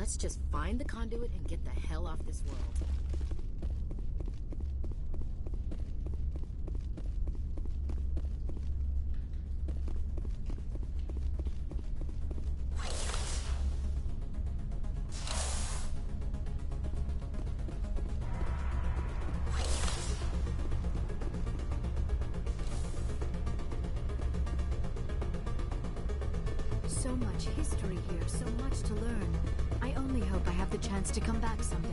Let's just find the conduit and get the hell off this world. So much history here, so much to learn. I only hope I have the chance to come back someday.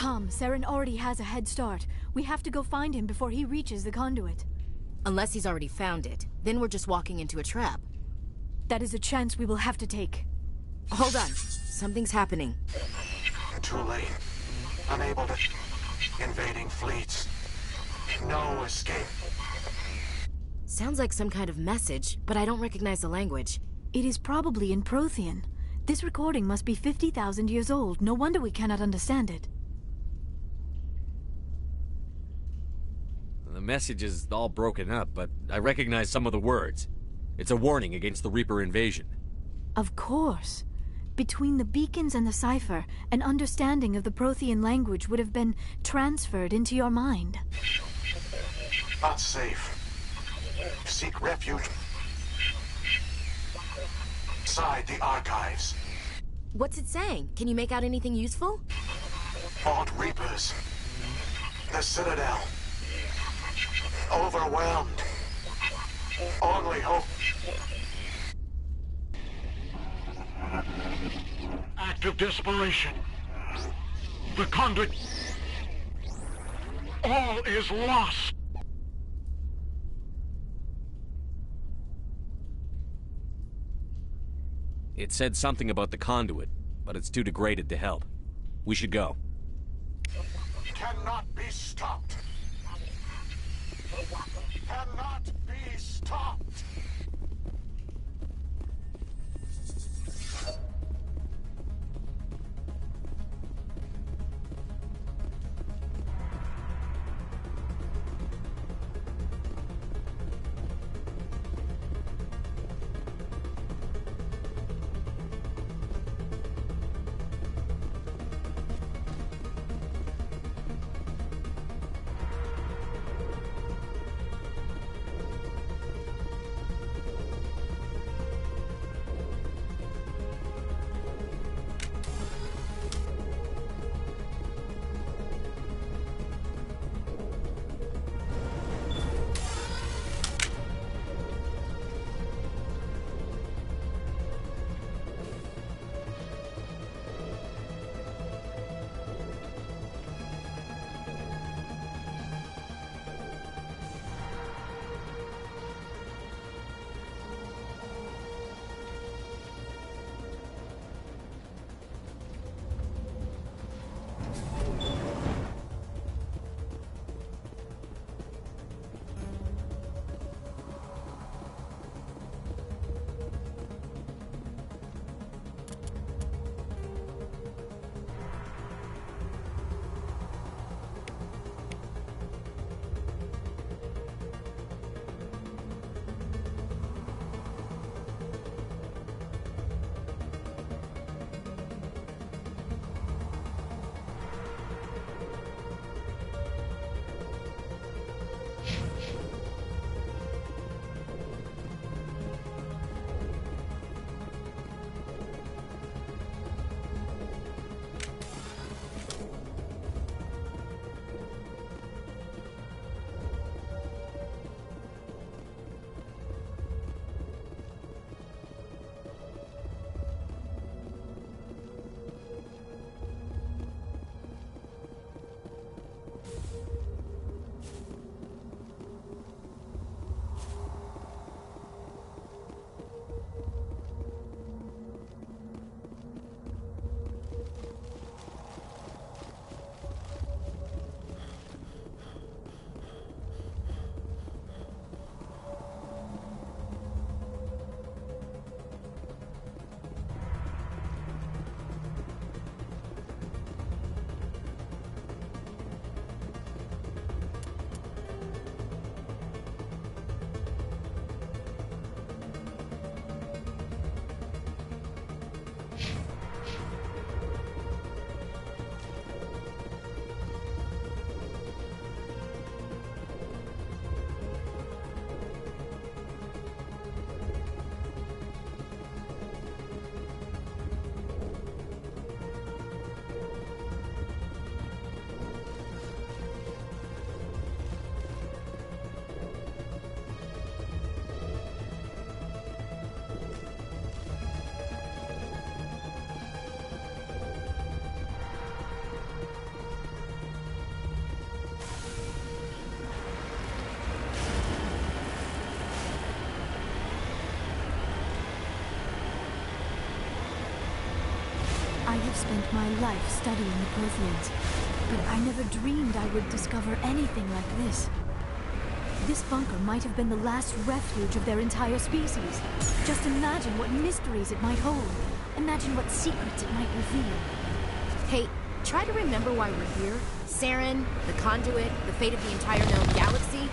Come, Saren already has a head start. We have to go find him before he reaches the conduit. Unless he's already found it. Then we're just walking into a trap. That is a chance we will have to take. Hold on. Something's happening. Too late. Unable to... Invading fleets. No escape. Sounds like some kind of message, but I don't recognize the language. It is probably in Prothean. This recording must be 50,000 years old. No wonder we cannot understand it. The message is all broken up, but I recognize some of the words. It's a warning against the Reaper invasion. Of course. Between the beacons and the cipher, an understanding of the Prothean language would have been transferred into your mind. Not safe. Seek refuge inside the archives. What's it saying? Can you make out anything useful? Vault Reapers. The Citadel. Overwhelmed. Only hope. Act of desperation. The conduit. All is lost. It said something about the conduit, but it's too degraded to help. We should go. Cannot be stopped. Cannot be stopped. I have spent my life studying the Protheans, but I never dreamed I would discover anything like this. This bunker might have been the last refuge of their entire species. Just imagine what mysteries it might hold. Imagine what secrets it might reveal. Hey, try to remember why we're here. Saren, the conduit, the fate of the entire known galaxy.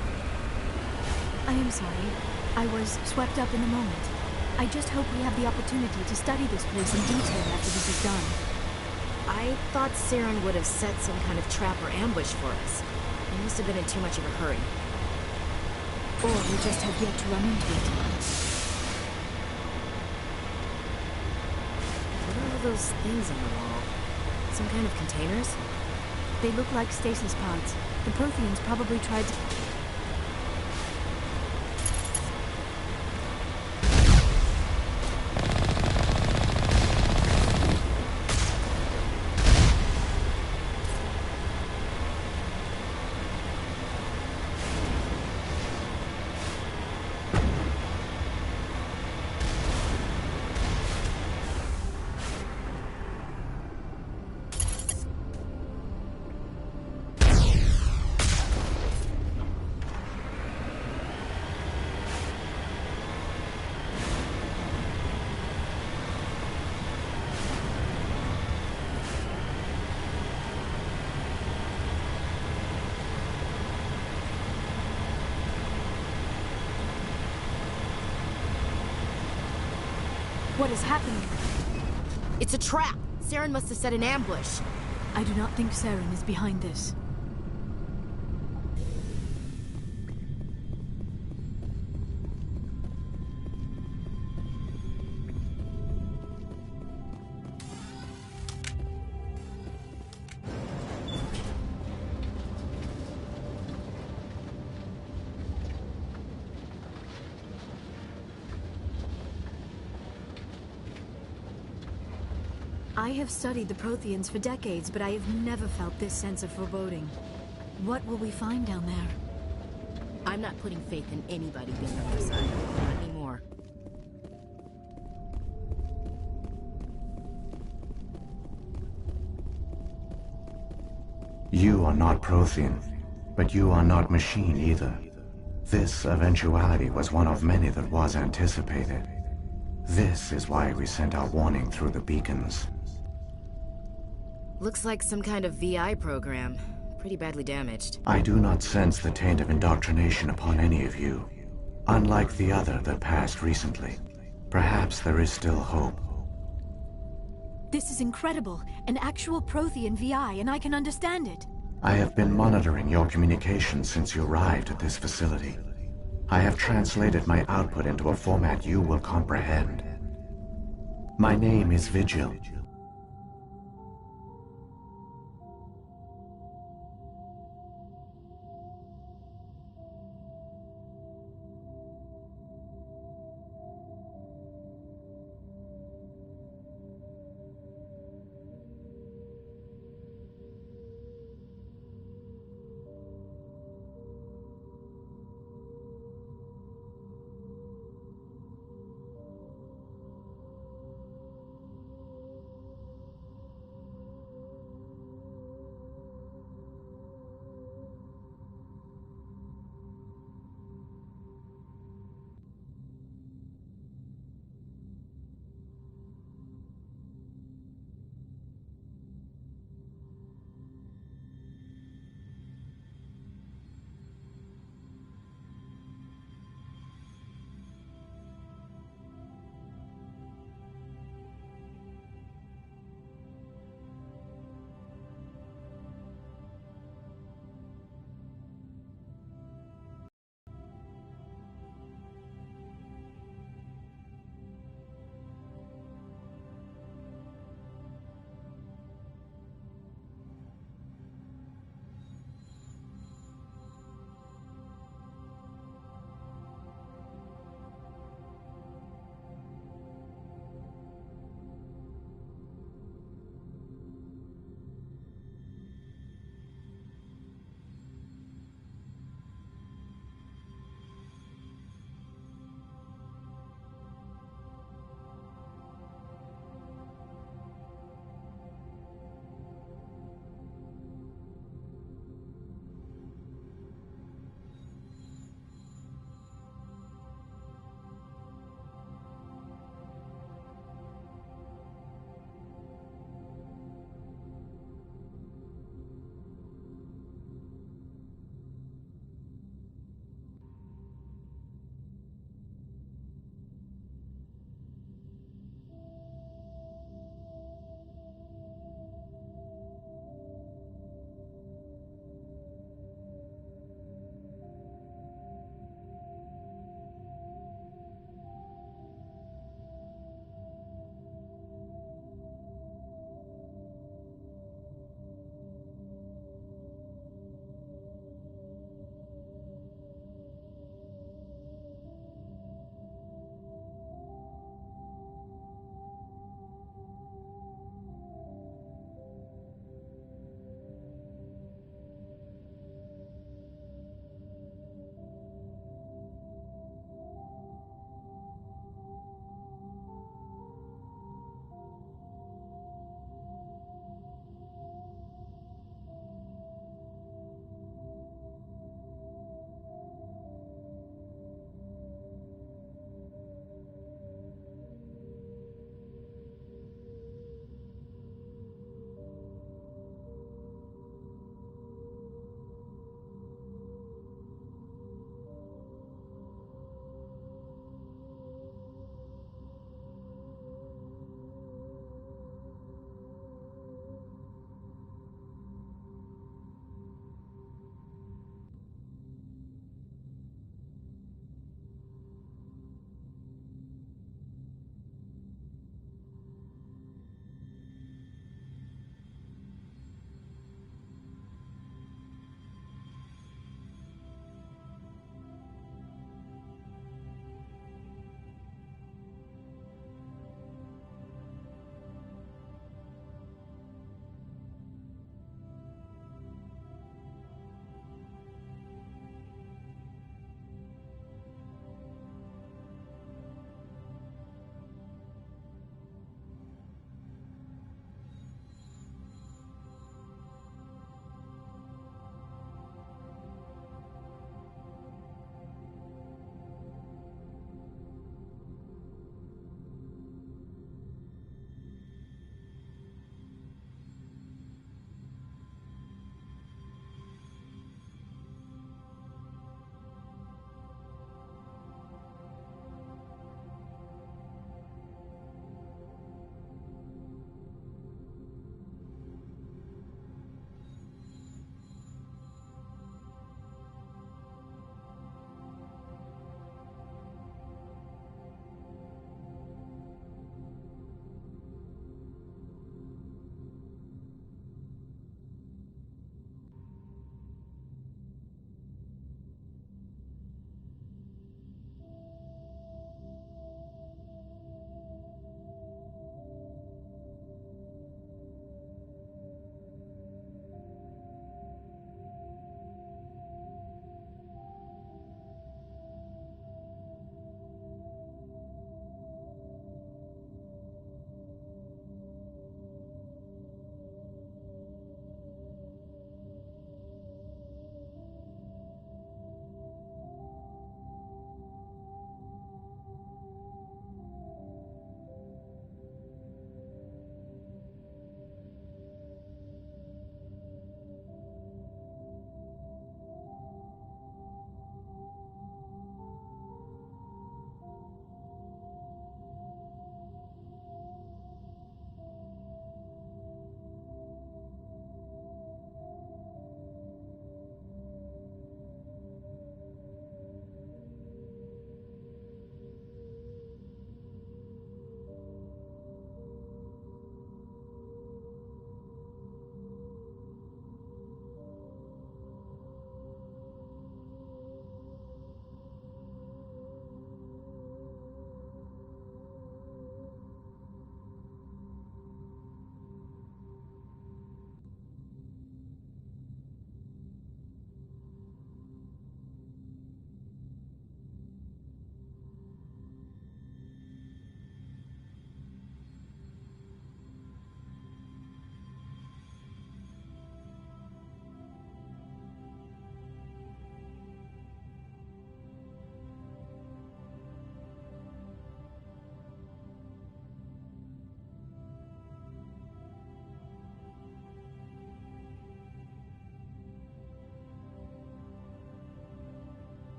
I am sorry. I was swept up in the moment. I just hope we have the opportunity to study this place in detail after this is done. I thought Saren would have set some kind of trap or ambush for us. He must have been in too much of a hurry. Or we just have yet to run into it. What are all those things on the wall? Some kind of containers? They look like stasis pods. The Protheans probably tried to... What is happening? It's a trap! Saren must have set an ambush. I do not think Saren is behind this. I have studied the Protheans for decades, but I have never felt this sense of foreboding. What will we find down there? I'm not putting faith in anybody being on our side. Not anymore. You are not Prothean, but you are not machine either. This eventuality was one of many that was anticipated. This is why we sent our warning through the beacons. Looks like some kind of VI program. Pretty badly damaged. I do not sense the taint of indoctrination upon any of you. Unlike the other that passed recently. Perhaps there is still hope. This is incredible. An actual Prothean VI, and I can understand it. I have been monitoring your communications since you arrived at this facility. I have translated my output into a format you will comprehend. My name is Vigil.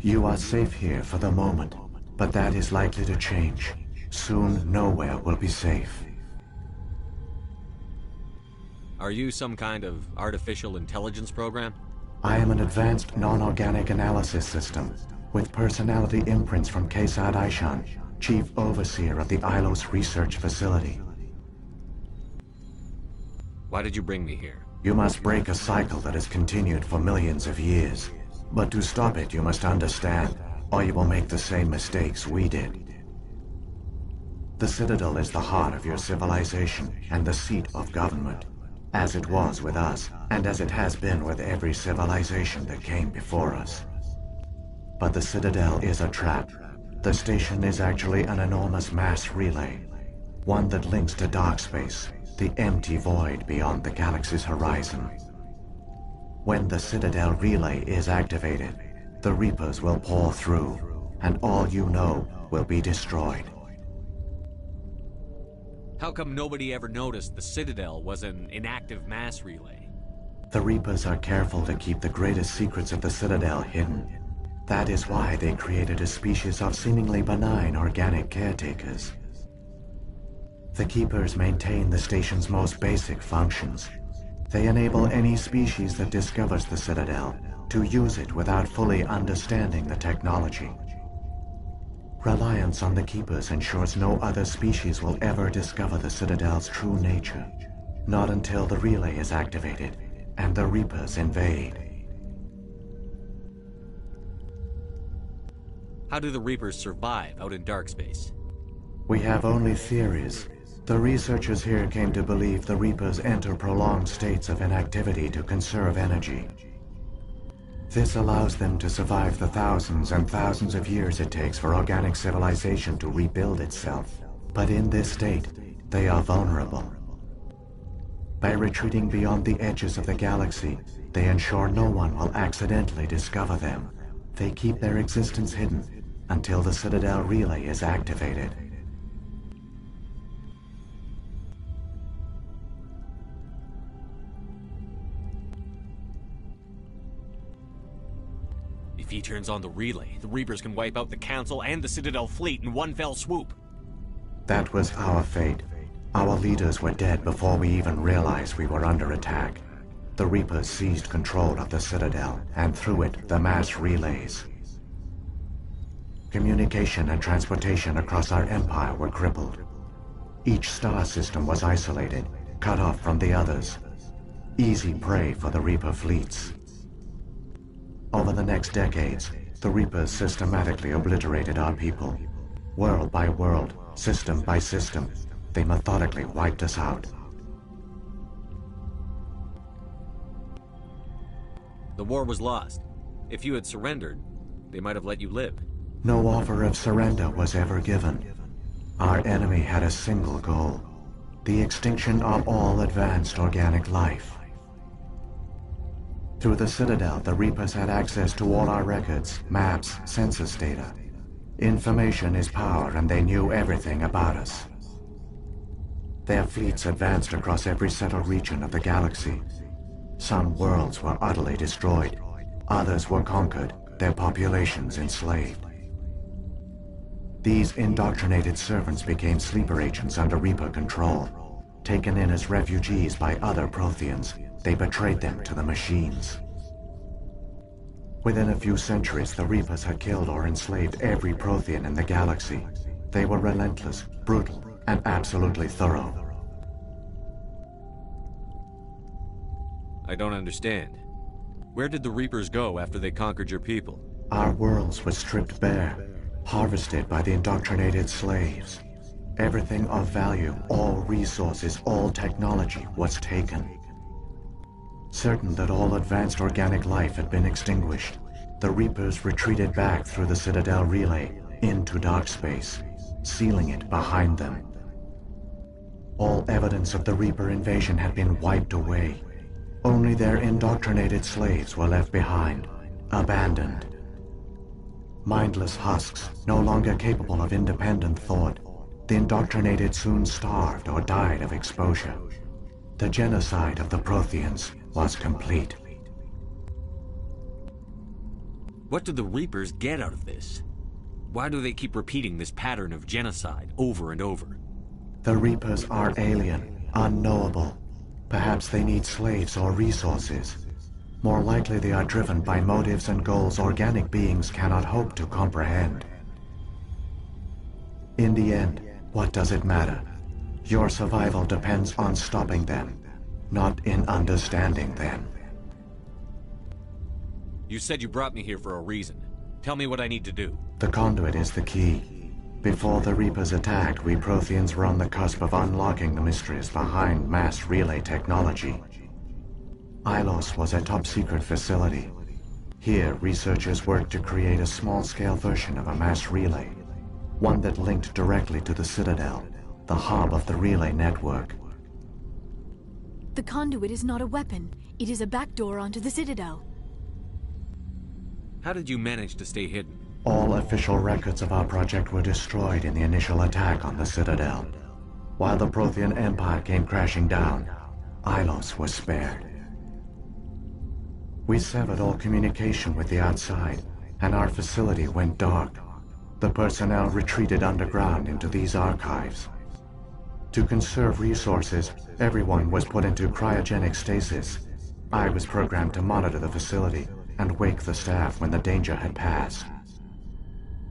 You are safe here for the moment, but that is likely to change. Soon, nowhere will be safe. Are you some kind of artificial intelligence program? I am an advanced non-organic analysis system, with personality imprints from Kesad Aishan, Chief Overseer of the Ilos Research Facility. Why did you bring me here? You must break a cycle that has continued for millions of years. But to stop it, you must understand, or you will make the same mistakes we did. The Citadel is the heart of your civilization and the seat of government, as it was with us, and as it has been with every civilization that came before us. But the Citadel is a trap. The station is actually an enormous mass relay, one that links to dark space, the empty void beyond the galaxy's horizon. When the Citadel relay is activated, the Reapers will pour through, and all you know will be destroyed. How come nobody ever noticed the Citadel was an inactive mass relay? The Reapers are careful to keep the greatest secrets of the Citadel hidden. That is why they created a species of seemingly benign organic caretakers. The Keepers maintain the station's most basic functions. They enable any species that discovers the Citadel to use it without fully understanding the technology. Reliance on the Keepers ensures no other species will ever discover the Citadel's true nature. Not until the relay is activated and the Reapers invade. How do the Reapers survive out in dark space? We have only theories. The researchers here came to believe the Reapers enter prolonged states of inactivity to conserve energy. This allows them to survive the thousands and thousands of years it takes for organic civilization to rebuild itself. But in this state, they are vulnerable. By retreating beyond the edges of the galaxy, they ensure no one will accidentally discover them. They keep their existence hidden until the Citadel relay is activated. If he turns on the relay, the Reapers can wipe out the Council and the Citadel fleet in one fell swoop. That was our fate. Our leaders were dead before we even realized we were under attack. The Reapers seized control of the Citadel, and through it, the mass relays. Communication and transportation across our empire were crippled. Each star system was isolated, cut off from the others. Easy prey for the Reaper fleets. Over the next decades, the Reapers systematically obliterated our people. World by world, system by system, they methodically wiped us out. The war was lost. If you had surrendered, they might have let you live. No offer of surrender was ever given. Our enemy had a single goal: the extinction of all advanced organic life. Through the Citadel, the Reapers had access to all our records, maps, census data. Information is power, and they knew everything about us. Their fleets advanced across every settled region of the galaxy. Some worlds were utterly destroyed. Others were conquered, their populations enslaved. These indoctrinated servants became sleeper agents under Reaper control. Taken in as refugees by other Protheans, they betrayed them to the machines. Within a few centuries, the Reapers had killed or enslaved every Prothean in the galaxy. They were relentless, brutal, and absolutely thorough. I don't understand. Where did the Reapers go after they conquered your people? Our worlds were stripped bare, harvested by the indoctrinated slaves. Everything of value, all resources, all technology was taken. Certain that all advanced organic life had been extinguished, the Reapers retreated back through the Citadel relay into dark space, sealing it behind them. All evidence of the Reaper invasion had been wiped away. Only their indoctrinated slaves were left behind, abandoned. Mindless husks, no longer capable of independent thought, the indoctrinated soon starved or died of exposure. The genocide of the Protheans was complete. What do the Reapers get out of this? Why do they keep repeating this pattern of genocide over and over? The Reapers are alien, unknowable. Perhaps they need slaves or resources. More likely they are driven by motives and goals organic beings cannot hope to comprehend. In the end, what does it matter? Your survival depends on stopping them, not in understanding them. You said you brought me here for a reason. Tell me what I need to do. The conduit is the key. Before the Reapers attacked, we Protheans were on the cusp of unlocking the mysteries behind mass relay technology. Ilos was a top-secret facility. Here, researchers worked to create a small-scale version of a mass relay, one that linked directly to the Citadel, the hub of the relay network. The conduit is not a weapon. It is a backdoor onto the Citadel. How did you manage to stay hidden? All official records of our project were destroyed in the initial attack on the Citadel. While the Prothean Empire came crashing down, Ilos was spared. We severed all communication with the outside, and our facility went dark. The personnel retreated underground into these archives. To conserve resources, everyone was put into cryogenic stasis. I was programmed to monitor the facility and wake the staff when the danger had passed.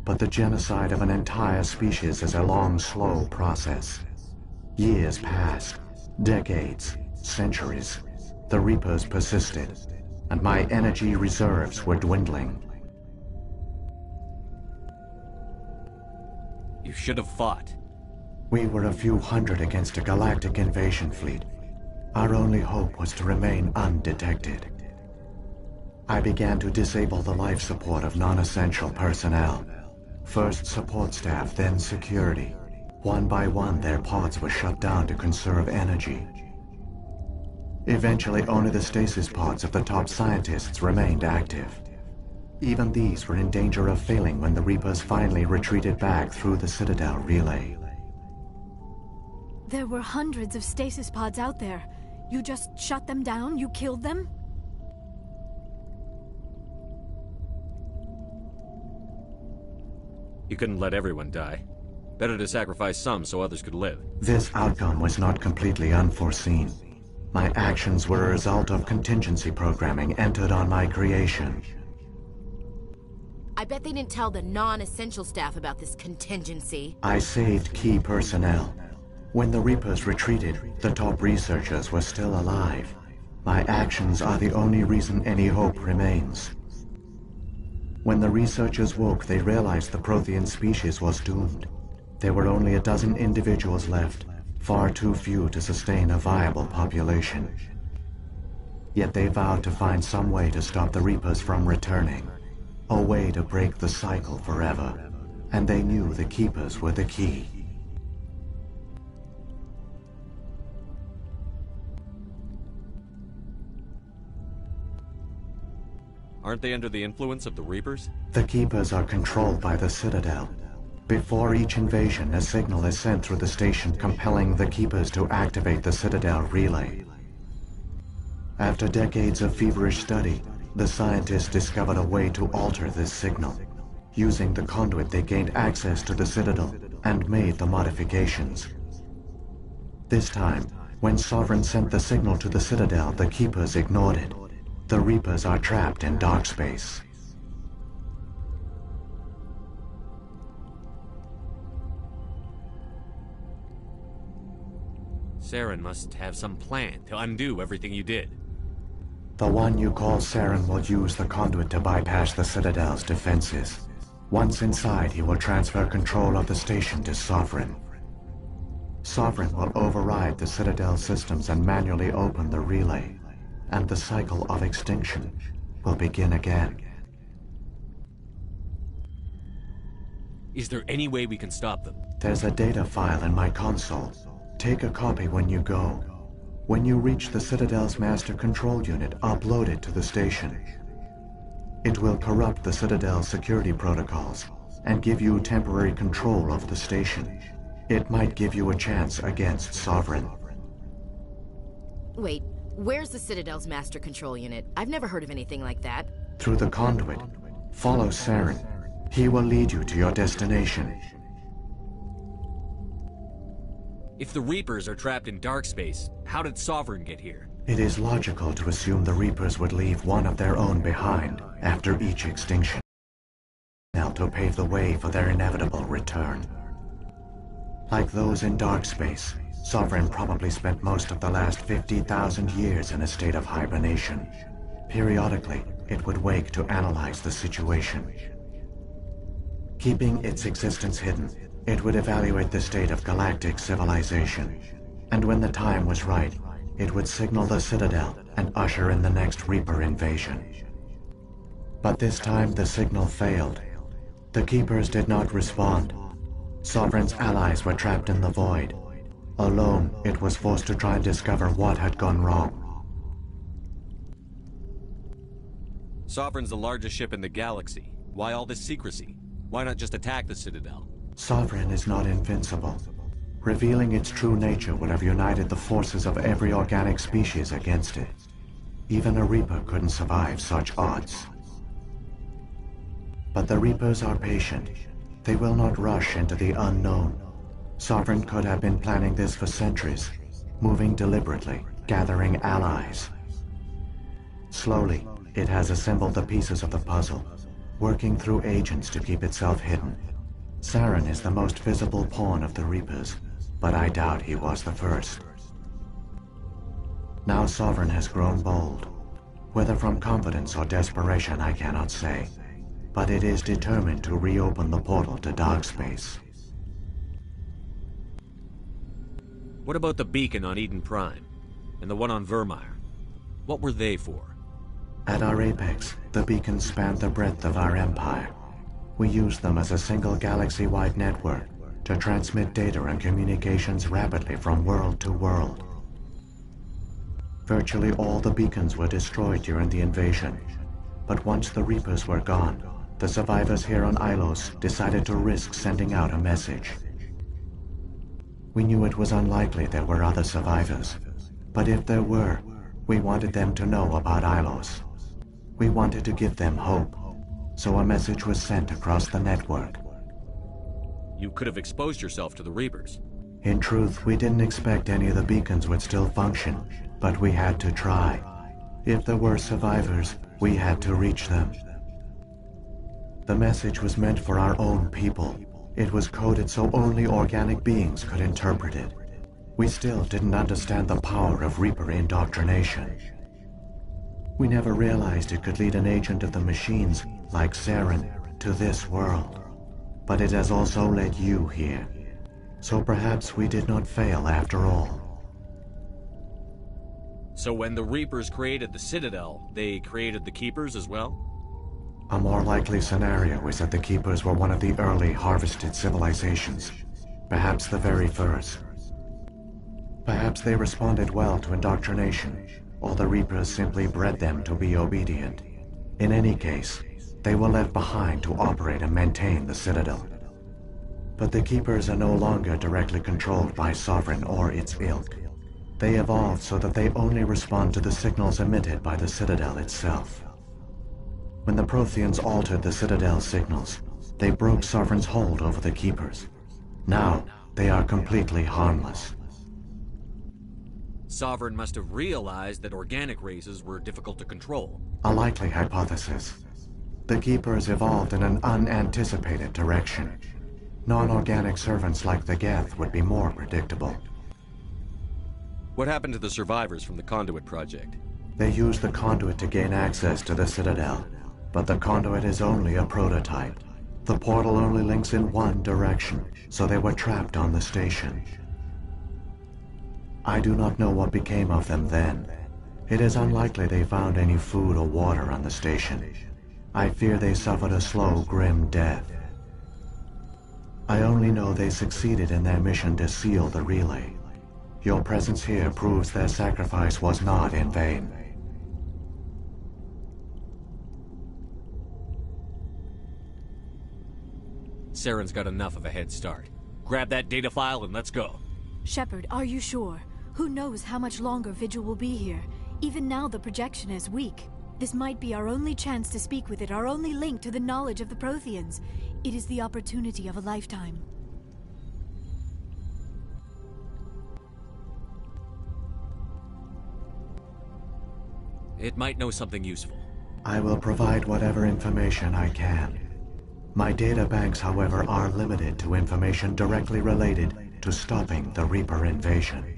But the genocide of an entire species is a long, slow process. Years passed, decades, centuries. The Reapers persisted, and my energy reserves were dwindling. You should have fought. We were a few hundred against a galactic invasion fleet. Our only hope was to remain undetected. I began to disable the life support of non-essential personnel. First support staff, then security. One by one, their pods were shut down to conserve energy. Eventually, only the stasis pods of the top scientists remained active. Even these were in danger of failing when the Reapers finally retreated back through the Citadel relay. There were hundreds of stasis pods out there. You just shut them down? You killed them? You couldn't let everyone die. Better to sacrifice some so others could live. This outcome was not completely unforeseen. My actions were a result of contingency programming entered on my creation. I bet they didn't tell the non-essential staff about this contingency. I saved key personnel. When the Reapers retreated, the top researchers were still alive. My actions are the only reason any hope remains. When the researchers woke, they realized the Prothean species was doomed. There were only a dozen individuals left, far too few to sustain a viable population. Yet they vowed to find some way to stop the Reapers from returning, a way to break the cycle forever, and they knew the Keepers were the key. Aren't they under the influence of the Reapers? The Keepers are controlled by the Citadel. Before each invasion, a signal is sent through the station compelling the Keepers to activate the Citadel relay. After decades of feverish study, the scientists discovered a way to alter this signal. Using the conduit, they gained access to the Citadel and made the modifications. This time, when Sovereign sent the signal to the Citadel, the Keepers ignored it. The Reapers are trapped in dark space. Saren must have some plan to undo everything you did. The one you call Saren will use the conduit to bypass the Citadel's defenses. Once inside, he will transfer control of the station to Sovereign. Sovereign will override the Citadel systems and manually open the relay, and the cycle of extinction will begin again. Is there any way we can stop them? There's a data file in my console. Take a copy when you go. When you reach the Citadel's master control unit, upload it to the station. It will corrupt the Citadel's security protocols and give you temporary control of the station. It might give you a chance against Sovereign. Wait, where's the Citadel's master control unit? I've never heard of anything like that. Through the conduit, Follow Saren. He will lead you to your destination. If the Reapers are trapped in dark space, how did Sovereign get here? It is logical to assume the Reapers would leave one of their own behind after each extinction, now to pave the way for their inevitable return. Like those in dark space, Sovereign probably spent most of the last 50,000 years in a state of hibernation. Periodically, it would wake to analyze the situation. Keeping its existence hidden, it would evaluate the state of galactic civilization. And when the time was right, it would signal the Citadel and usher in the next Reaper invasion. But this time the signal failed. The Keepers did not respond. Sovereign's allies were trapped in the void. Alone, it was forced to try and discover what had gone wrong. Sovereign's the largest ship in the galaxy. Why all this secrecy? Why not just attack the Citadel? Sovereign is not invincible. Revealing its true nature would have united the forces of every organic species against it. Even a Reaper couldn't survive such odds. But the Reapers are patient. They will not rush into the unknown. Sovereign could have been planning this for centuries, moving deliberately, gathering allies. Slowly, it has assembled the pieces of the puzzle, working through agents to keep itself hidden. Saren is the most visible pawn of the Reapers, but I doubt he was the first. Now Sovereign has grown bold. Whether from confidence or desperation, I cannot say. But it is determined to reopen the portal to dark space. What about the beacon on Eden Prime? And the one on Vermeer? What were they for? At our apex, the beacons spanned the breadth of our empire. We used them as a single galaxy-wide network to transmit data and communications rapidly from world to world. Virtually all the beacons were destroyed during the invasion, but once the Reapers were gone, the survivors here on Ilos decided to risk sending out a message. We knew it was unlikely there were other survivors, but if there were, we wanted them to know about Ilos. We wanted to give them hope, so a message was sent across the network. You could have exposed yourself to the Reapers. In truth, we didn't expect any of the beacons would still function, but we had to try. If there were survivors, we had to reach them. The message was meant for our own people. It was coded so only organic beings could interpret it. We still didn't understand the power of Reaper indoctrination. We never realized it could lead an agent of the machines, like Saren, to this world. But it has also led you here. So perhaps we did not fail after all. So when the Reapers created the Citadel, they created the Keepers as well? A more likely scenario is that the Keepers were one of the early harvested civilizations. Perhaps the very first. Perhaps they responded well to indoctrination, or the Reapers simply bred them to be obedient. In any case, they were left behind to operate and maintain the Citadel. But the Keepers are no longer directly controlled by Sovereign or its ilk. They evolved so that they only respond to the signals emitted by the Citadel itself. When the Protheans altered the Citadel's signals, they broke Sovereign's hold over the Keepers. Now, they are completely harmless. Sovereign must have realized that organic races were difficult to control. A likely hypothesis. The Keepers evolved in an unanticipated direction. Non-organic servants like the Geth would be more predictable. What happened to the survivors from the Conduit project? They used the Conduit to gain access to the Citadel, but the Conduit is only a prototype. The portal only links in one direction, so they were trapped on the station. I do not know what became of them then. It is unlikely they found any food or water on the station. I fear they suffered a slow, grim death. I only know they succeeded in their mission to seal the relay. Your presence here proves their sacrifice was not in vain. Saren's got enough of a head start. Grab that data file and let's go. Shepard, are you sure? Who knows how much longer Vigil will be here? Even now the projection is weak. This might be our only chance to speak with it, our only link to the knowledge of the Protheans. It is the opportunity of a lifetime. It might know something useful. I will provide whatever information I can. My data banks, however, are limited to information directly related to stopping the Reaper invasion.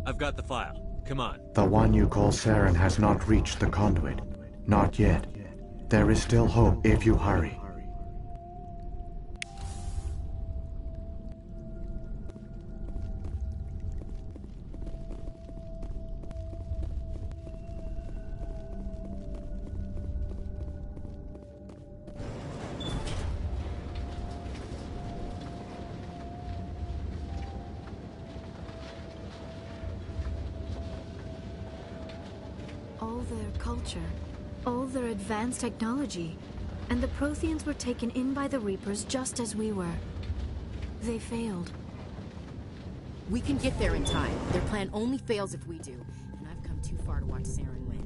I've got the file. Come on. The one you call Saren has not reached the conduit. Not yet. There is still hope if you hurry. All their culture, all their advanced technology, and the Protheans were taken in by the Reapers just as we were. They failed. We can get there in time. Their plan only fails if we do, and I've come too far to watch Saren win.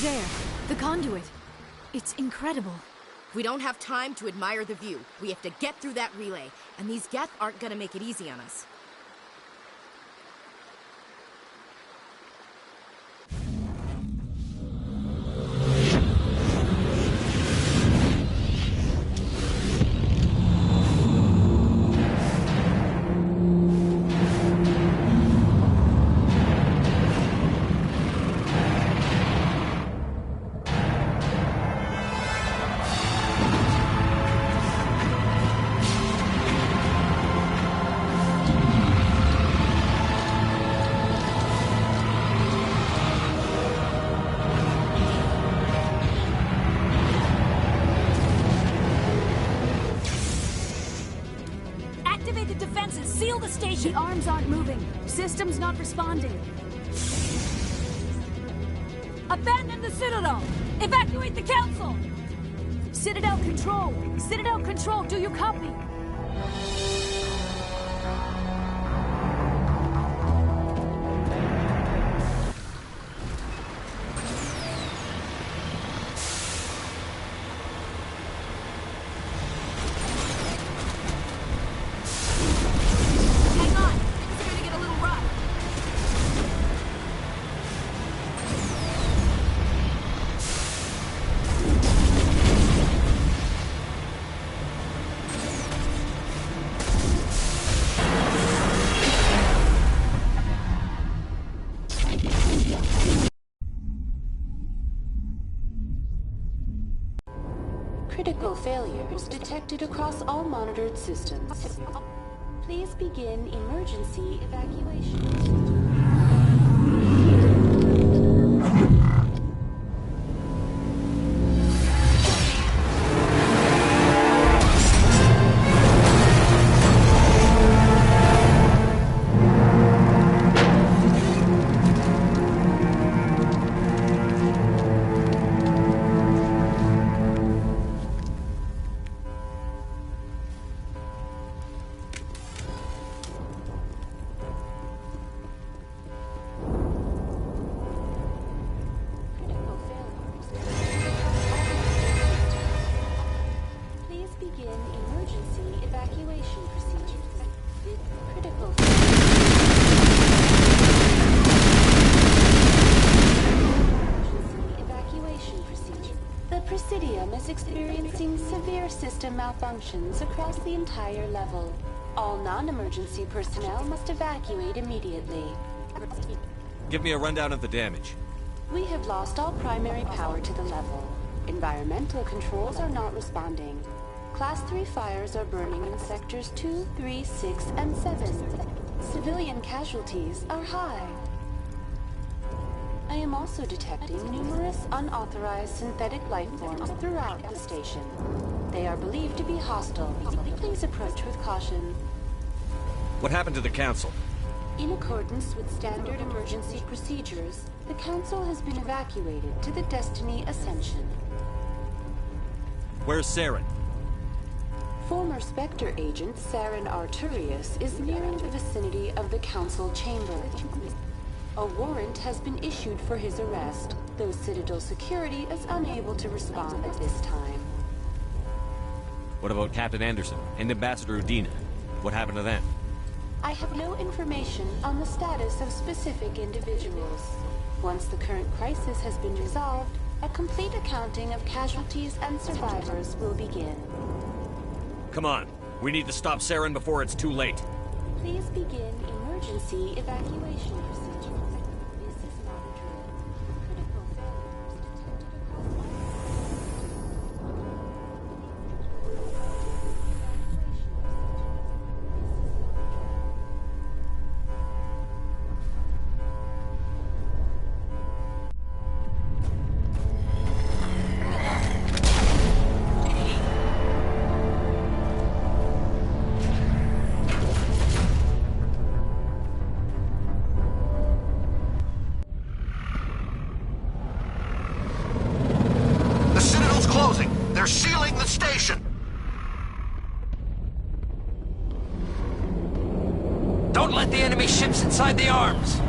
There, the conduit. It's incredible. We don't have time to admire the view. We have to get through that relay, and these Geth aren't gonna make it easy on us. destination. The arms aren't moving. System's not responding. Abandon the Citadel! Evacuate the Council! Citadel Control! Citadel Control, do you copy? Critical failures detected across all monitored systems. Please begin emergency evacuation. Malfunctions across the entire level. All non-emergency personnel must evacuate immediately. Give me a rundown of the damage. We have lost all primary power to the level. Environmental controls are not responding. Class 3 fires are burning in sectors 2, 3, 6, and 7. Civilian casualties are high. I am also detecting numerous unauthorized synthetic life forms throughout the station. They are believed to be hostile. Please approach with caution. What happened to the Council? In accordance with standard emergency procedures, the Council has been evacuated to the Destiny Ascension. Where's Saren? Former Spectre agent Saren Arturius is nearing the vicinity of the Council chamber. A warrant has been issued for his arrest, though Citadel security is unable to respond at this time. What about Captain Anderson and Ambassador Udina? What happened to them? I have no information on the status of specific individuals. Once the current crisis has been resolved, a complete accounting of casualties and survivors will begin. Come on. We need to stop Saren before it's too late. Please begin emergency evacuation procedures. This is not a drill. Critical failures detected across They're sealing the station! Don't let the enemy ships inside the arms!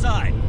inside.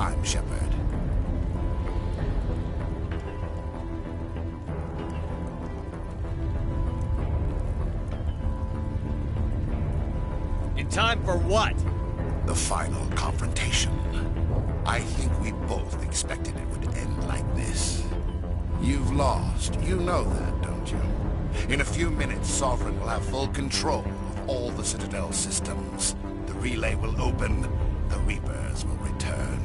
time, Shepard. In time for what? The final confrontation. I think we both expected it would end like this. You've lost. You know that, don't you? In a few minutes, Sovereign will have full control of all the Citadel systems. The relay will open. The Reapers will return.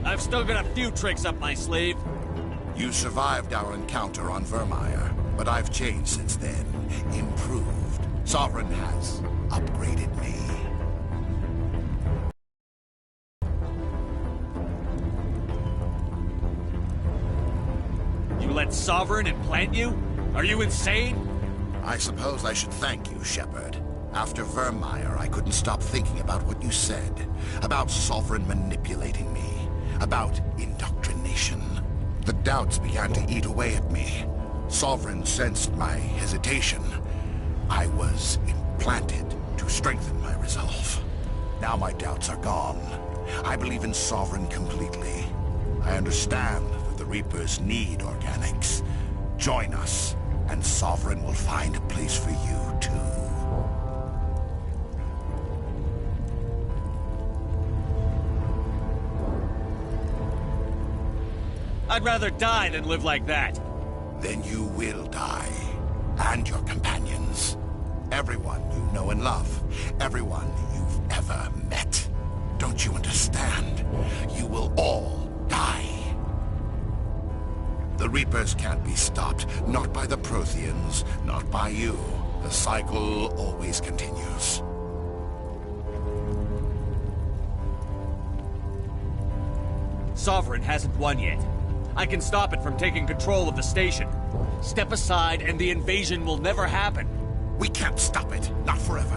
I've still got a few tricks up my sleeve. You survived our encounter on Vermeer, but I've changed since then. Improved. Sovereign has upgraded me. You let Sovereign implant you? Are you insane? I suppose I should thank you, Shepard. After Vermeer, I couldn't stop thinking about what you said. About Sovereign manipulating me. About indoctrination. The doubts began to eat away at me. Sovereign sensed my hesitation. I was implanted to strengthen my resolve. Now my doubts are gone. I believe in Sovereign completely. I understand that the Reapers need organics. Join us, and Sovereign will find a place for you, too. I'd rather die than live like that. Then you will die. And your companions. Everyone you know and love. Everyone you've ever met. Don't you understand? You will all die. The Reapers can't be stopped. Not by the Protheans. Not by you. The cycle always continues. Sovereign hasn't won yet. I can stop it from taking control of the station. Step aside and the invasion will never happen. We can't stop it. Not forever.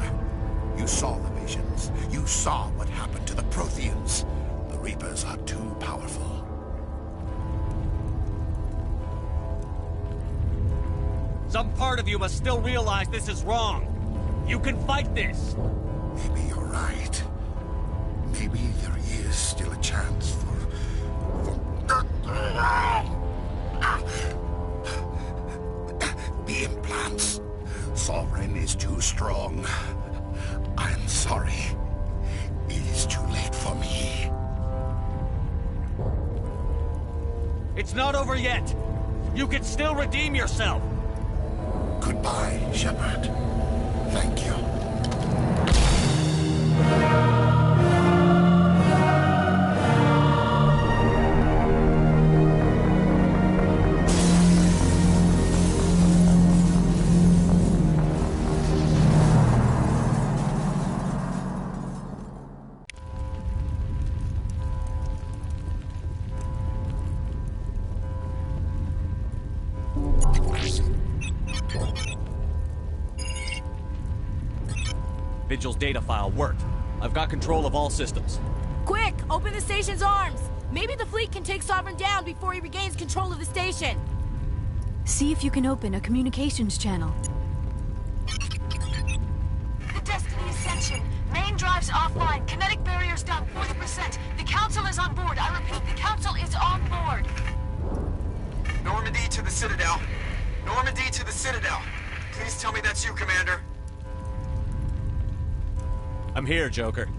You saw the visions. You saw what happened to the Protheans. The Reapers are too powerful. Some part of you must still realize this is wrong. You can fight this. Maybe you're right. Maybe there is still a chance for... The implants. Sovereign is too strong. I'm sorry. It is too late for me. It's not over yet. You can still redeem yourself. Goodbye, Shepard. Thank you. Vigil's data file worked. I've got control of all systems. Quick! Open the station's arms! Maybe the fleet can take Sovereign down before he regains control of the station. See if you can open a communications channel. The Destiny Ascension. Main drives offline. Kinetic barriers down 40%. The Council is on board. I repeat, the Council is on board. Normandy to the Citadel. Normandy to the Citadel. Please tell me that's you, Commander. I'm here, Joker.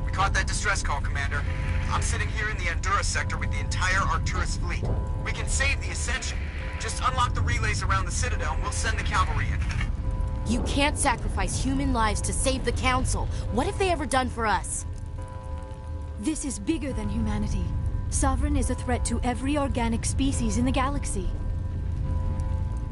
We caught that distress call, Commander. I'm sitting here in the Endura sector with the entire Arcturus fleet. We can save the Ascension. Just unlock the relays around the Citadel and we'll send the cavalry in. You can't sacrifice human lives to save the Council. What have they ever done for us? This is bigger than humanity. Sovereign is a threat to every organic species in the galaxy.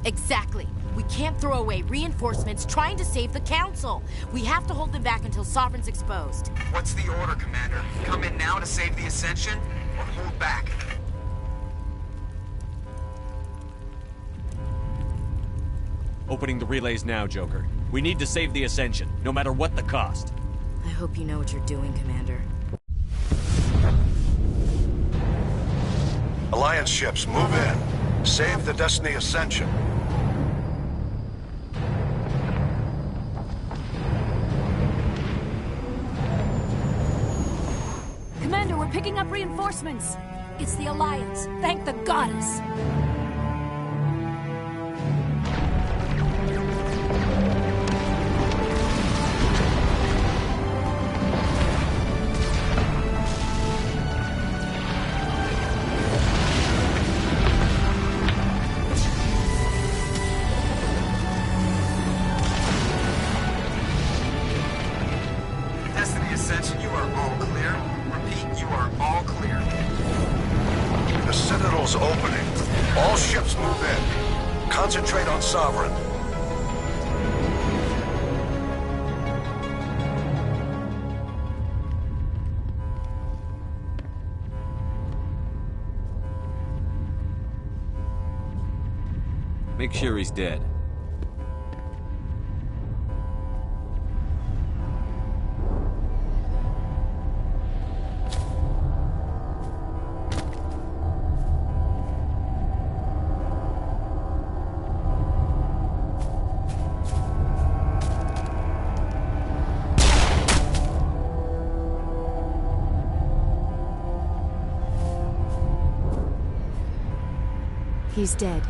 Exactly. We can't throw away reinforcements trying to save the Council. We have to hold them back until Sovereign's exposed. What's the order, Commander? Come in now to save the Ascension, or hold back? Opening the relays now, Joker. We need to save the Ascension, no matter what the cost. I hope you know what you're doing, Commander. Alliance Alliance ships, move in. Save the Destiny Ascension. Commander, we're picking up reinforcements. It's the Alliance. Thank the goddess. Destiny Ascension, you are all clear. Repeat, you are all clear. The Citadel's opening. All ships move in. Concentrate on Sovereign. Make sure he's dead. He's dead.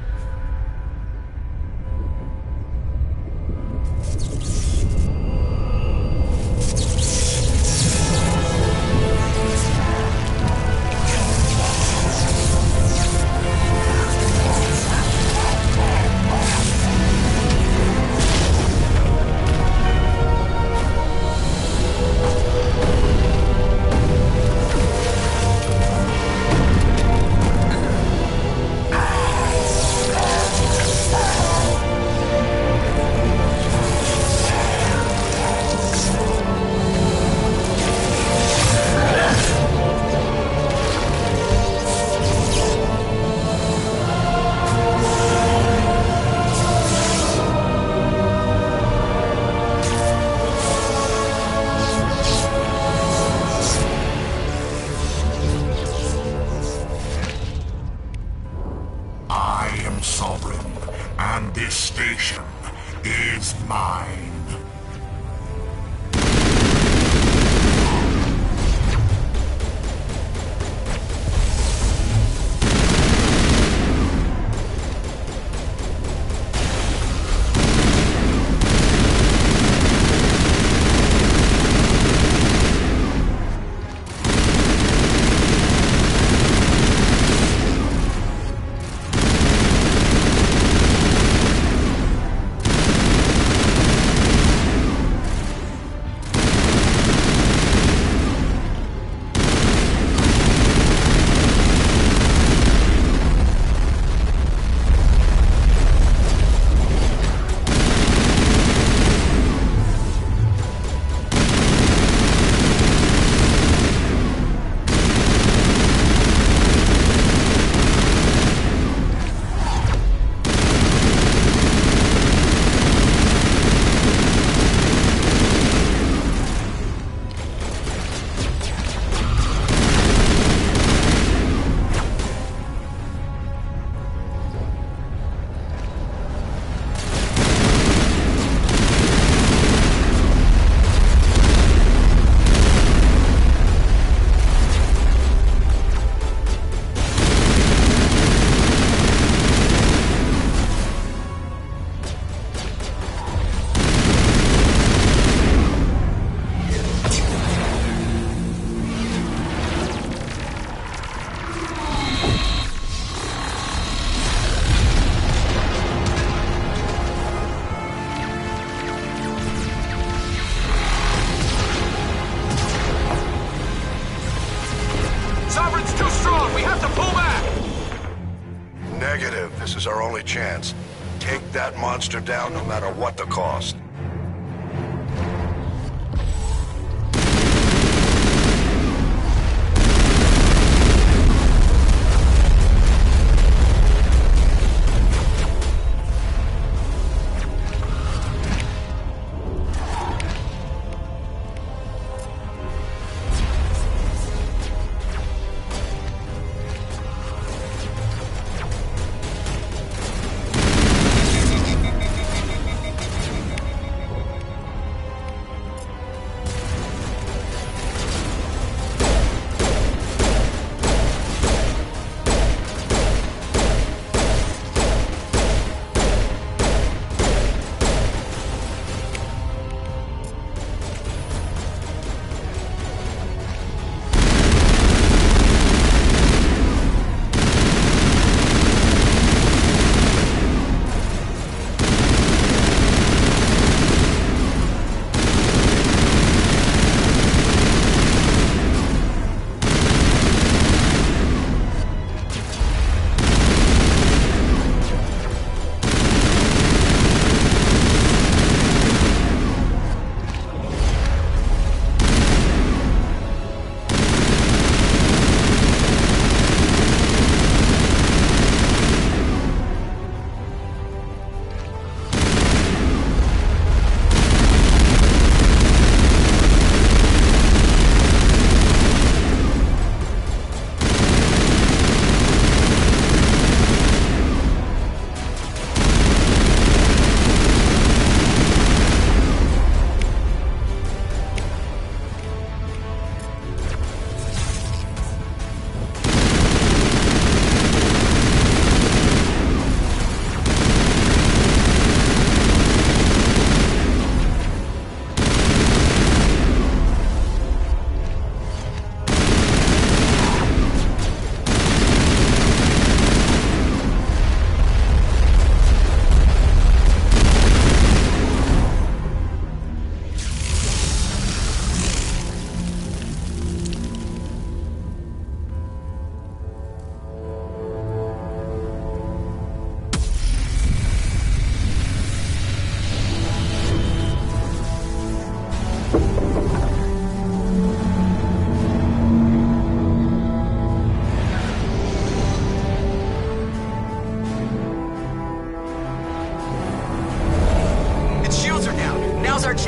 Sovereign, and this station is mine. Negative. This is our only chance. Take that monster down no matter what the cost.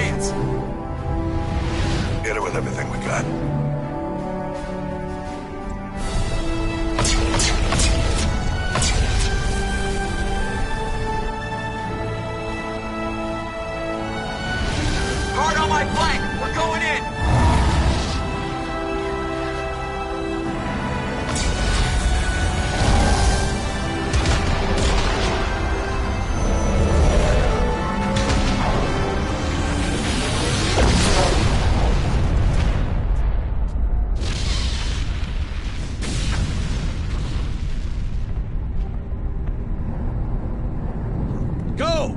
chance. Hit it with everything we got. Hard on my flank. We're going in. Go!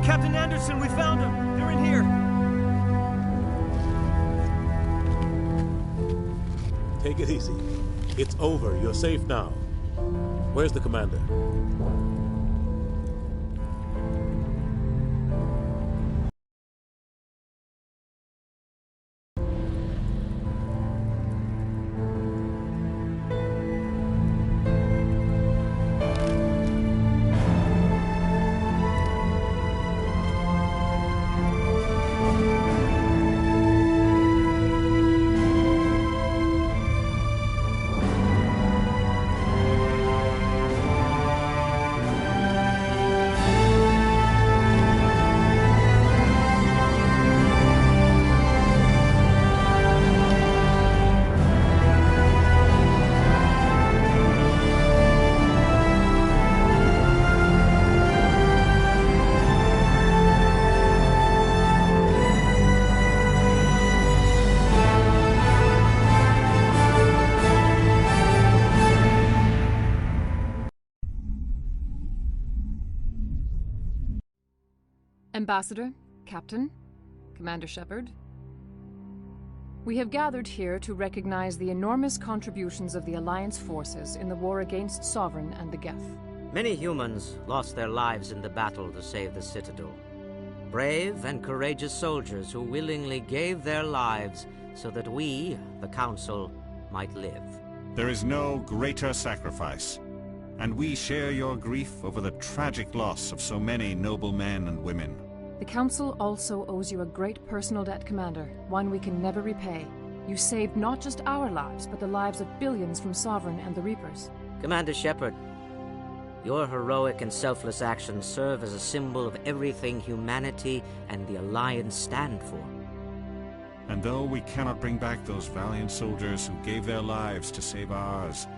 Captain Anderson, we found them! They're in here! Take it easy. It's over. You're safe now. Where's the commander? Ambassador, Captain, Commander Shepard, we have gathered here to recognize the enormous contributions of the Alliance forces in the war against Sovereign and the Geth. Many humans lost their lives in the battle to save the Citadel. Brave and courageous soldiers who willingly gave their lives so that we, the Council, might live. There is no greater sacrifice, and we share your grief over the tragic loss of so many noble men and women. The Council also owes you a great personal debt, Commander, one we can never repay. You saved not just our lives, but the lives of billions from Sovereign and the Reapers. Commander Shepard, your heroic and selfless actions serve as a symbol of everything humanity and the Alliance stand for. And though we cannot bring back those valiant soldiers who gave their lives to save ours,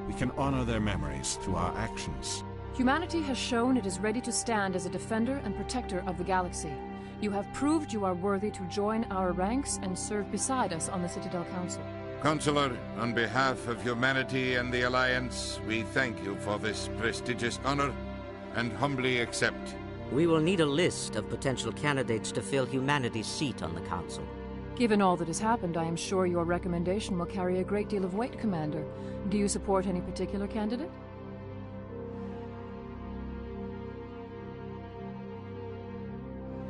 we can honor their memories through our actions. Humanity has shown it is ready to stand as a defender and protector of the galaxy. You have proved you are worthy to join our ranks and serve beside us on the Citadel Council. Counselor, on behalf of humanity and the Alliance, we thank you for this prestigious honor and humbly accept. We will need a list of potential candidates to fill humanity's seat on the Council. Given all that has happened, I am sure your recommendation will carry a great deal of weight, Commander. Do you support any particular candidate?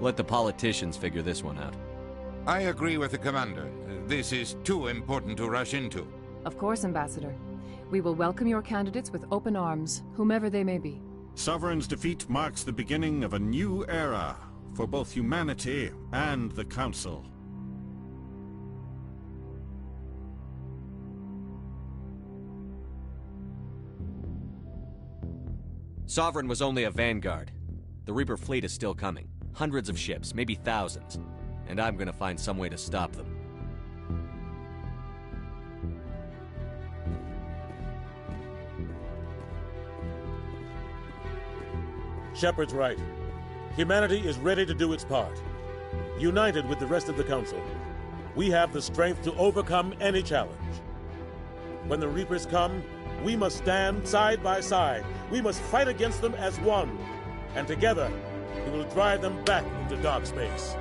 Let the politicians figure this one out. I agree with the Commander. This is too important to rush into. Of course, Ambassador. We will welcome your candidates with open arms, whomever they may be. Sovereign's defeat marks the beginning of a new era for both humanity and the Council. Sovereign was only a vanguard. The Reaper fleet is still coming. Hundreds of ships, maybe thousands. And I'm gonna find some way to stop them. Shepard's right. Humanity is ready to do its part. United with the rest of the Council, we have the strength to overcome any challenge. When the Reapers come, we must stand side by side. We must fight against them as one. And together, we will drive them back into dark space.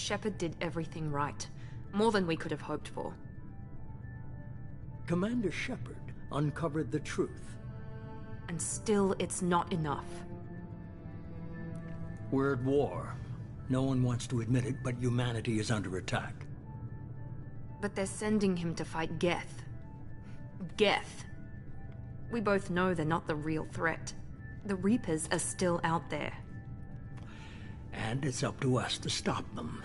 Shepard did everything right. More than we could have hoped for. Commander Shepard uncovered the truth. And still, it's not enough. We're at war. No one wants to admit it, but humanity is under attack. But they're sending him to fight Geth. Geth. We both know they're not the real threat. The Reapers are still out there. And it's up to us to stop them.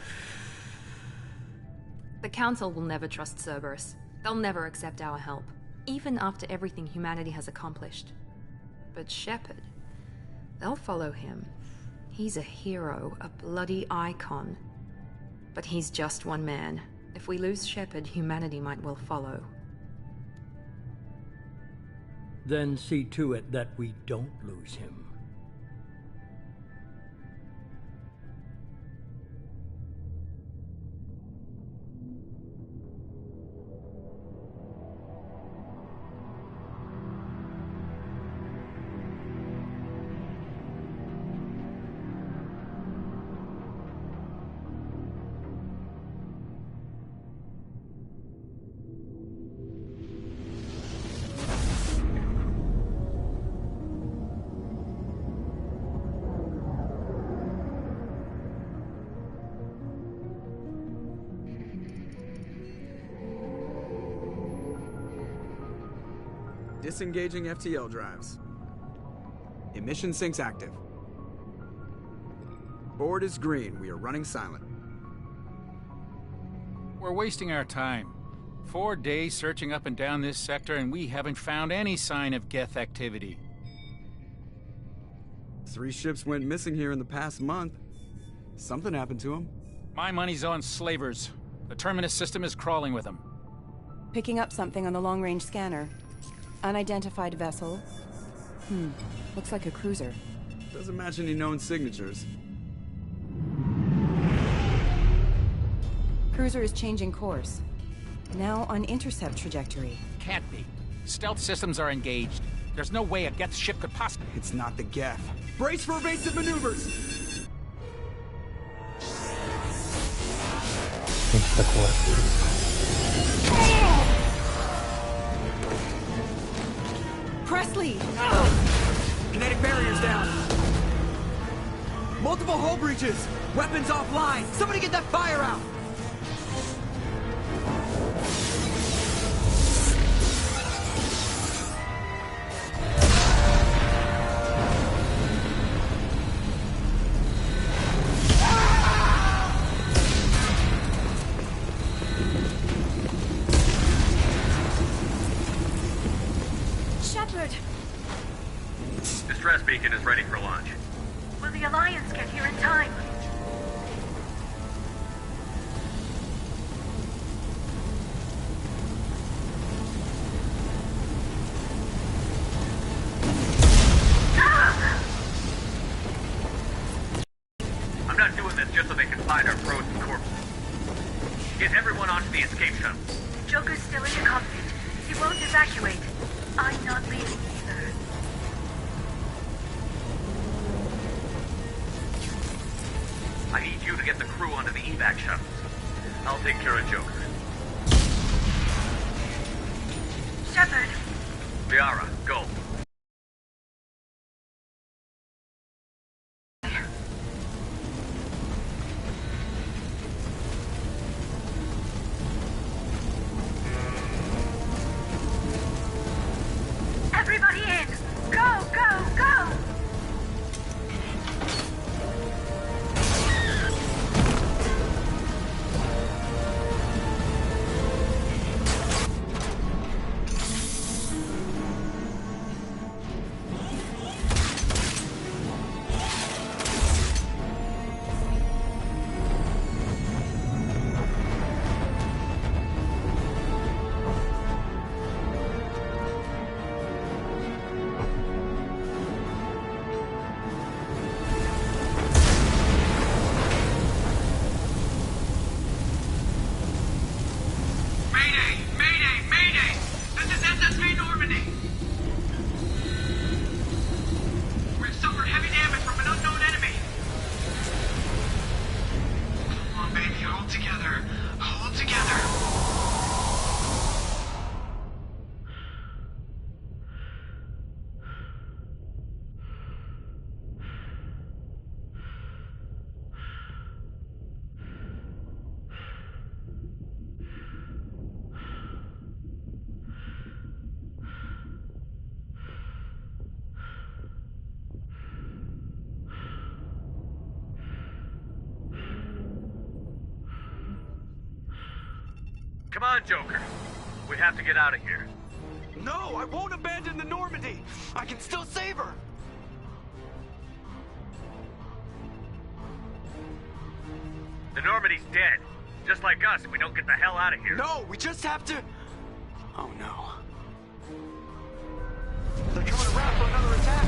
The Council will never trust Cerberus. They'll never accept our help, even after everything humanity has accomplished. But Shepard, they'll follow him. He's a hero, a bloody icon. But he's just one man. If we lose Shepard, humanity might well follow. Then see to it that we don't lose him. Disengaging FTL drives. Emission sinks active. Board is green. We are running silent. We're wasting our time. 4 days searching up and down this sector, and we haven't found any sign of Geth activity. 3 ships went missing here in the past month. Something happened to them. My money's on slavers. The Terminus system is crawling with them. Picking up something on the long-range scanner. Unidentified vessel. Looks like a cruiser. Doesn't match any known signatures. Cruiser is changing course. Now on intercept trajectory. Can't be. Stealth systems are engaged. There's no way a Geth ship could possibly... It's not the Geth. Brace for evasive maneuvers! It's the core. Presley! Kinetic barriers down. Multiple hull breaches. Weapons offline. Somebody get that fire out. Distress beacon is ready for launch. Will the Alliance get here in time? I'm not doing this just so they can find our frozen corpses. Get everyone onto the escape shuttle. Joker's still in the cockpit. He won't evacuate. I'm not leaving either. I need you to get the crew onto the evac shuttles. I'll take care of Joker. Shepard. Liara, go. Everybody in! Go, go, go! Come on, Joker. We have to get out of here. No, I won't abandon the Normandy. I can still save her. The Normandy's dead. Just like us if we don't get the hell out of here. No, we just have to... Oh, no. They're coming around for another attack.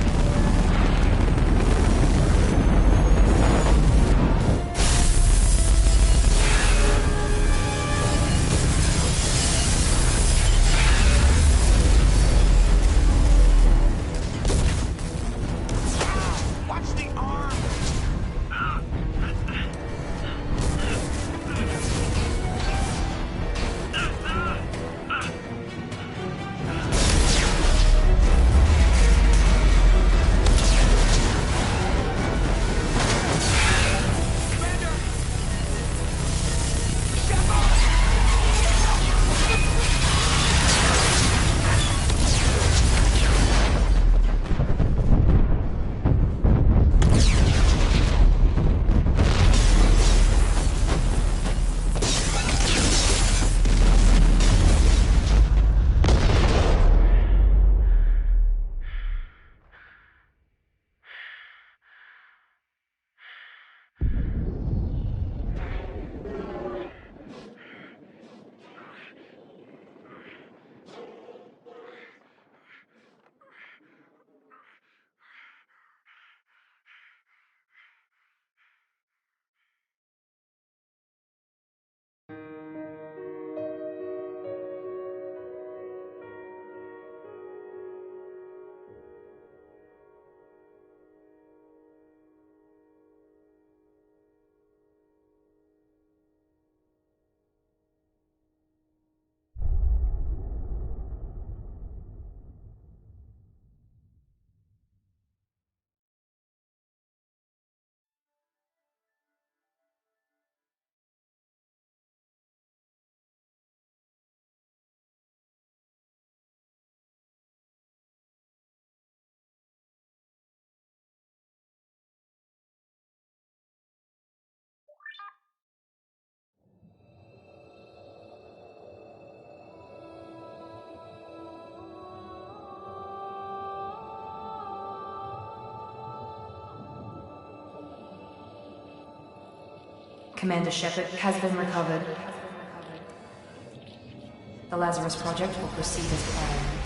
Commander Shepard has been recovered. The Lazarus Project will proceed as planned.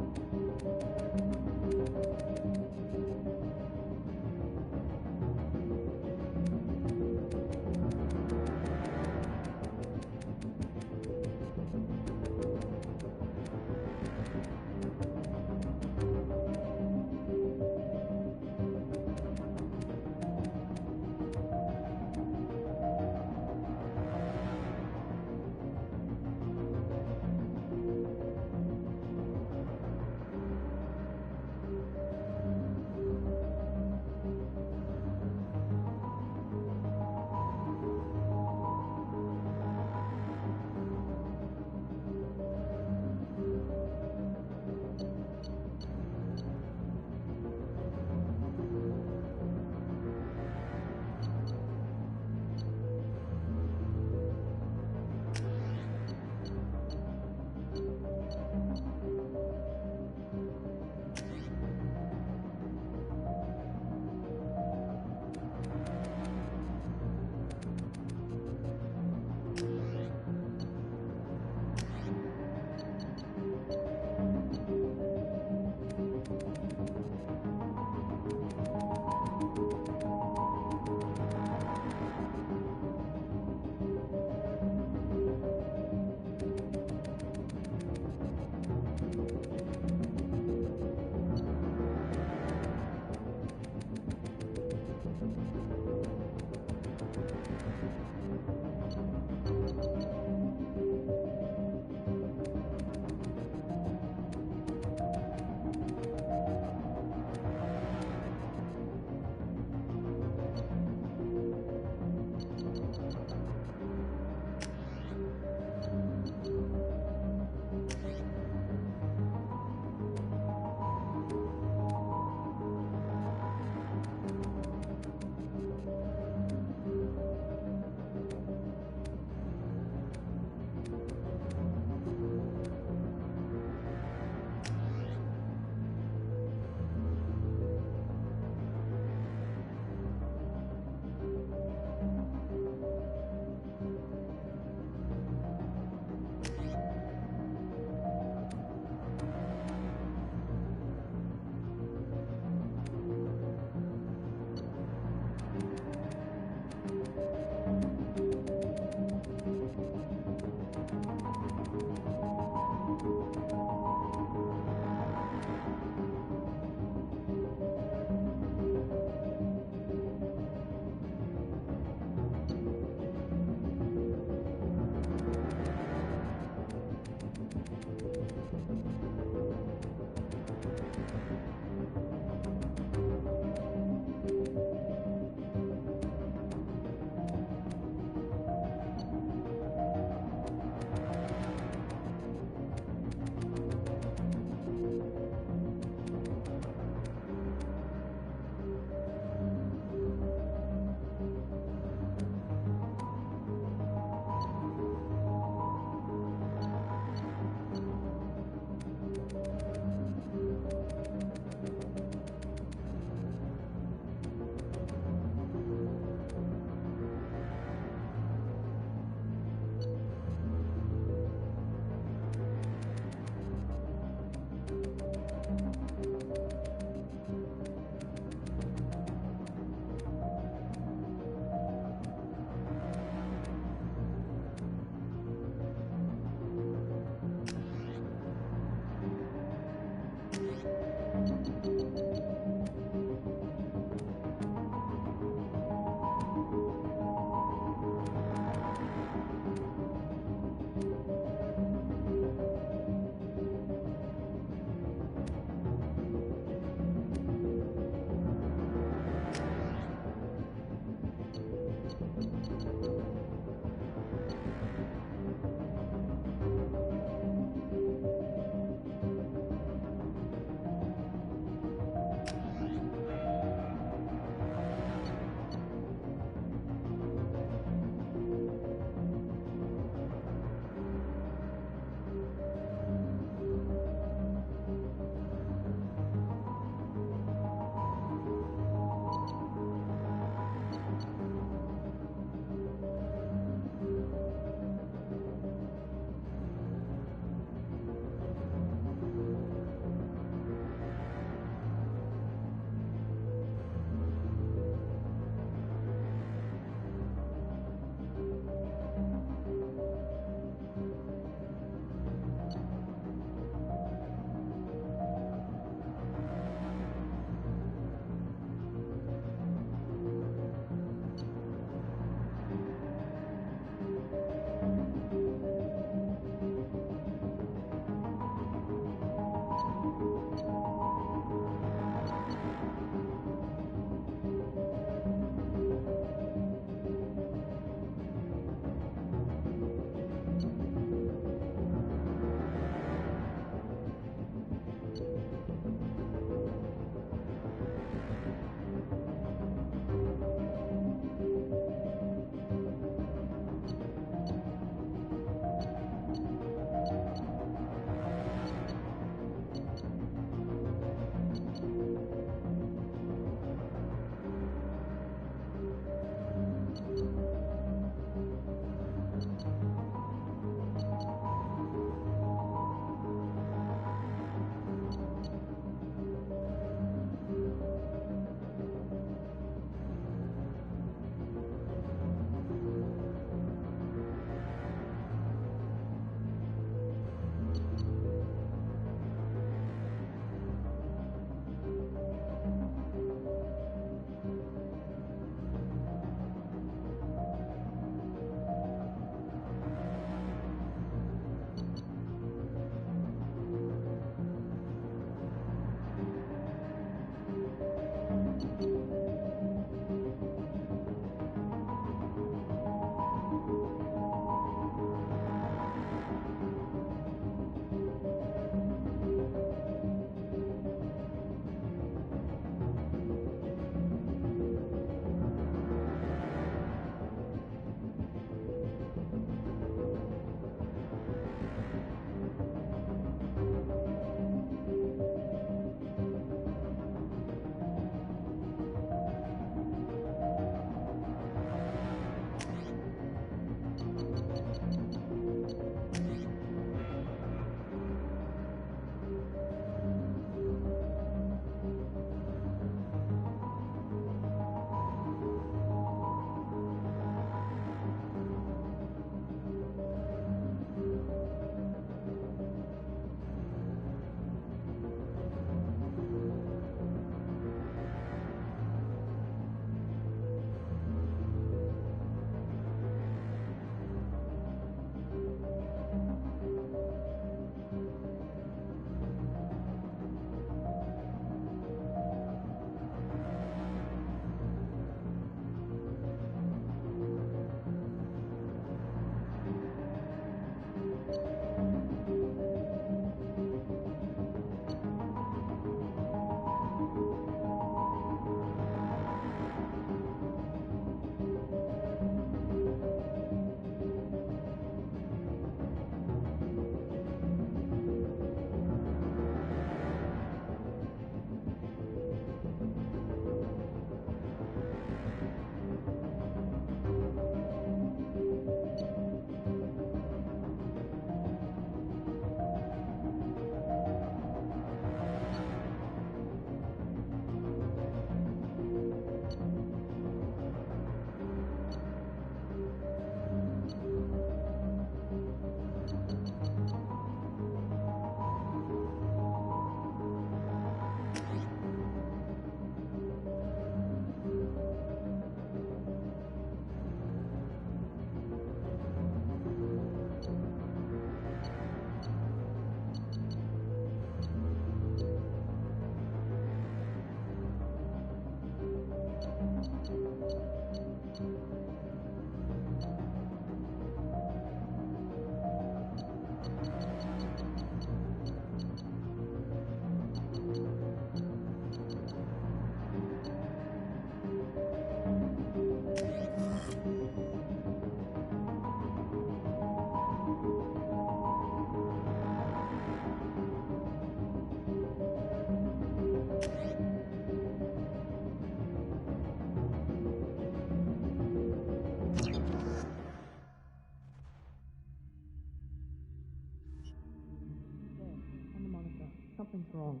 Something's wrong.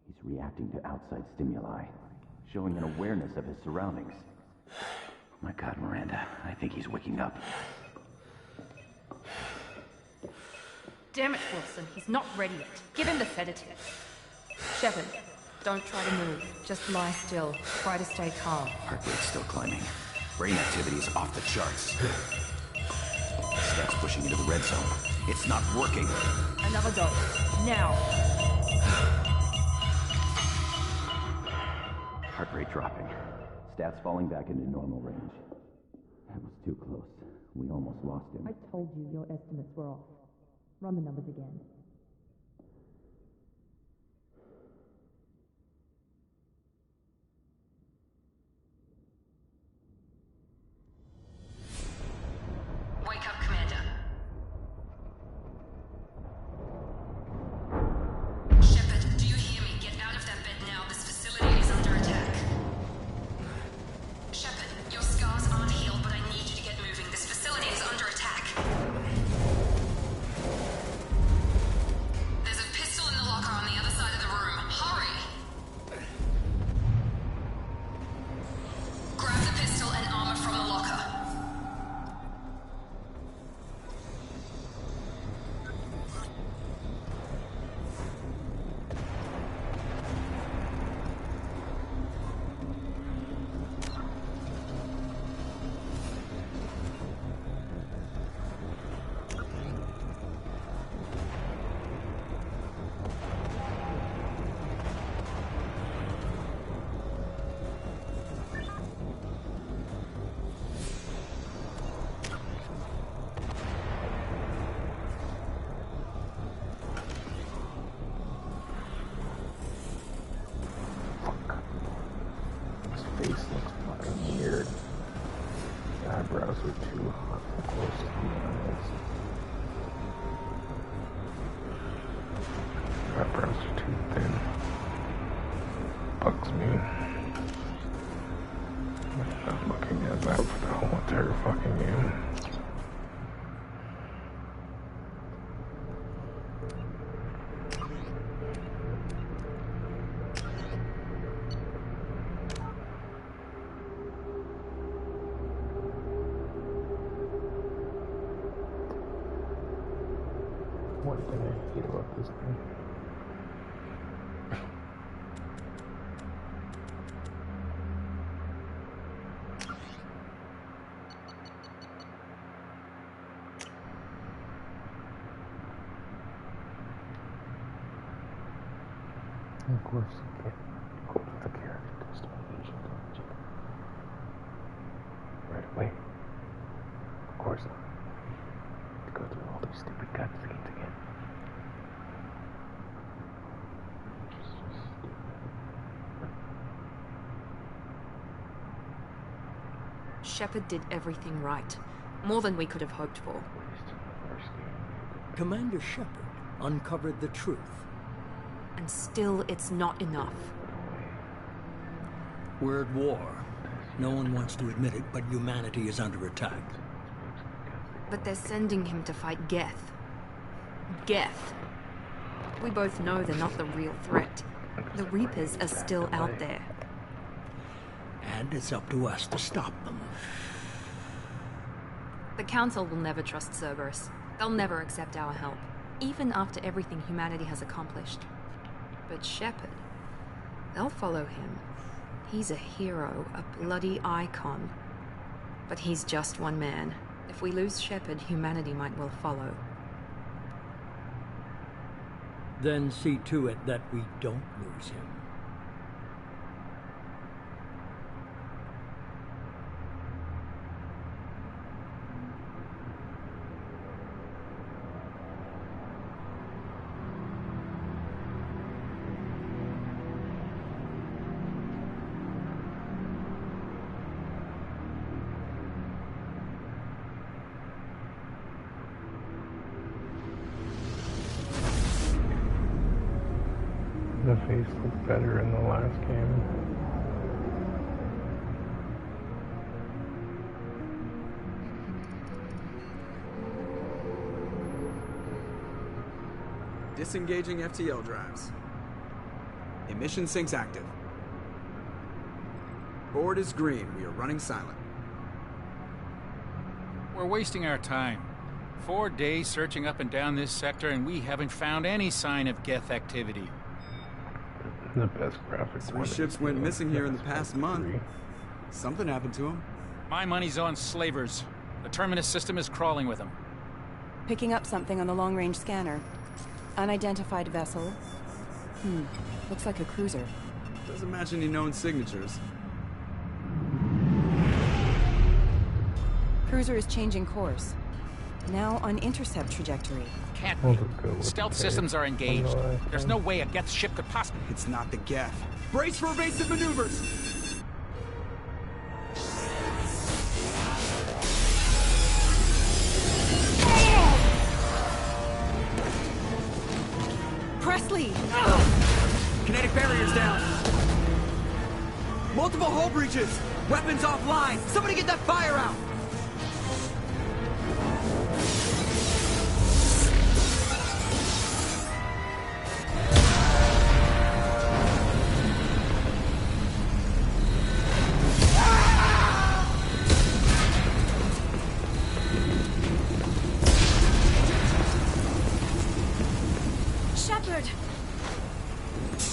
He's reacting to outside stimuli, showing an awareness of his surroundings. Oh my God, Miranda, I think he's waking up. Damn it, Wilson, he's not ready yet. Give him the sedative. Shepard, don't try to move. Just lie still. Try to stay calm. Heart rate's still climbing. Brain activity's off the charts. Steps pushing into the red zone. It's not working. Another dose. Now. Heart rate dropping. Stats falling back into normal range. That was too close. We almost lost him. I told you your estimates were off. Run the numbers again. Wake up, Commander. Shepard, do you hear me? Get out of that bed now. This facility is under attack. Shepard, your scars aren't healed, but I need you to get moving. This facility is under attack. There's a pistol in the locker on the other side of the room. Hurry! Grab the pistol and armor from the locker. His face looks fucking weird. The eyebrows are too close to the eyes. The eyebrows are too thin. Bugs me. I'm looking at that for the whole entire fucking game. One thing I hate about this game. Of course, you can't go to the character customization right away. Of course not. To go through all these stupid cutscenes again. It's just stupid. Shepard did everything right. More than we could have hoped for. Commander Shepard uncovered the truth. And still, it's not enough. We're at war. No one wants to admit it, but humanity is under attack. But they're sending him to fight Geth. Geth. We both know they're not the real threat. The Reapers are still out there. And it's up to us to stop them. The Council will never trust Cerberus. They'll never accept our help, even after everything humanity has accomplished. But Shepard, they'll follow him. He's a hero, a bloody icon. But he's just one man. If we lose Shepard, humanity might well follow. Then see to it that we don't lose him. The face looked better in the last game. Disengaging FTL drives. Emission sinks active. Board is green. We are running silent. We're wasting our time. 4 days searching up and down this sector, and we haven't found any sign of Geth activity. The best graphic. 3 ships went missing here in the past month. Something happened to them. My money's on slavers. The Terminus system is crawling with them. Picking up something on the long-range scanner. Unidentified vessel. Looks like a cruiser. Doesn't match any known signatures. Cruiser is changing course. Now on intercept trajectory. Can't be. Stealth systems are engaged. There's no way a Geth ship could possibly... It's not the Geth. Brace for evasive maneuvers! Presley! Kinetic barriers down! Multiple hull breaches! Weapons offline! Somebody get that fire out!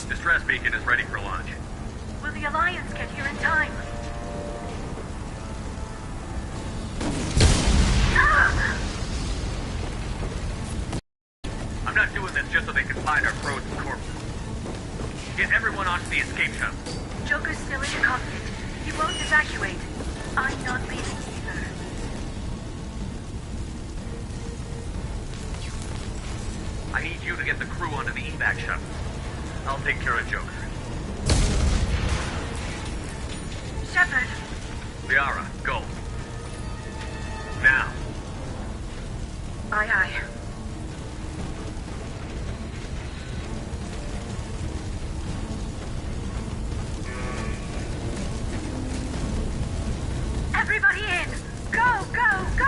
Distress beacon is ready for launch. Will the Alliance get here in time? I'm not doing this just so they can find our frozen corpses. Get everyone onto the escape shuttle. Joker's still in the cockpit. He won't evacuate. I'm not leaving either. I need you to get the crew onto the evac shuttle. I'll take care of Joker. Shepard! Liara, go. Now. Aye, aye. Everybody in! Go, go, go!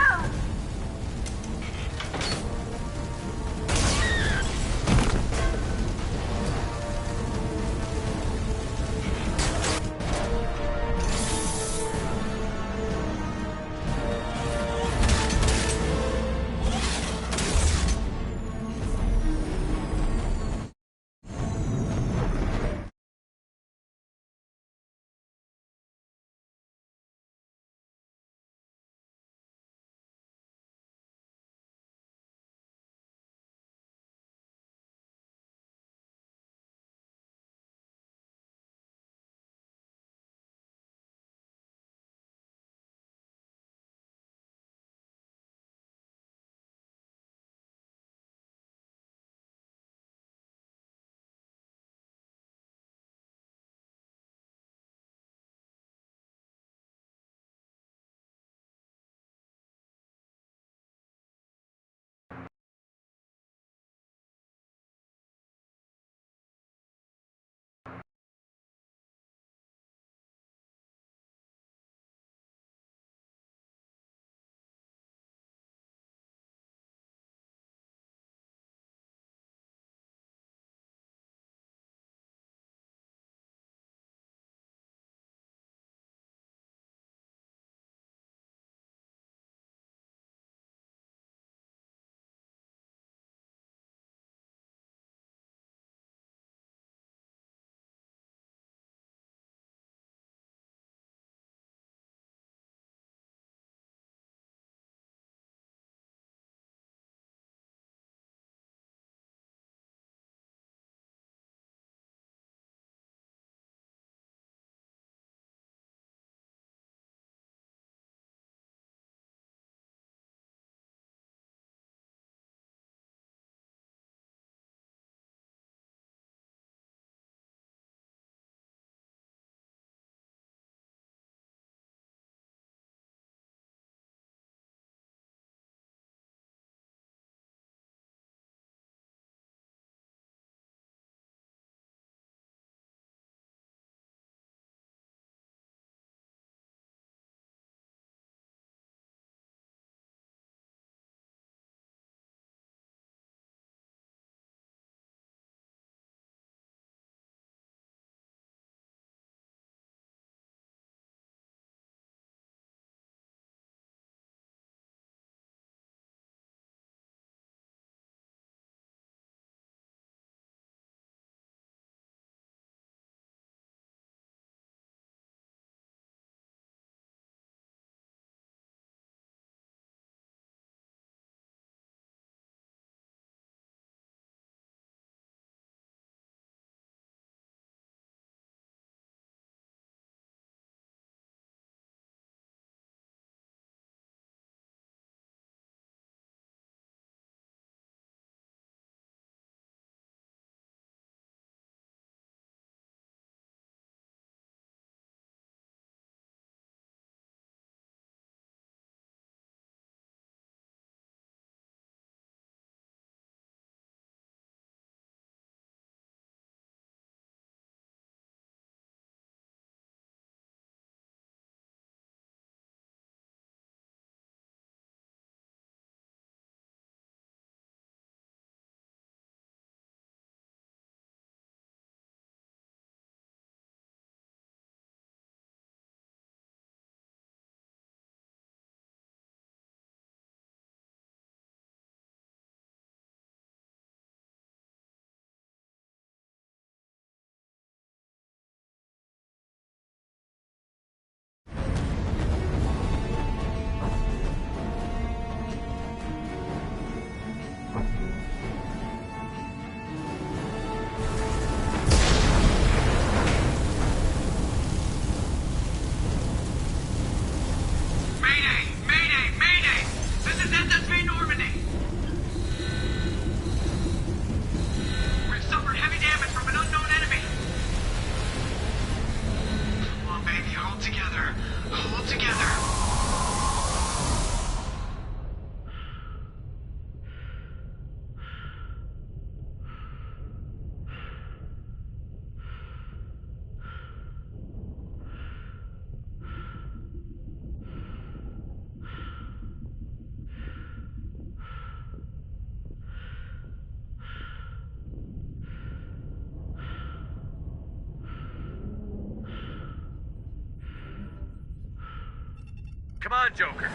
Come on, Joker.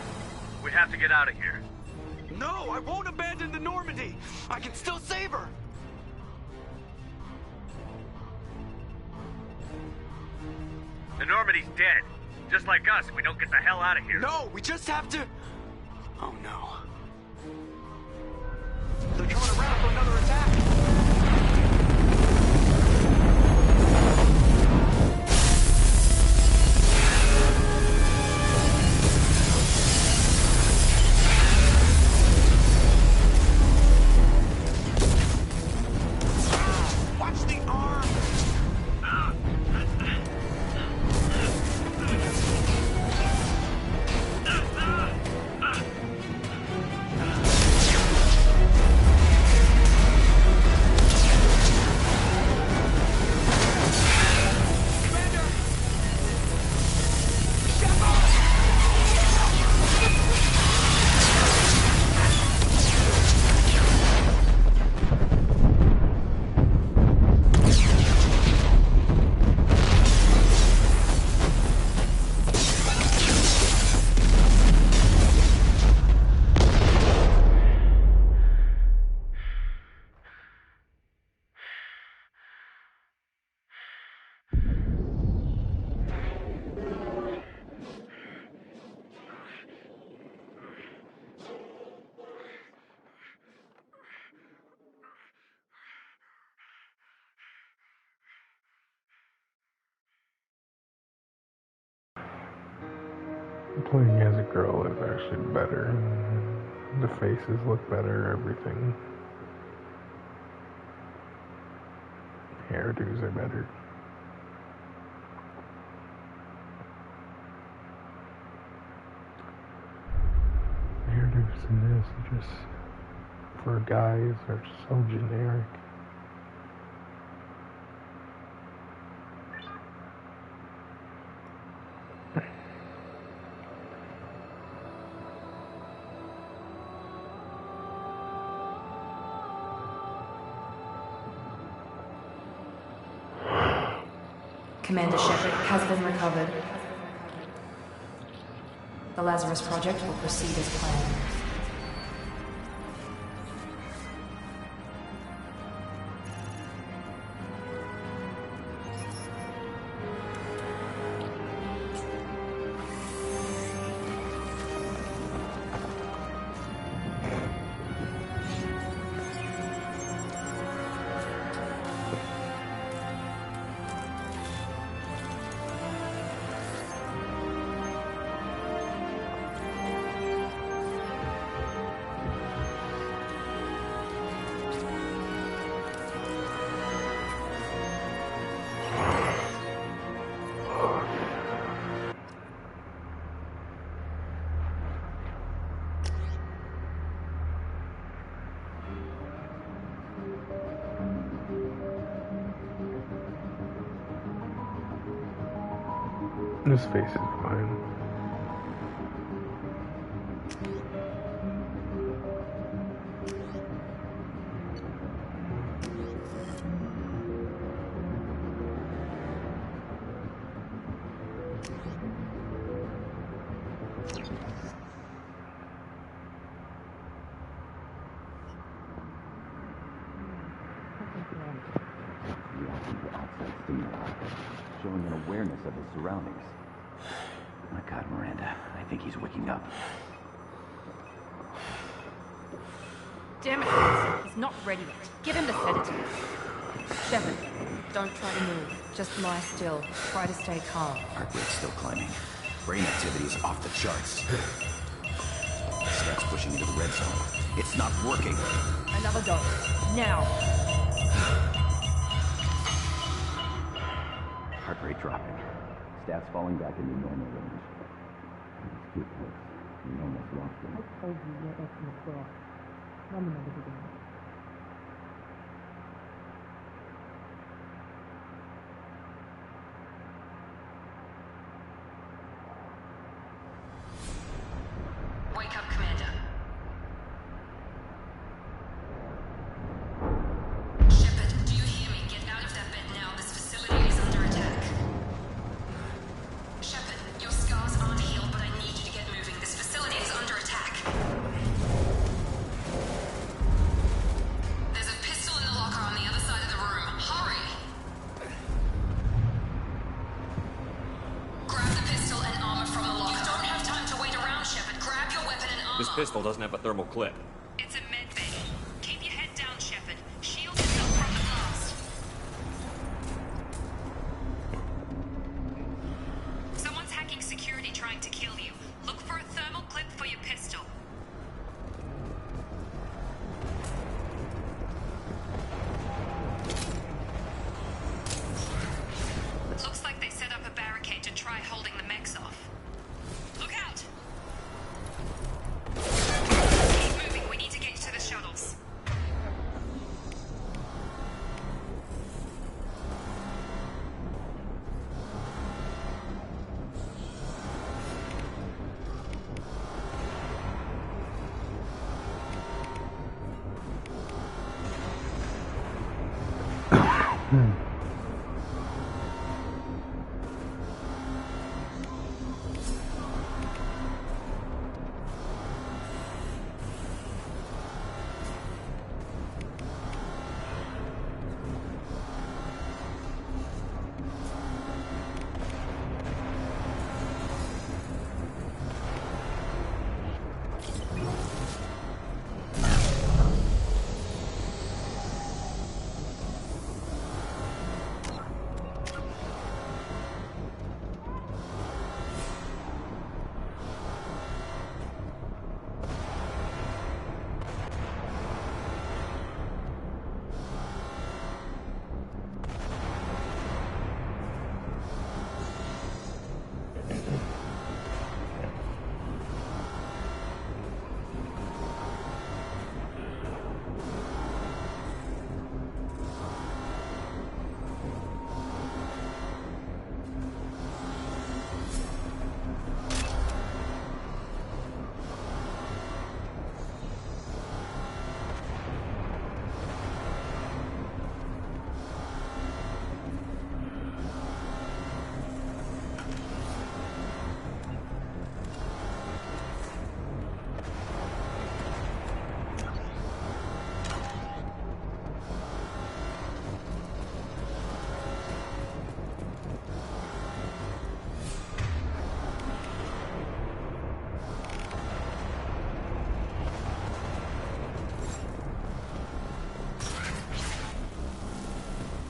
We have to get out of here. No, I won't abandon the Normandy. I can still save her. The Normandy's dead. Just like us, we don't get the hell out of here. No, we just have to... Oh no. They're coming around for another attack. Playing as a girl is actually better. The faces look better, everything. Hairdos are better. Hairdos in this are just, for guys, are so generic. Commander Shepard has been recovered. The Lazarus Project will proceed as planned. His face is fine. Reacting to outside stimuli, showing an awareness of his surroundings. My God, Miranda, I think he's waking up. Damn it, he's not ready yet. Give him the sedative. Shepard, don't try to move. Just lie still. Try to stay calm. Heart rate's still climbing. Brain activity is off the charts. Starts pushing into the red zone. It's not working. Another dose. Now. Heart rate dropping. Stats falling back into normal range. It's too close. We almost lost him. I told you you're open the door. Let me know the beginning. Wake up, Commander. Shepard, do you hear me? Get out of that bed now. This facility is under attack. Shepard, your scars aren't healed, but I need you to get moving pistol doesn't have a thermal clip. It's a med bay. Keep your head down, Shepard. Shield yourself from the blast. Someone's hacking security trying to kill you. Look for a thermal clip for your pistol. Looks like they set up a barricade to try holding the mechs off. Look out! Keep moving, we need to get to the shuttles.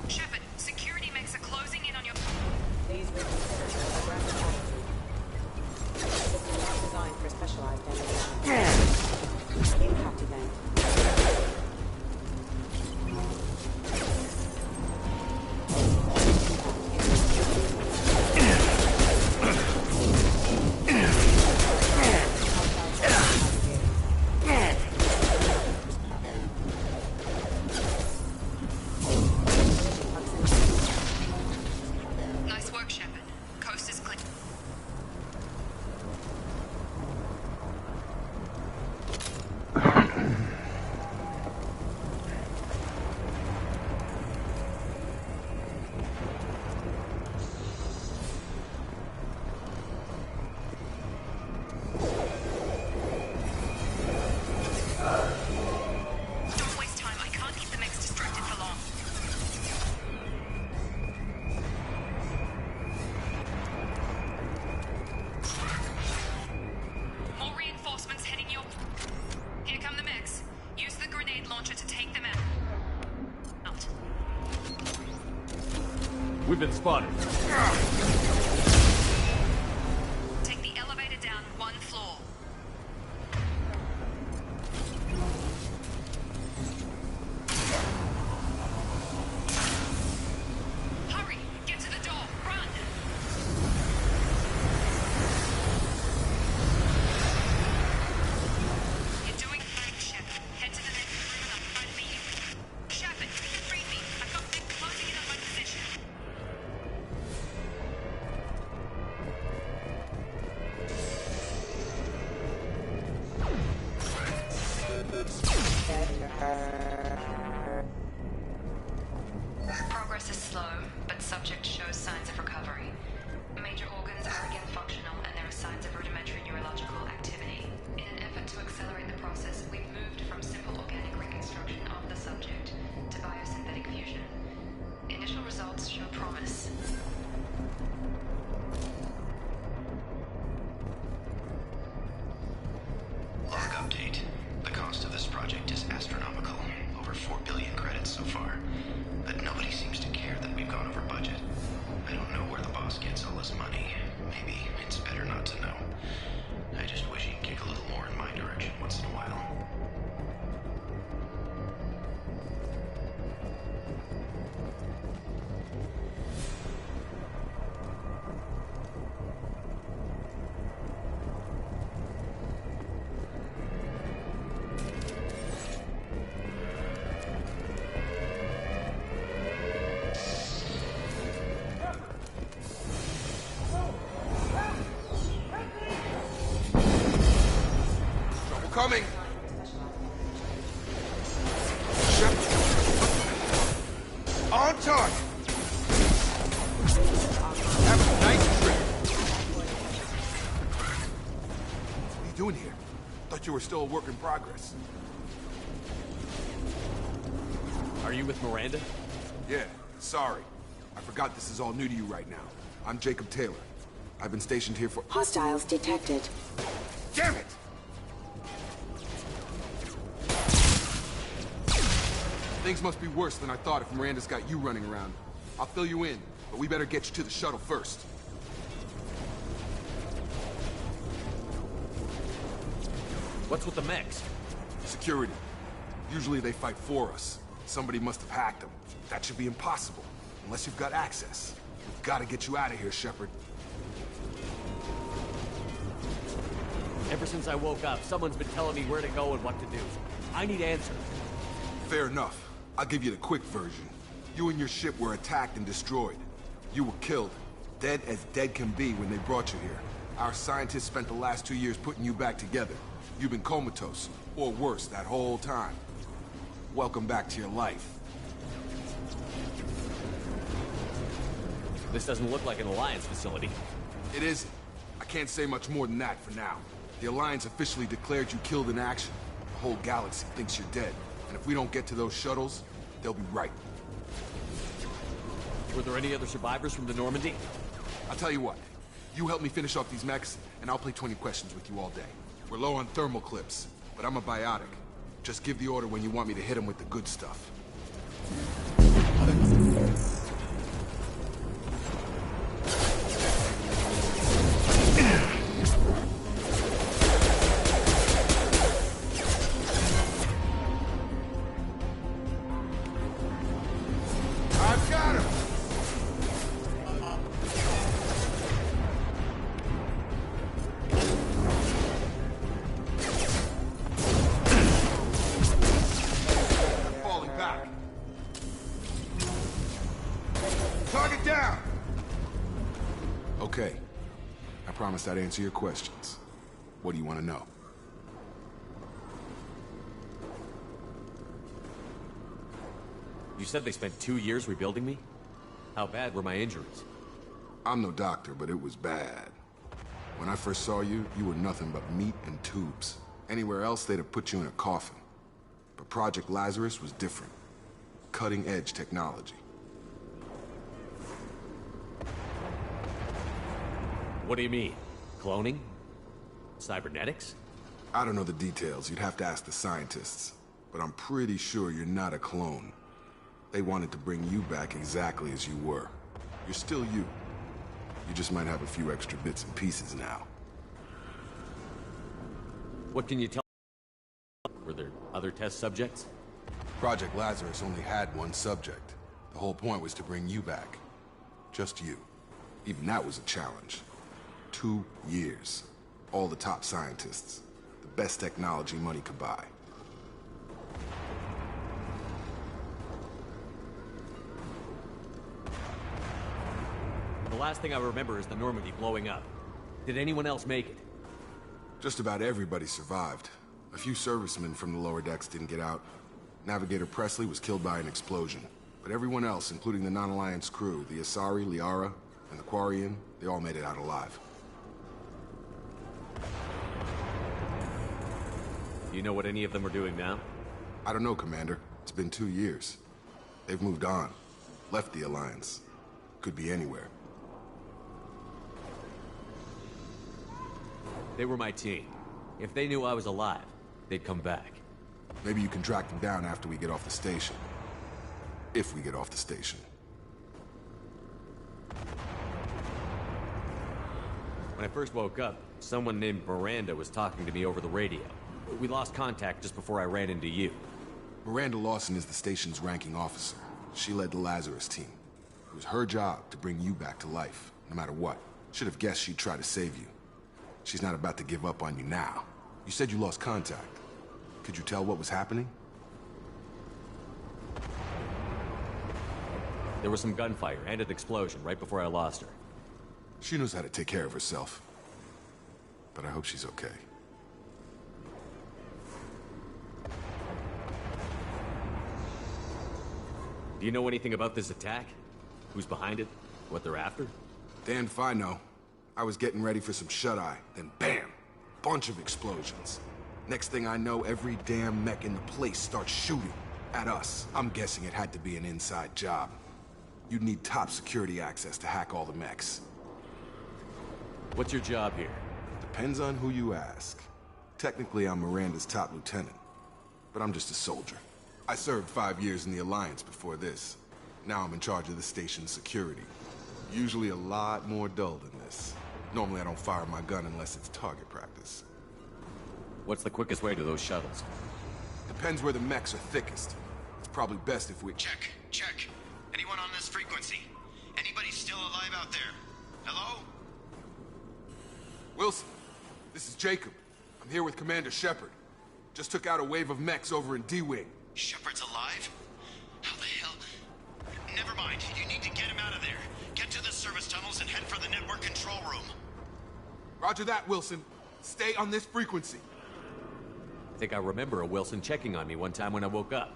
Shepard, security mechs are closing in on your... These reconsider photographic attitude. This is not designed for specialized ammunition. Impact event. Nice work, Shepard. Coast is clear. Don't waste time. I can't keep the mechs distracted for long. More reinforcements heading your... Here come the mechs. Use the grenade launcher to take them out. We've been spotted. Take the elevator down one floor. Hurry! Get to the door! Run! You're doing fine, Shepard. Head to the next room and I'll try to meet you. Shepard, read me. I've got them closing in on my position. so far, but nobody seems to care that we've gone over budget. I don't know where the boss gets all his money. Maybe it's better not to know. I just wish he'd kick a little more in my direction once in a while. Coming! On target! Have a nice trip! What are you doing here? Thought you were still a work in progress. Are you with Miranda? Yeah, sorry. I forgot this is all new to you right now. I'm Jacob Taylor. I've been stationed here for— Hostiles detected. Damn it! Things must be worse than I thought if Miranda's got you running around. I'll fill you in, but we better get you to the shuttle first. What's with the mechs? Security. Usually they fight for us. Somebody must have hacked them. That should be impossible, unless you've got access. We've got to get you out of here, Shepard. Ever since I woke up, someone's been telling me where to go and what to do. I need answers. Fair enough. I'll give you the quick version. You and your ship were attacked and destroyed. You were killed. Dead as dead can be when they brought you here. Our scientists spent the last 2 years putting you back together. You've been comatose, or worse, that whole time. Welcome back to your life. This doesn't look like an Alliance facility. It isn't. I can't say much more than that for now. The Alliance officially declared you killed in action. The whole galaxy thinks you're dead. And if we don't get to those shuttles, they'll be right. Were there any other survivors from the Normandy? I'll tell you what. You help me finish off these mechs, and I'll play 20 questions with you all day. We're low on thermal clips, but I'm a biotic. Just give the order when you want me to hit them with the good stuff. Okay. I promised I'd answer your questions. What do you want to know? You said they spent 2 years rebuilding me? How bad were my injuries? I'm no doctor, but it was bad. When I first saw you, you were nothing but meat and tubes. Anywhere else, they'd have put you in a coffin. But Project Lazarus was different. Cutting-edge technology. What do you mean? Cloning? Cybernetics? I don't know the details. You'd have to ask the scientists. But I'm pretty sure you're not a clone. They wanted to bring you back exactly as you were. You're still you. You just might have a few extra bits and pieces now. What can you tell? Were there other test subjects? Project Lazarus only had one subject. The whole point was to bring you back. Just you. Even that was a challenge. 2 years. All the top scientists. The best technology money could buy. The last thing I remember is the Normandy blowing up. Did anyone else make it? Just about everybody survived. A few servicemen from the lower decks didn't get out. Navigator Presley was killed by an explosion. But everyone else, including the non-Alliance crew, the Asari, Liara, and the Quarian, they all made it out alive. Do you know what any of them are doing now? I don't know, Commander. It's been 2 years. They've moved on. Left the Alliance. Could be anywhere. They were my team. If they knew I was alive, they'd come back. Maybe you can track them down after we get off the station. If we get off the station. When I first woke up, someone named Miranda was talking to me over the radio. We lost contact just before I ran into you. Miranda Lawson is the station's ranking officer. She led the Lazarus team. It was her job to bring you back to life, no matter what. Should have guessed she'd try to save you. She's not about to give up on you now. You said you lost contact. Could you tell what was happening? There was some gunfire and an explosion right before I lost her. She knows how to take care of herself. But I hope she's okay. Do you know anything about this attack? Who's behind it? What they're after? Damned if I know. I was getting ready for some shut-eye, then bam! Bunch of explosions. Next thing I know, every damn mech in the place starts shooting at us. I'm guessing it had to be an inside job. You'd need top security access to hack all the mechs. What's your job here? Depends on who you ask. Technically, I'm Miranda's top lieutenant, but I'm just a soldier. I served 5 years in the Alliance before this. Now I'm in charge of the station's security. Usually a lot more dull than this. Normally I don't fire my gun unless it's target practice. What's the quickest way to those shuttles? Depends where the mechs are thickest. It's probably best if we... Check. Anyone on this frequency? Anybody still alive out there? Hello? Wilson, this is Jacob. I'm here with Commander Shepard. Just took out a wave of mechs over in D-Wing. Shepard's alive? How the hell? Never mind. You need to get him out of there. Get to the service tunnels and head for the network control room. Roger that, Wilson. Stay on this frequency. I think I remember a Wilson checking on me one time when I woke up.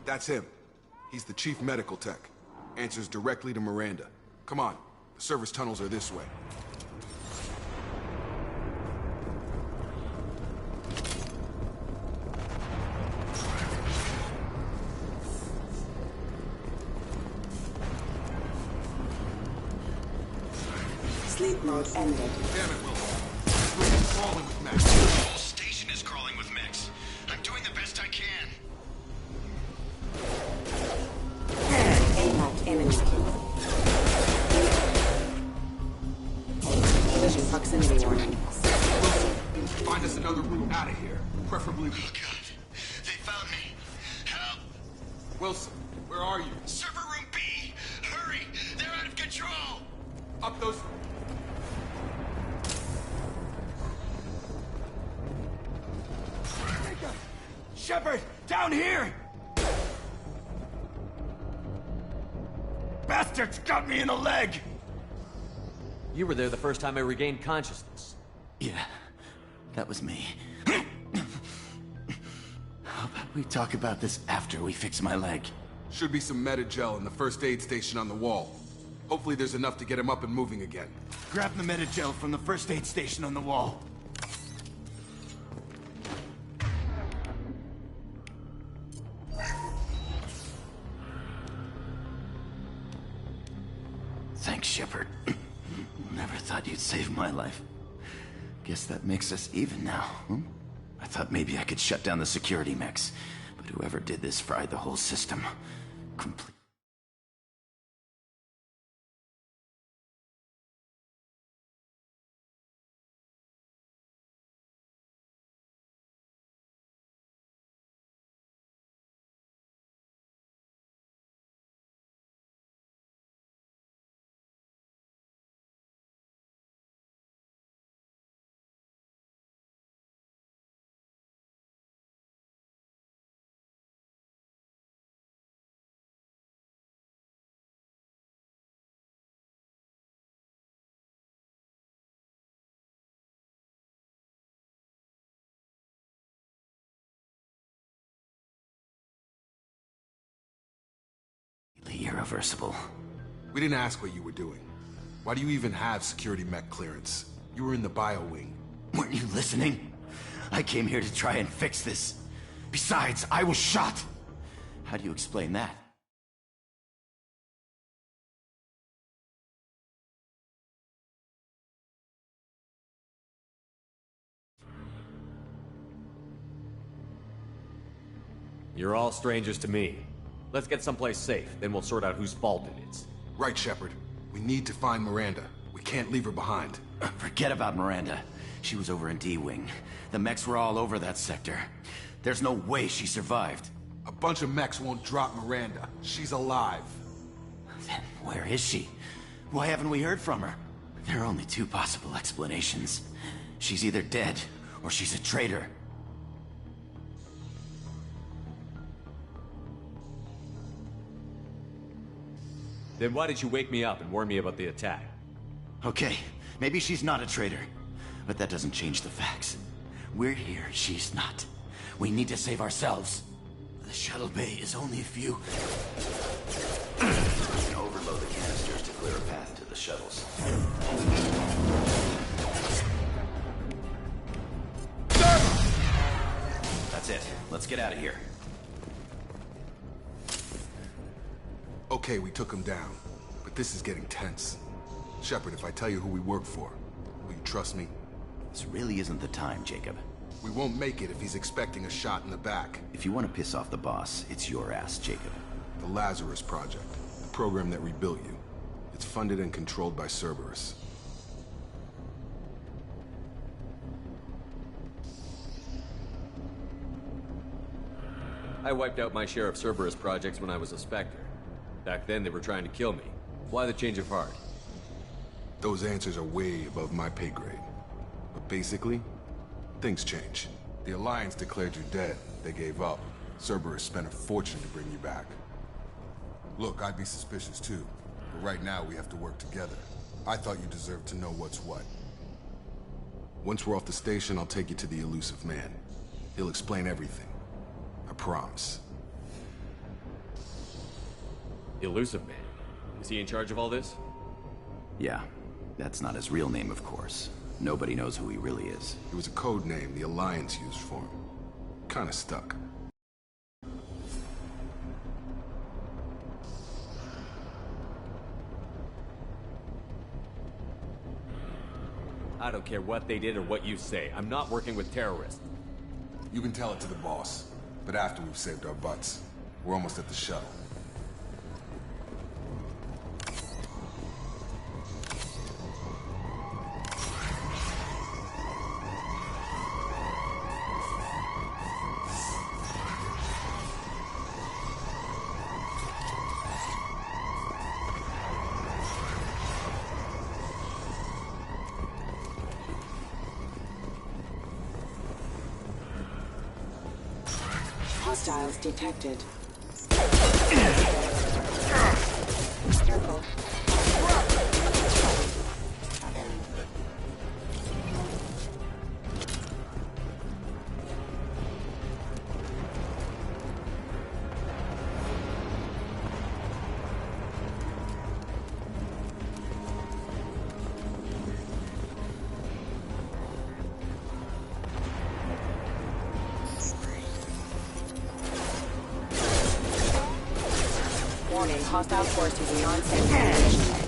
That's him. He's the chief medical tech. Answers directly to Miranda. Come on. The service tunnels are this way. Sleep mode ended. Damn it, Wilson. We're crawling with mechs. The whole station is crawling with mechs. I'm doing the best I can. Impact imminent. Vision proximity warning. Wilson, find us another route out of here. Preferably... Oh, God. They found me. Help! Wilson, where are you? Server room B! Hurry! They're out of control! Up those... Shepard! Down here! Bastards got me in the leg! You were there the first time I regained consciousness. Yeah, that was me. How about we talk about this after we fix my leg? Should be some Metagel in the first aid station on the wall. Hopefully there's enough to get him up and moving again. Grab the Metagel from the first aid station on the wall. Thanks, Shepard. Never thought you'd save my life. Guess that makes us even now, huh? I thought maybe I could shut down the security mechs, but whoever did this fried the whole system. Complete. Irreversible. We didn't ask what you were doing. Why do you even have security mech clearance? You were in the bio wing. Weren't you listening? I came here to try and fix this. Besides, I was shot. How do you explain that? You're all strangers to me. Let's get someplace safe, then we'll sort out whose fault it is. Right, Shepard. We need to find Miranda. We can't leave her behind. Forget about Miranda. She was over in D-Wing. The mechs were all over that sector. There's no way she survived. A bunch of mechs won't drop Miranda. She's alive. Then where is she? Why haven't we heard from her? There are only two possible explanations. She's either dead, or she's a traitor. Then why did you wake me up and warn me about the attack? Okay, maybe she's not a traitor. But that doesn't change the facts. We're here, she's not. We need to save ourselves. The shuttle bay is only a few... We can overload the canisters to clear a path to the shuttles. That's it. Let's get out of here. Okay, we took him down. But this is getting tense. Shepard, if I tell you who we work for, will you trust me? This really isn't the time, Jacob. We won't make it if he's expecting a shot in the back. If you want to piss off the boss, it's your ass, Jacob. The Lazarus Project, the program that rebuilt you. It's funded and controlled by Cerberus. I wiped out my share of Cerberus projects when I was a Spectre. Back then, they were trying to kill me. Why the change of heart? Those answers are way above my pay grade. But basically, things change. The Alliance declared you dead. They gave up. Cerberus spent a fortune to bring you back. Look, I'd be suspicious too. But right now, we have to work together. I thought you deserved to know what's what. Once we're off the station, I'll take you to the elusive man. He'll explain everything. I promise. Elusive Man? Is he in charge of all this? Yeah. That's not his real name, of course. Nobody knows who he really is. It was a code name the Alliance used for him. Kinda stuck. I don't care what they did or what you say. I'm not working with terrorists. You can tell it to the boss. But after we've saved our butts. We're almost at the shuttle. Hostiles detected. Warning, hostile force using non-safe ammunition.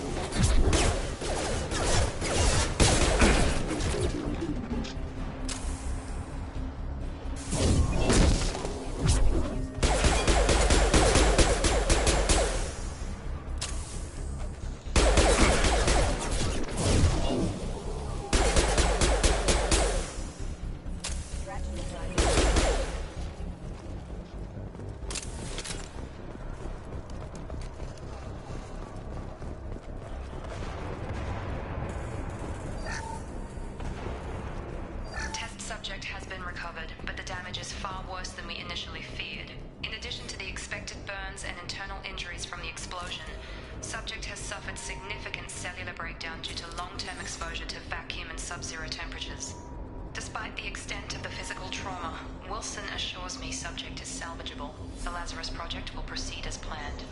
Subject has been recovered, but the damage is far worse than we initially feared. In addition to the expected burns and internal injuries from the explosion, subject has suffered significant cellular breakdown due to long-term exposure to vacuum and sub-zero temperatures. Despite the extent of the physical trauma, Wilson assures me subject is salvageable. The Lazarus Project will proceed as planned.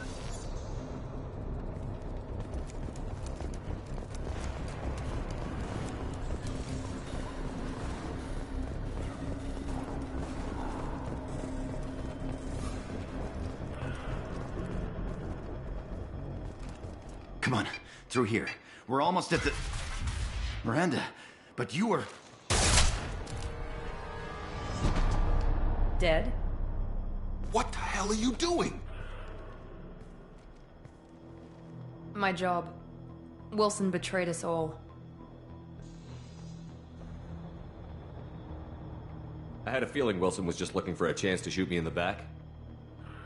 Come on, through here. We're almost at the... Miranda, but you were... Dead? What the hell are you doing? My job. Wilson betrayed us all. I had a feeling Wilson was just looking for a chance to shoot me in the back.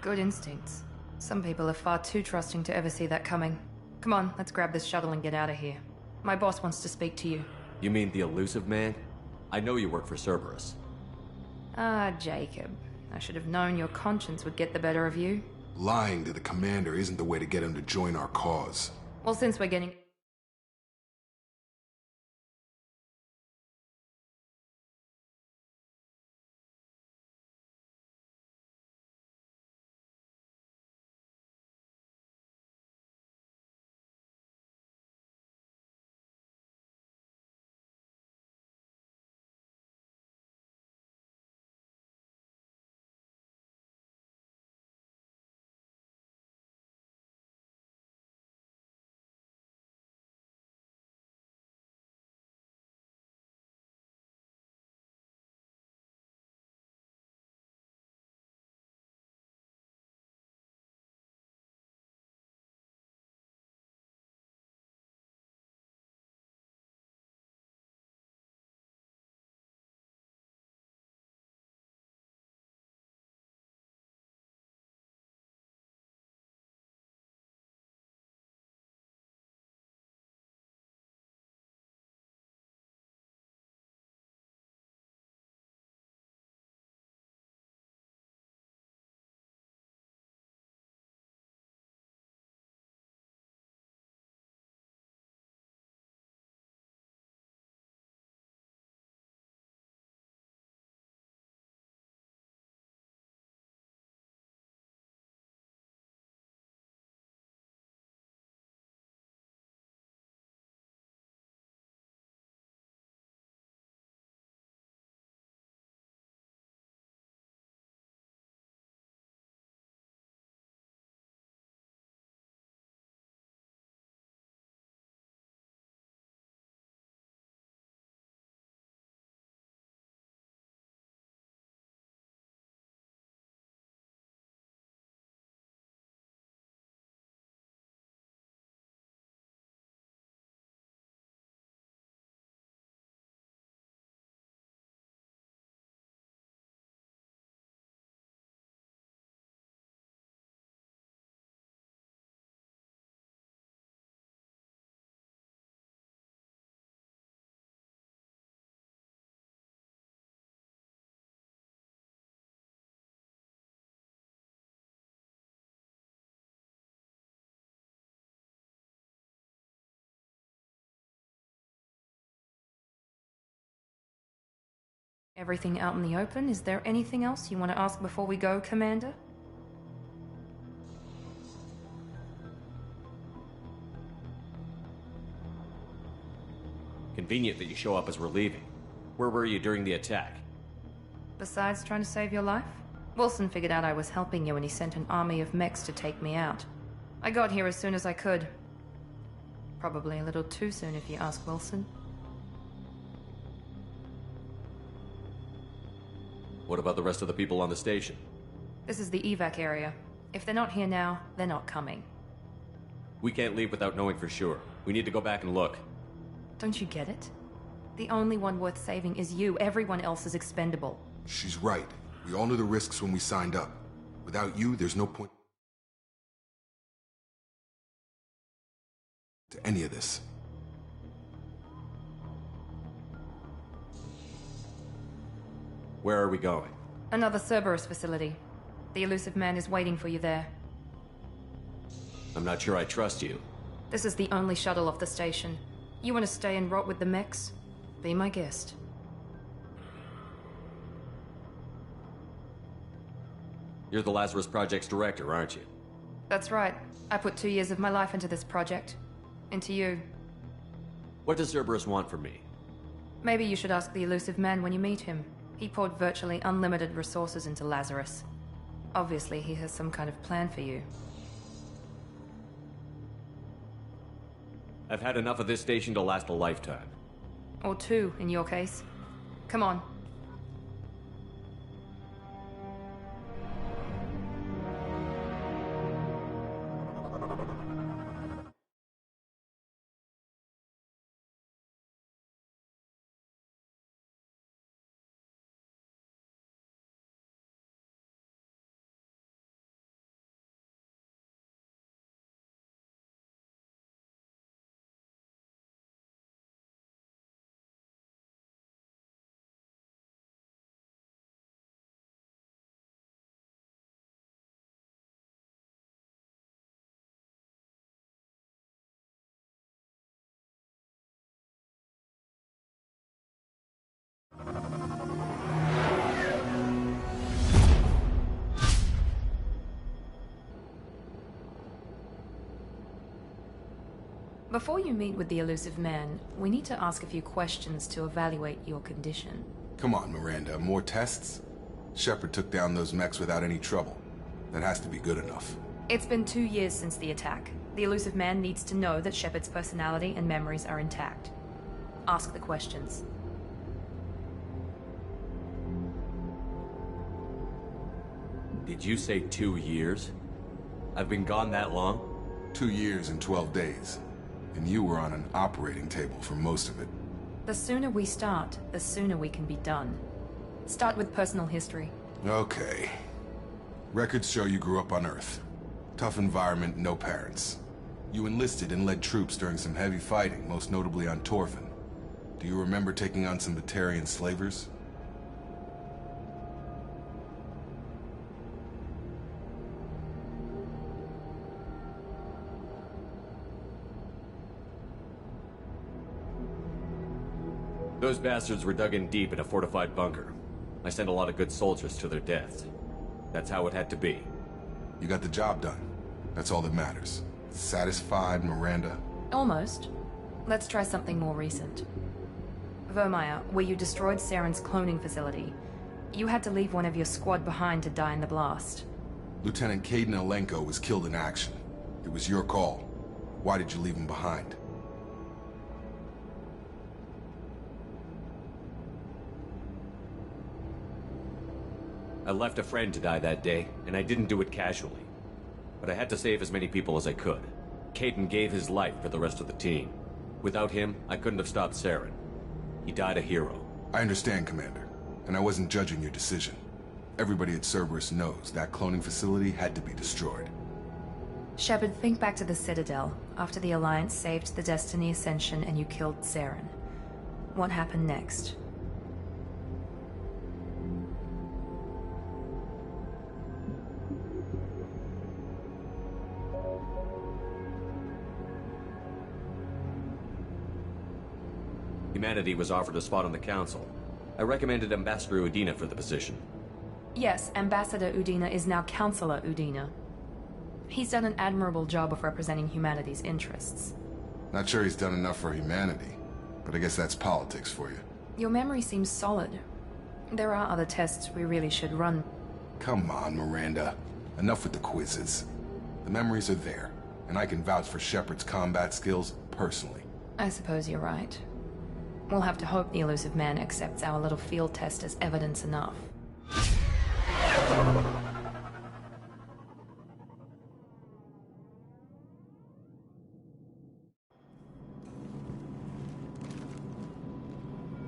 Good instincts. Some people are far too trusting to ever see that coming. Come on, let's grab this shuttle and get out of here. My boss wants to speak to you. You mean the elusive man? I know you work for Cerberus. Ah, Jacob. I should have known your conscience would get the better of you. Lying to the commander isn't the way to get him to join our cause. Well, since we're getting... Everything out in the open. Is there anything else you want to ask before we go, Commander? Convenient that you show up as we're leaving. Where were you during the attack? Besides trying to save your life? Wilson figured out I was helping you and he sent an army of mechs to take me out. I got here as soon as I could. Probably a little too soon if you ask Wilson. What about the rest of the people on the station? This is the evac area. If they're not here now, they're not coming. We can't leave without knowing for sure. We need to go back and look. Don't you get it? The only one worth saving is you. Everyone else is expendable. She's right. We all knew the risks when we signed up. Without you, there's no point to any of this. Where are we going? Another Cerberus facility. The elusive man is waiting for you there. I'm not sure I trust you. This is the only shuttle off the station. You want to stay and rot with the mechs? Be my guest. You're the Lazarus Project's director, aren't you? That's right. I put 2 years of my life into this project. Into you. What does Cerberus want from me? Maybe you should ask the elusive man when you meet him. He poured virtually unlimited resources into Lazarus. Obviously, he has some kind of plan for you. I've had enough of this station to last a lifetime. Or 2, in your case. Come on. Before you meet with the elusive man, we need to ask a few questions to evaluate your condition. Come on, Miranda, more tests? Shepard took down those mechs without any trouble. That has to be good enough. It's been 2 years since the attack. The elusive man needs to know that Shepard's personality and memories are intact. Ask the questions. Did you say 2 years? I've been gone that long? 2 years and 12 days. And you were on an operating table for most of it. The sooner we start, the sooner we can be done. Start with personal history. Okay. Records show you grew up on Earth. Tough environment, no parents. You enlisted and led troops during some heavy fighting, most notably on Torfin. Do you remember taking on some Batarian slavers? Those bastards were dug in deep in a fortified bunker. I sent a lot of good soldiers to their deaths. That's how it had to be. You got the job done. That's all that matters. Satisfied, Miranda? Almost. Let's try something more recent. Vermeer, where you destroyed Saren's cloning facility. You had to leave one of your squad behind to die in the blast. Lieutenant Caden Alenko was killed in action. It was your call. Why did you leave him behind? I left a friend to die that day, and I didn't do it casually. But I had to save as many people as I could. Caden gave his life for the rest of the team. Without him, I couldn't have stopped Saren. He died a hero. I understand, Commander. And I wasn't judging your decision. Everybody at Cerberus knows that cloning facility had to be destroyed. Shepard, think back to the Citadel, after the Alliance saved the Destiny Ascension and you killed Saren. What happened next? Humanity was offered a spot on the Council. I recommended Ambassador Udina for the position. Yes, Ambassador Udina is now Councillor Udina. He's done an admirable job of representing humanity's interests. Not sure he's done enough for humanity, but I guess that's politics for you. Your memory seems solid. There are other tests we really should run. Come on, Miranda. Enough with the quizzes. The memories are there, and I can vouch for Shepard's combat skills personally. I suppose you're right. We'll have to hope the elusive man accepts our little field test as evidence enough.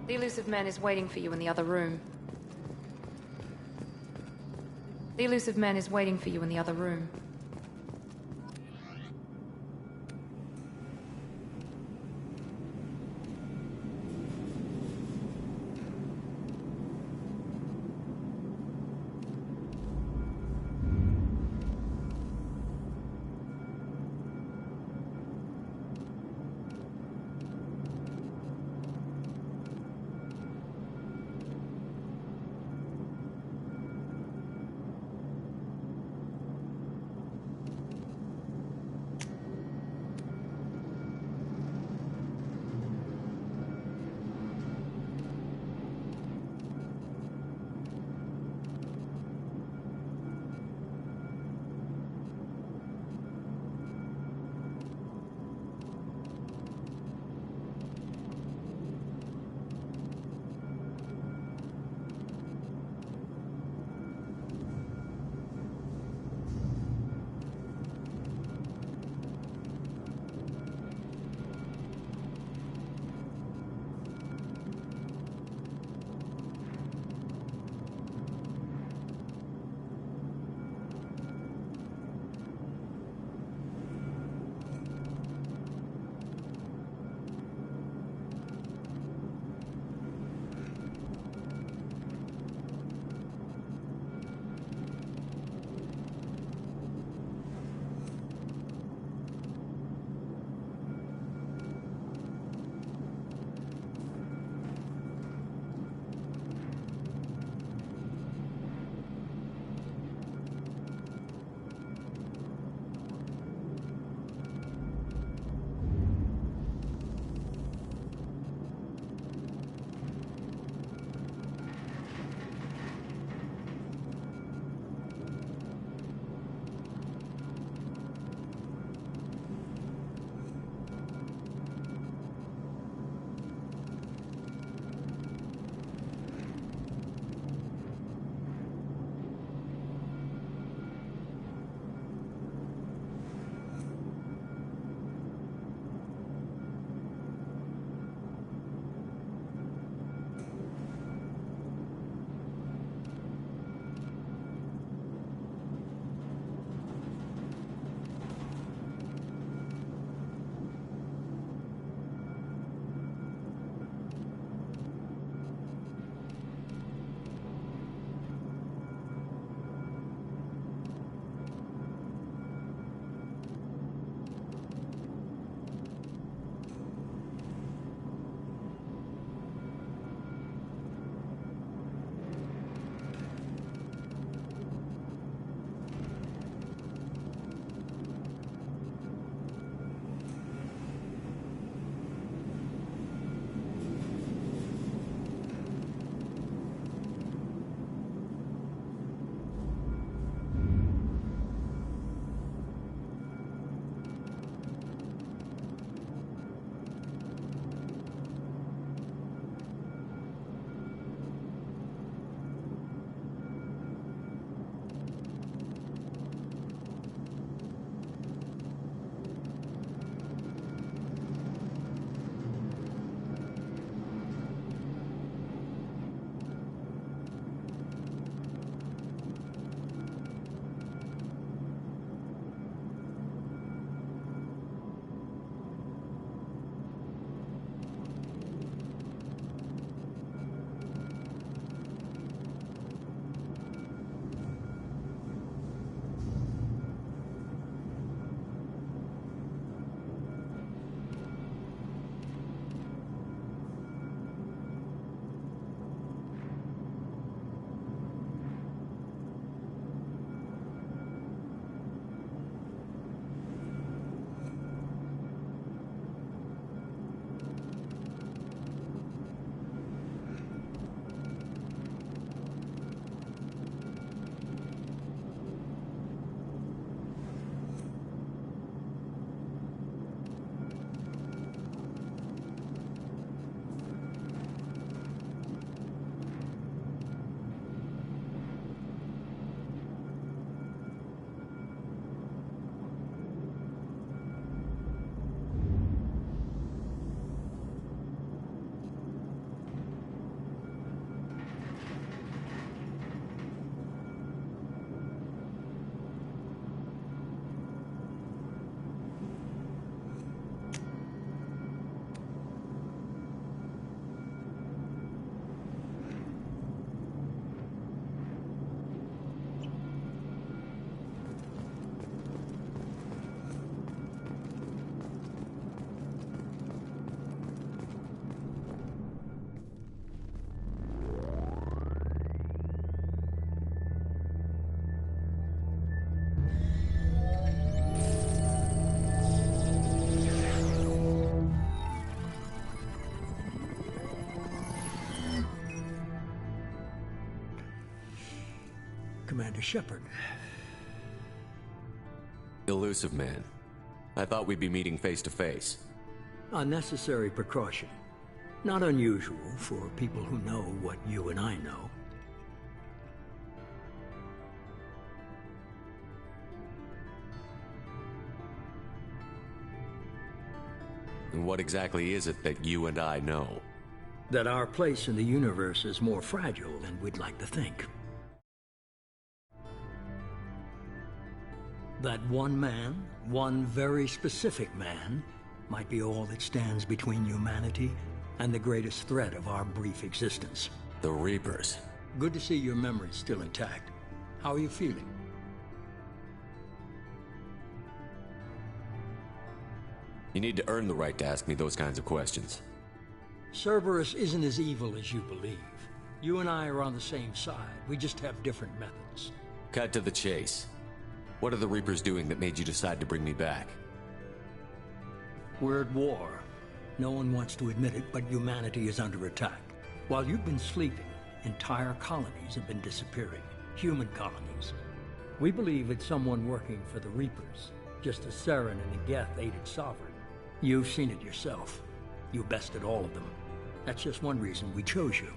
The elusive man is waiting for you in the other room. The elusive man is waiting for you in the other room. Commander Shepard. Elusive man. I thought we'd be meeting face to face. A necessary precaution. Not unusual for people who know what you and I know. And what exactly is it that you and I know? That our place in the universe is more fragile than we'd like to think. That one man, one very specific man, might be all that stands between humanity and the greatest threat of our brief existence. The Reapers. Good to see your memory's still intact. How are you feeling? You need to earn the right to ask me those kinds of questions. Cerberus isn't as evil as you believe. You and I are on the same side. We just have different methods. Cut to the chase. What are the Reapers doing that made you decide to bring me back? We're at war. No one wants to admit it, but humanity is under attack. While you've been sleeping, entire colonies have been disappearing. Human colonies. We believe it's someone working for the Reapers, just as Saren and the Geth aided Sovereign. You've seen it yourself. You bested all of them. That's just one reason we chose you.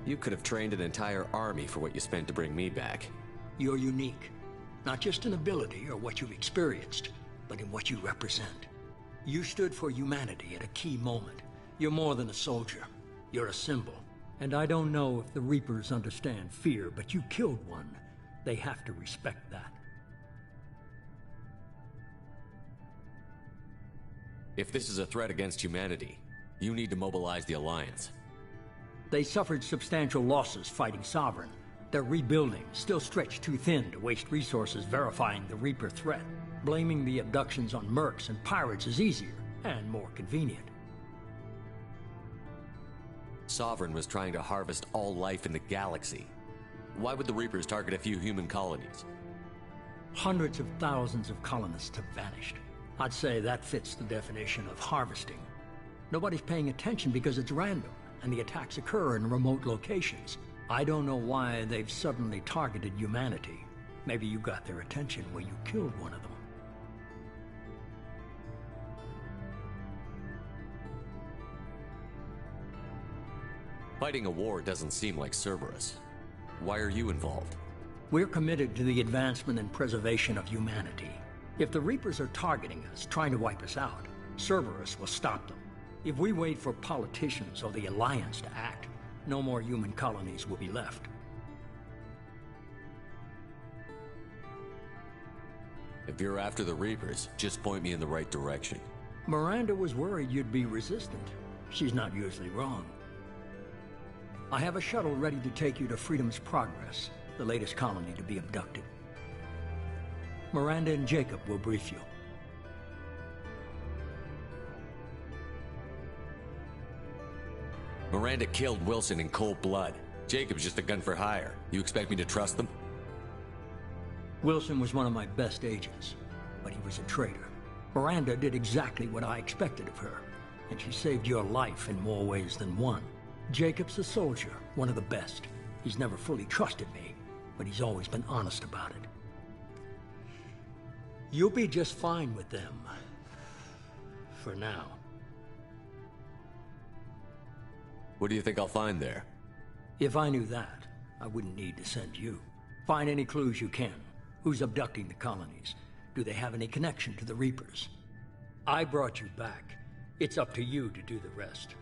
You could have trained an entire army for what you spent to bring me back. You're unique. Not just in ability or what you've experienced, but in what you represent. You stood for humanity at a key moment. You're more than a soldier. You're a symbol. And I don't know if the Reapers understand fear, but you killed one. They have to respect that. If this is a threat against humanity, you need to mobilize the Alliance. They suffered substantial losses fighting Sovereign. They're rebuilding, still stretched too thin to waste resources verifying the Reaper threat. Blaming the abductions on mercs and pirates is easier and more convenient. Sovereign was trying to harvest all life in the galaxy. Why would the Reapers target a few human colonies? Hundreds of thousands of colonists have vanished. I'd say that fits the definition of harvesting. Nobody's paying attention because it's random, and the attacks occur in remote locations. I don't know why they've suddenly targeted humanity. Maybe you got their attention when you killed one of them. Fighting a war doesn't seem like Cerberus. Why are you involved? We're committed to the advancement and preservation of humanity. If the Reapers are targeting us, trying to wipe us out, Cerberus will stop them. If we wait for politicians or the Alliance to act, no more human colonies will be left. If you're after the Reapers, just point me in the right direction. Miranda was worried you'd be resistant. She's not usually wrong. I have a shuttle ready to take you to Freedom's Progress, the latest colony to be abducted. Miranda and Jacob will brief you. Miranda killed Wilson in cold blood. Jacob's just a gun for hire. You expect me to trust them? Wilson was one of my best agents, but he was a traitor. Miranda did exactly what I expected of her, and she saved your life in more ways than one. Jacob's a soldier, one of the best. He's never fully trusted me, but he's always been honest about it. You'll be just fine with them. For now. What do you think I'll find there? If I knew that, I wouldn't need to send you. Find any clues you can. Who's abducting the colonies? Do they have any connection to the Reapers? I brought you back. It's up to you to do the rest.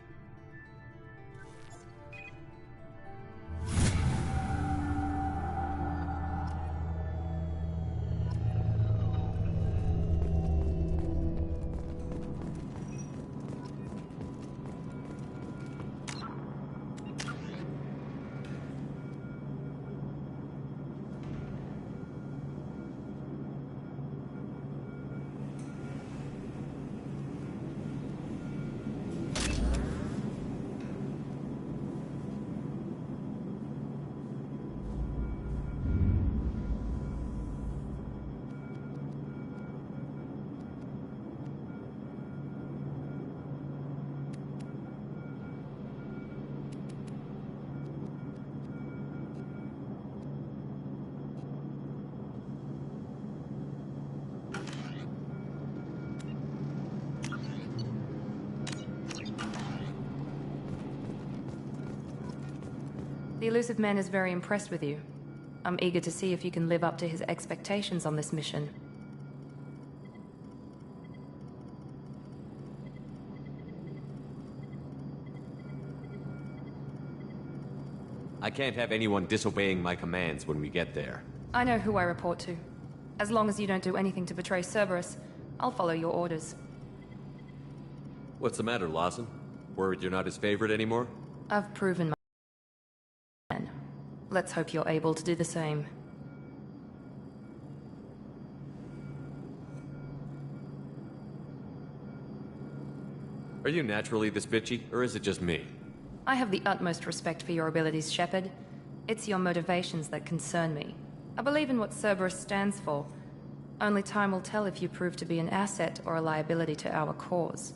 The elusive man is very impressed with you. I'm eager to see if you can live up to his expectations on this mission. I can't have anyone disobeying my commands when we get there. I know who I report to. As long as you don't do anything to betray Cerberus, I'll follow your orders. What's the matter, Lawson? Worried you're not his favorite anymore? I've proven my man. Let's hope you're able to do the same. Are you naturally this bitchy, or is it just me? I have the utmost respect for your abilities, Shepard. It's your motivations that concern me. I believe in what Cerberus stands for. Only time will tell if you prove to be an asset or a liability to our cause.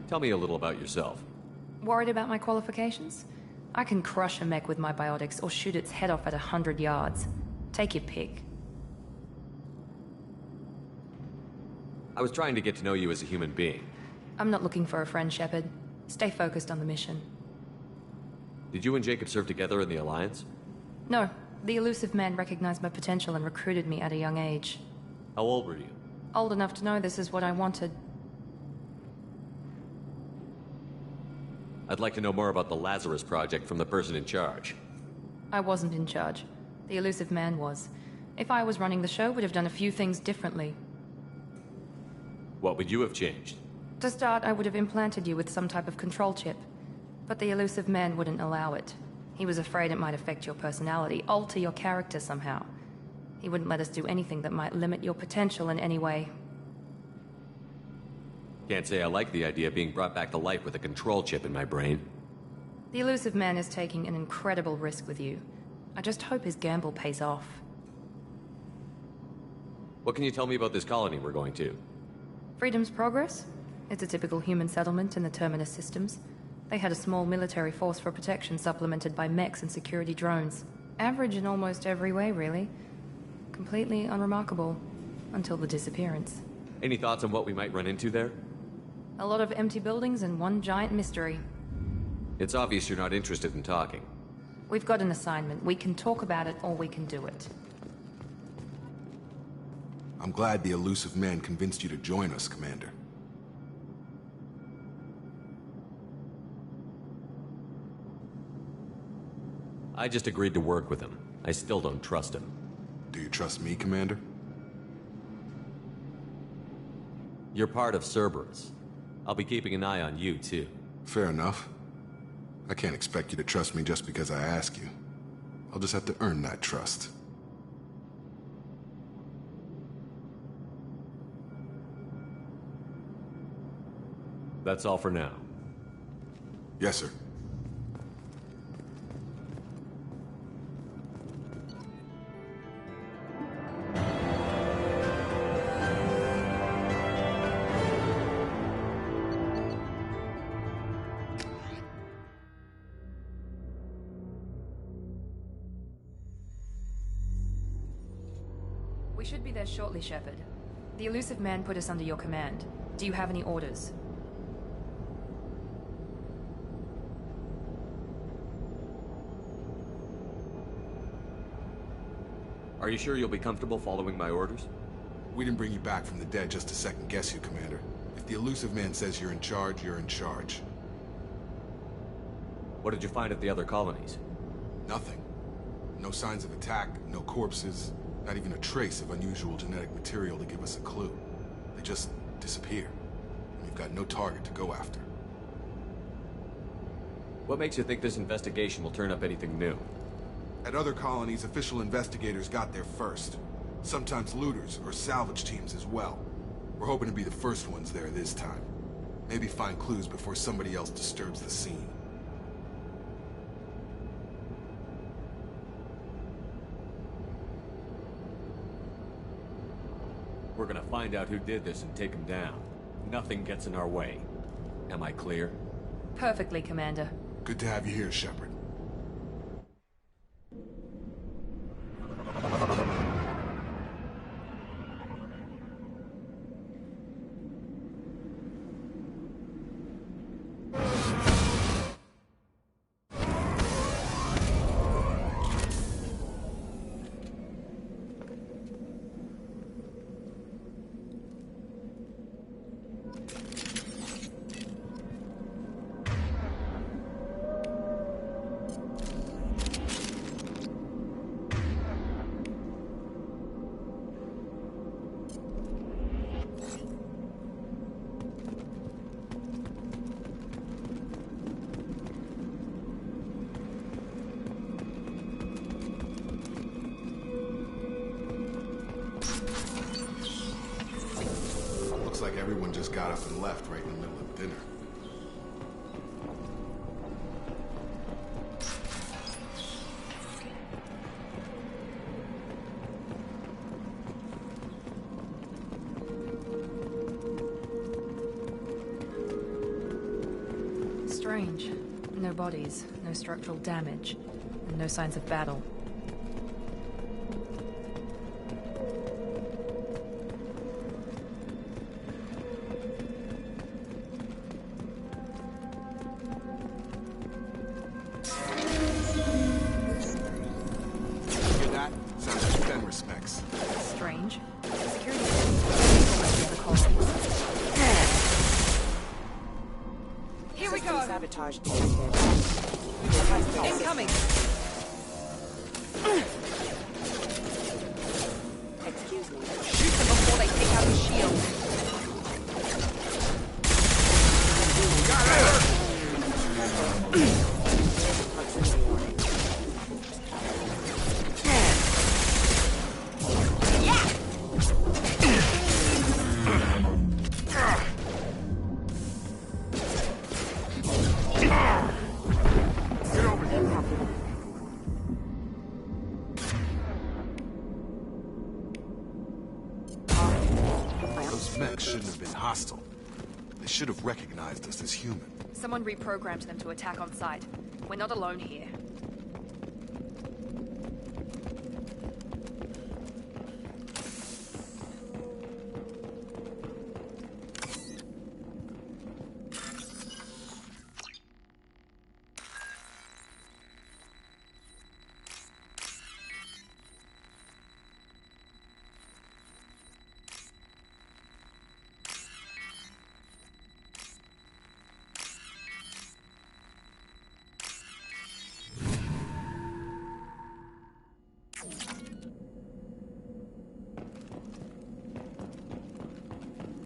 Tell me a little about yourself. Worried about my qualifications? I can crush a mech with my biotics or shoot its head off at 100 yards. Take your pick. I was trying to get to know you as a human being. I'm not looking for a friend, Shepard. Stay focused on the mission. Did you and Jacob serve together in the Alliance? No. The elusive man recognized my potential and recruited me at a young age. How old were you? Old enough to know this is what I wanted. I'd like to know more about the Lazarus Project from the person in charge. I wasn't in charge. The elusive man was. If I was running the show, would have done a few things differently. What would you have changed? To start, I would have implanted you with some type of control chip. But the elusive man wouldn't allow it. He was afraid it might affect your personality, alter your character somehow. He wouldn't let us do anything that might limit your potential in any way. Can't say I like the idea of being brought back to life with a control chip in my brain. The elusive man is taking an incredible risk with you. I just hope his gamble pays off. What can you tell me about this colony we're going to? Freedom's Progress? It's a typical human settlement in the Terminus systems. They had a small military force for protection supplemented by mechs and security drones. Average in almost every way, really. Completely unremarkable. Until the disappearance. Any thoughts on what we might run into there? A lot of empty buildings and one giant mystery. It's obvious you're not interested in talking. We've got an assignment. We can talk about it or we can do it. I'm glad the elusive man convinced you to join us, Commander. I just agreed to work with him. I still don't trust him. Do you trust me, Commander? You're part of Cerberus. I'll be keeping an eye on you, too. Fair enough. I can't expect you to trust me just because I ask you. I'll just have to earn that trust. That's all for now. Yes, sir. We should be there shortly, Shepard. The elusive man put us under your command. Do you have any orders? Are you sure you'll be comfortable following my orders? We didn't bring you back from the dead just to second guess you, Commander. If the elusive man says you're in charge, you're in charge. What did you find at the other colonies? Nothing. No signs of attack, no corpses, not even a trace of unusual genetic material to give us a clue. They just disappear. And we've got no target to go after. What makes you think this investigation will turn up anything new? At other colonies, official investigators got there first. Sometimes looters or salvage teams as well. We're hoping to be the first ones there this time. Maybe find clues before somebody else disturbs the scene. We're gonna find out who did this and take him down. Nothing gets in our way. Am I clear? Perfectly, Commander. Good to have you here, Shepard. Looks like everyone just got up and left right in the middle of dinner. Strange. No bodies, no structural damage, and no signs of battle. Hear that? Sounds like Ben respects. Strange. Security the other colonies. Here we go. Sabotage detected. Incoming. Excuse me. Shoot them before they take out the shield. Those mechs shouldn't have been hostile. They should have recognized us as human. Someone reprogrammed them to attack on sight. We're not alone here.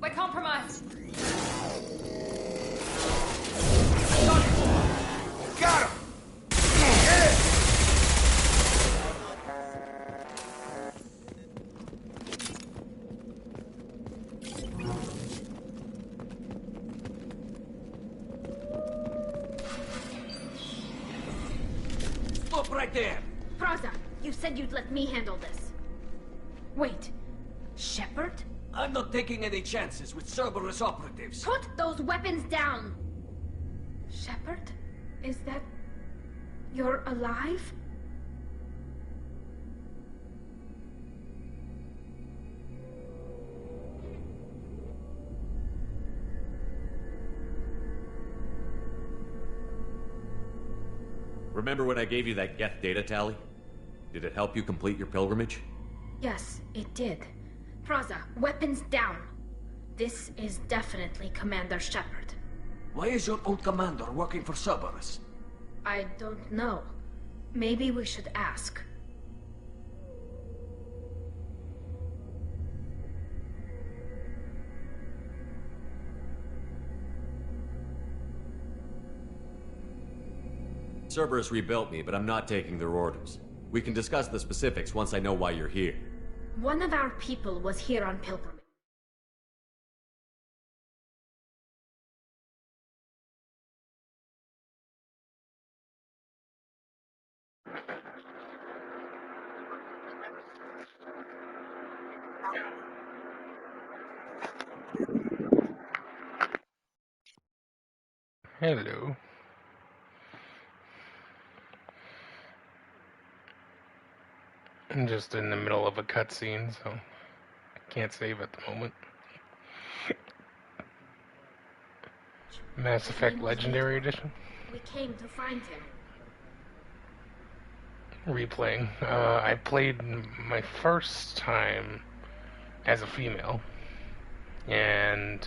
We're compromised. Got him! Stop right there! Praza, you said you'd let me handle this. Wait, Shepard? I'm not taking any chances with Cerberus operatives. Put those weapons down! Shepard? Is that... you're alive? Remember when I gave you that Geth data tally? Did it help you complete your pilgrimage? Yes, it did. Praza, weapons down. This is definitely Commander Shepard. Why is your old commander working for Cerberus? I don't know. Maybe we should ask. Cerberus rebuilt me, but I'm not taking their orders. We can discuss the specifics once I know why you're here. One of our people was here on pilgrimage. Hello. I'm just in the middle of a cutscene, so can't save at the moment. Mass Effect Legendary Edition. We came to find him. Replaying. I played my first time as a female, and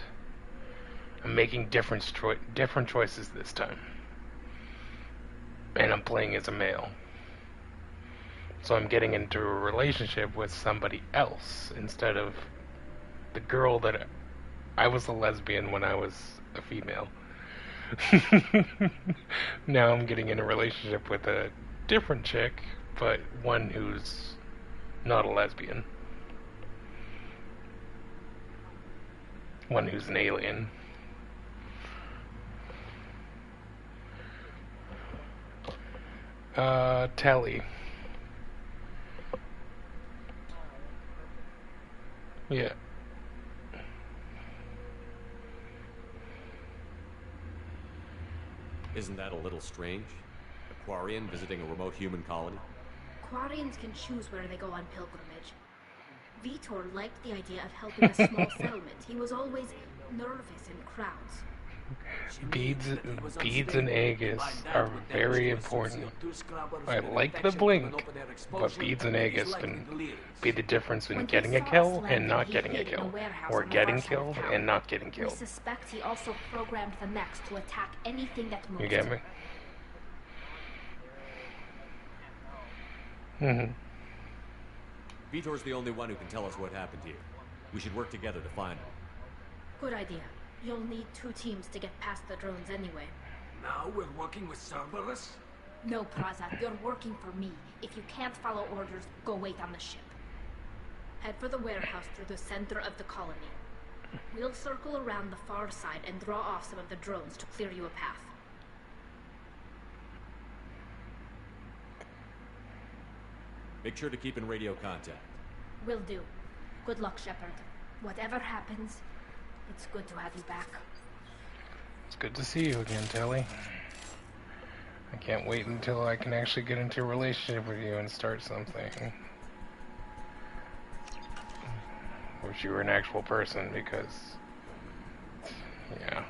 I'm making different choices this time. And I'm playing as a male. So I'm getting into a relationship with somebody else instead of the girl that I was a lesbian when I was a female. Now I'm getting in a relationship with a different chick, but one who's not a lesbian. One who's an alien. Telly. Yeah. Isn't that a little strange? A Quarian visiting a remote human colony? Quarians can choose where they go on pilgrimage. Vitor liked the idea of helping a small settlement. He was always nervous in crowds. Beads and Aegis are very important. I like the blink, but beads and Aegis can be the difference between getting a kill and not getting a kill, or getting killed and not getting killed. We suspect he also programmed the mechs to attack anything that moves. You get me? Mm-hmm. Vitor's the only one who can tell us what happened here. We should work together to find him. Good idea. You'll need 2 teams to get past the drones anyway. Now we're working with Cerberus? No, Praza, you're working for me. If you can't follow orders, go wait on the ship. Head for the warehouse through the center of the colony. We'll circle around the far side and draw off some of the drones to clear you a path. Make sure to keep in radio contact. Will do. Good luck, Shepard. Whatever happens, it's good to have you back. It's good to see you again, Telly. I can't wait until I can actually get into a relationship with you and start something. Wish you were an actual person, because... yeah.